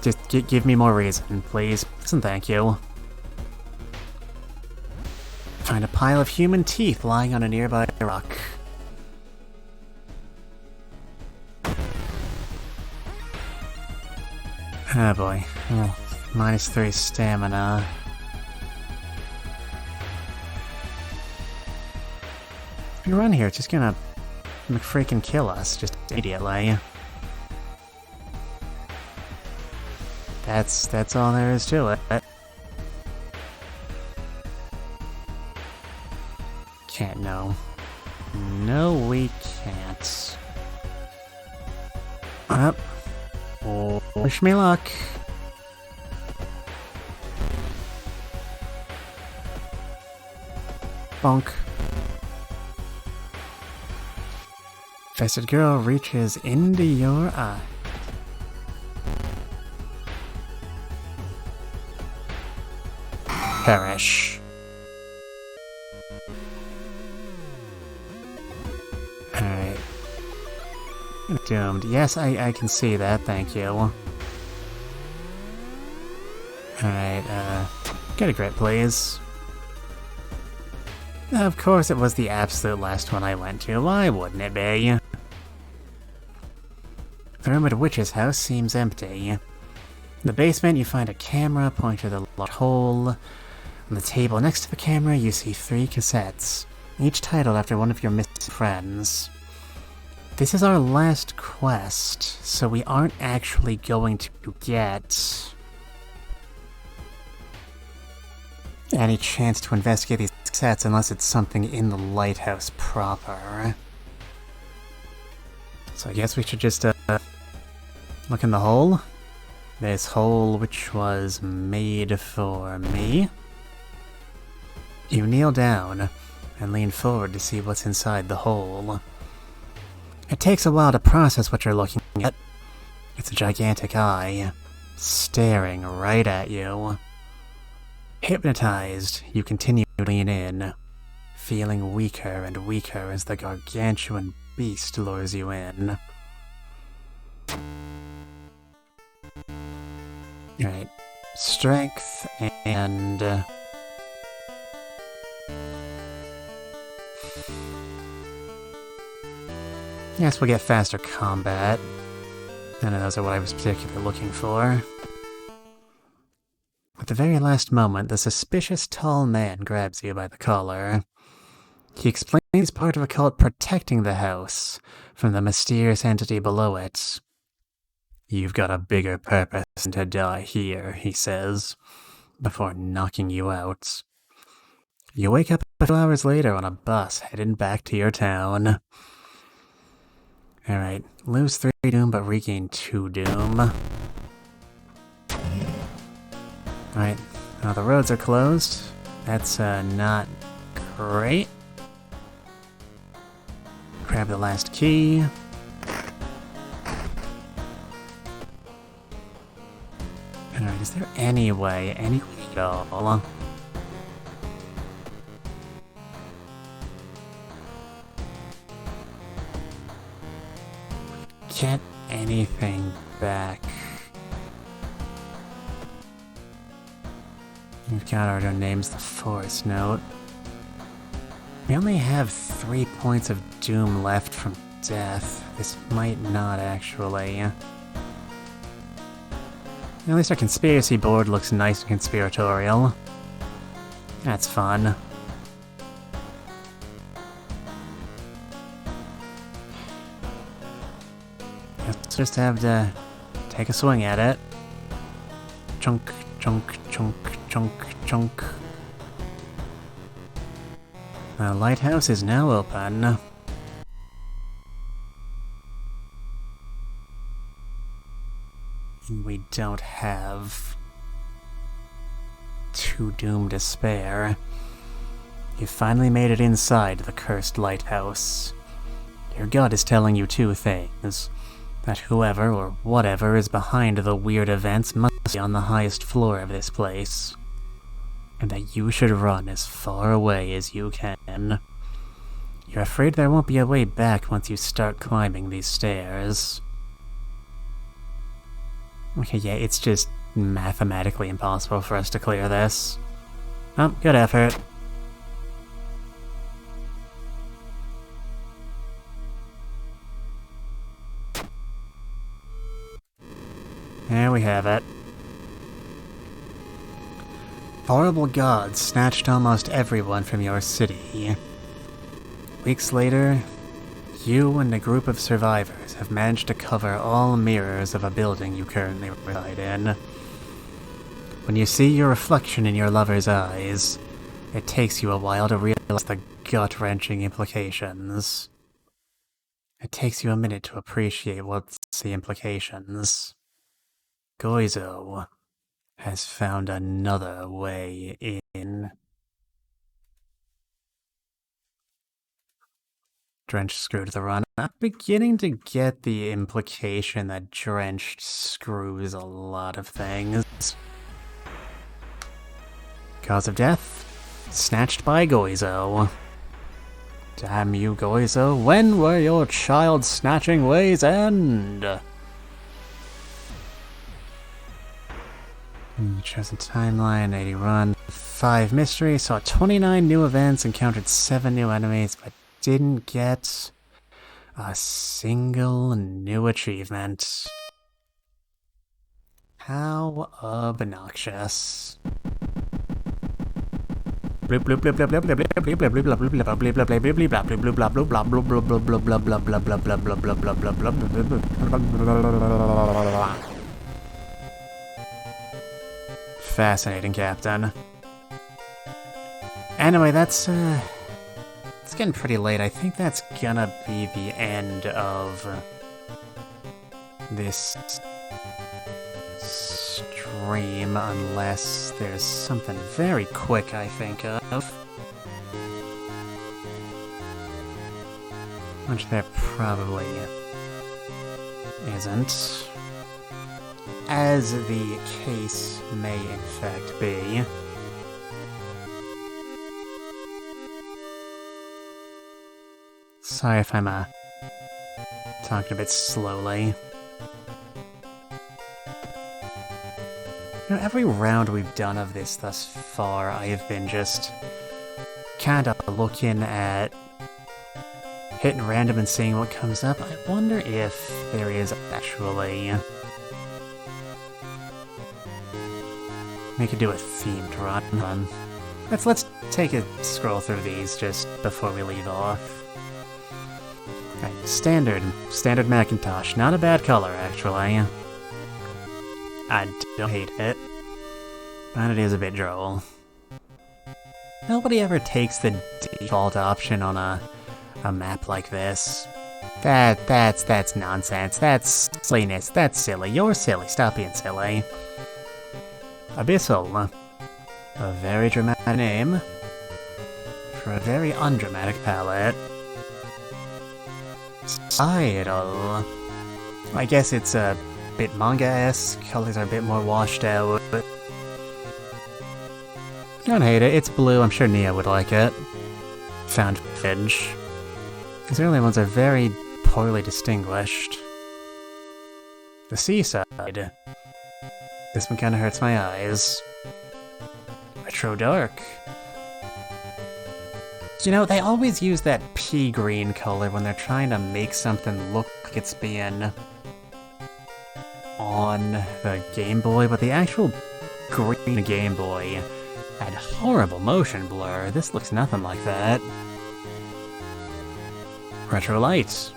Just give me more reason, please. And thank you. Find a pile of human teeth lying on a nearby rock. Oh boy. Oh, -3 stamina. If we run here, it's just gonna freaking kill us just immediately. That's all there is to it. Can't, no. No, we can't. Up. Oh, wish me luck. Bonk. Infested girl reaches into your eye. Perish. Alright. Doomed. Yes, I can see that, thank you. Alright, get a grip, please. Of course it was the absolute last one I went to, why wouldn't it be? The room at Witch's house seems empty. In the basement you find a camera pointed at a large hole. On the table next to the camera you see 3 cassettes, each titled after one of your missing friends. This is our last quest, so we aren't actually going to get any chance to investigate these cassettes unless it's something in the lighthouse proper. So I guess we should just look in the hole. This hole which was made for me. You kneel down and lean forward to see what's inside the hole. It takes a while to process what you're looking at. It's a gigantic eye, staring right at you. Hypnotized, you continue to lean in, feeling weaker and weaker as the gargantuan beast lures you in. Alright, strength and... Yes, we'll get faster combat. None of those are what I was particularly looking for. At the very last moment, the suspicious tall man grabs you by the collar. He explains he's part of a cult protecting the house from the mysterious entity below it. You've got a bigger purpose than to die here, he says, before knocking you out. You wake up a few hours later on a bus heading back to your town. Alright, lose 3 doom but regain 2 doom. Alright, now the roads are closed. That's not great. Grab the last key. Alright, is there any way at all? Get anything back. We've got our names, the Forest Note. We only have 3 points of doom left from death. This might not actually. At least our conspiracy board looks nice and conspiratorial. That's fun. Let's just have to take a swing at it. Chunk, chunk, chunk, chunk, chunk. The lighthouse is now open. We don't have 2 doom to spare. You finally made it inside the cursed lighthouse. Your gut is telling you 2 things. That whoever or whatever is behind the weird events must be on the highest floor of this place. And that you should run as far away as you can. You're afraid there won't be a way back once you start climbing these stairs. Okay, yeah, it's just mathematically impossible for us to clear this. Oh, good effort. There we have it. Horrible gods snatched almost everyone from your city. Weeks later, you and a group of survivors have managed to cover all mirrors of a building you currently reside in. When you see your reflection in your lover's eyes, it takes you a while to realize the gut-wrenching implications. It takes you a minute to appreciate what's the implications. Goizo has found another way in. Drenched screwed the run. I'm beginning to get the implication that Drenched screws a lot of things. Cause of death? Snatched by Goizo. Damn you, Goizo. When will your child-snatching ways end? Chosen timeline, 80 run, 5 mystery, saw 29 new events, encountered 7 new enemies, but didn't get a single new achievement. How obnoxious. Fascinating, Captain. Anyway, that's, it's getting pretty late. I think that's gonna be the end of this stream, unless there's something very quick I think of. Which there probably isn't. As the case may in fact be. Sorry if I'm talking a bit slowly. You know, every round we've done of this thus far, I have been just kind of looking at hitting random and seeing what comes up. I wonder if there is actually... We could do a themed run. Let's take a scroll through these just before we leave off. Right, standard Macintosh. Not a bad color, actually. I don't hate it, but it is a bit droll. Nobody ever takes the default option on a map like this. That's nonsense. That's silliness. That's silly. You're silly. Stop being silly. Abyssal. A very dramatic name for a very undramatic palette. Idle. I guess it's a bit manga-esque, colors are a bit more washed out. I don't hate it, it's blue, I'm sure Nia would like it. Found footage. These early ones are very poorly distinguished. The seaside. This one kinda hurts my eyes. Retro dark. You know, they always use that pea green color when they're trying to make something look like it's being on the Game Boy, but the actual green Game Boy had horrible motion blur. This looks nothing like that. Retro light.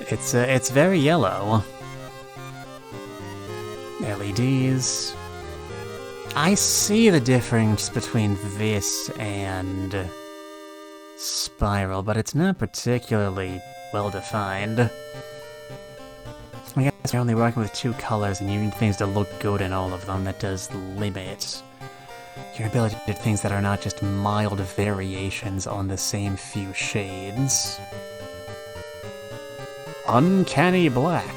It's very yellow. LEDs. I see the difference between this and Spiral, but it's not particularly well defined. I guess you're only working with 2 colors and you need things to look good in all of them. That does limit your ability to do things that are not just mild variations on the same few shades. Uncanny black.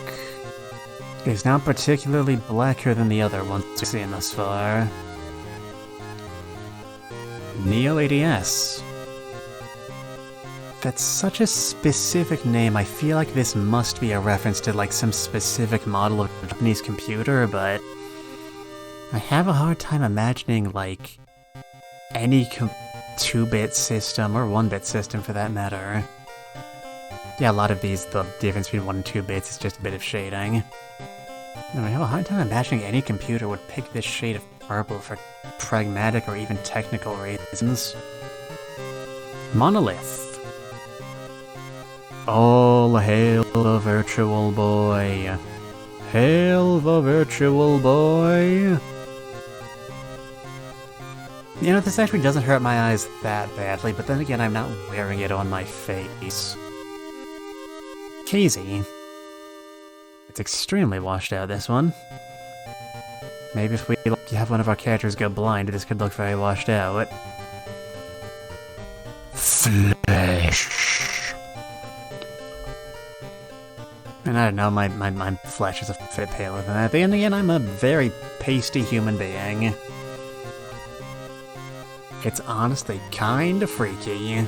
It's not particularly blacker than the other ones we've seen thus far. Neo ADS. That's such a specific name, I feel like this must be a reference to like some specific model of a Japanese computer, but I have a hard time imagining like any 2-bit system, or 1-bit system for that matter. Yeah, a lot of these, the difference between 1 and 2 bits is just a bit of shading. And I have a hard time imagining any computer would pick this shade of purple for pragmatic or even technical reasons. Monolith. All hail the Virtual Boy. Hail the Virtual Boy. You know, this actually doesn't hurt my eyes that badly, but then again, I'm not wearing it on my face. Casey. It's extremely washed out, this one. Maybe if we have one of our characters go blind, this could look very washed out. Flesh. And I don't know, my flesh is a bit paler than that. But then again, I'm a very pasty human being. It's honestly kinda freaky.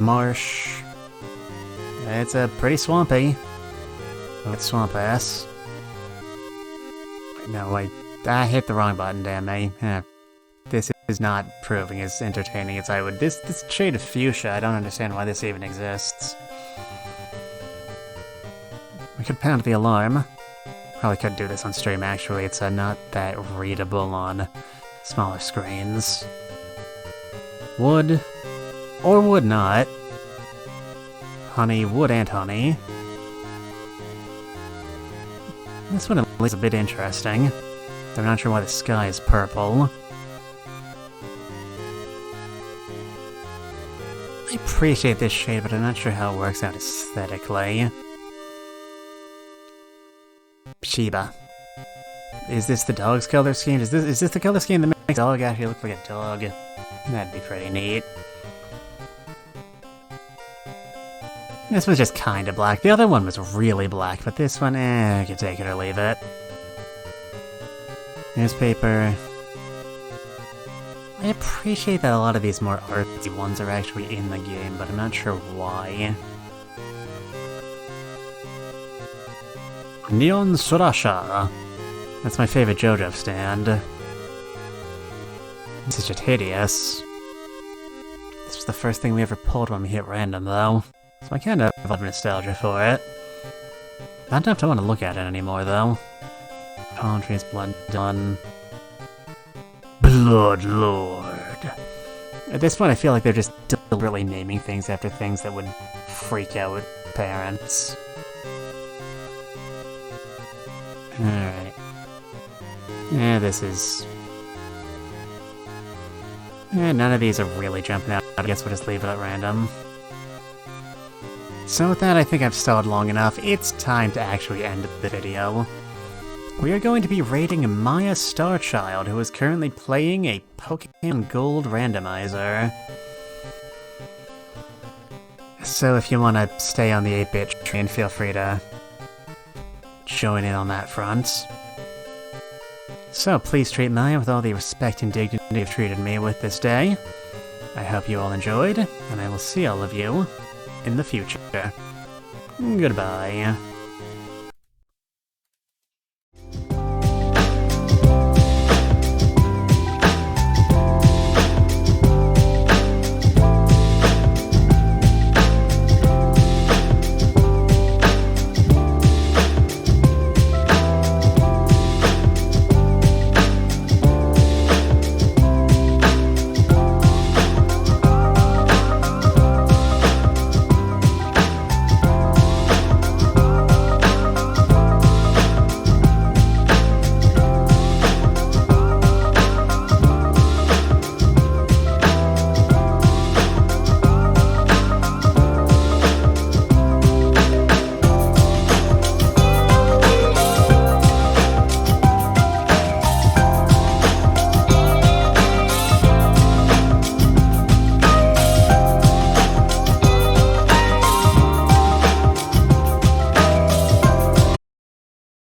Marsh. It's a pretty swampy. It's swamp ass. No, I hit the wrong button, damn me. This is not proving as entertaining as I would. This shade of fuchsia, I don't understand why this even exists. We could pound the alarm. Probably could do this on stream, actually. It's not that readable on smaller screens. Wood. Or would not. Honey, wood and honey. This one at least is a bit interesting. I'm not sure why the sky is purple. I appreciate this shade, but I'm not sure how it works out aesthetically. Shiba. Is this the dog's color scheme? Is this the color scheme that makes the dog actually look like a dog? That'd be pretty neat. This was just kinda black. The other one was really black, but this one, I could take it or leave it. Newspaper. I appreciate that a lot of these more artsy ones are actually in the game, but I'm not sure why. Neon Surasha. That's my favorite JoJo stand. This is just hideous. This was the first thing we ever pulled when we hit random, though. So I kind of have a lot of nostalgia for it. Not enough to want to look at it anymore, though. Palm trees, blood done. Blood Lord. At this point, I feel like they're just deliberately naming things after things that would freak out parents. Alright. Yeah, this is... none of these are really jumping out. I guess we'll just leave it at random. So with that, I think I've stalled long enough. It's time to actually end the video. We are going to be rating Maya Starchild, who is currently playing a Pokemon Gold randomizer. So if you want to stay on the 8-bit train, feel free to join in on that front. So please treat me with all the respect and dignity you've treated me with this day. I hope you all enjoyed, and I will see all of you in the future. Goodbye.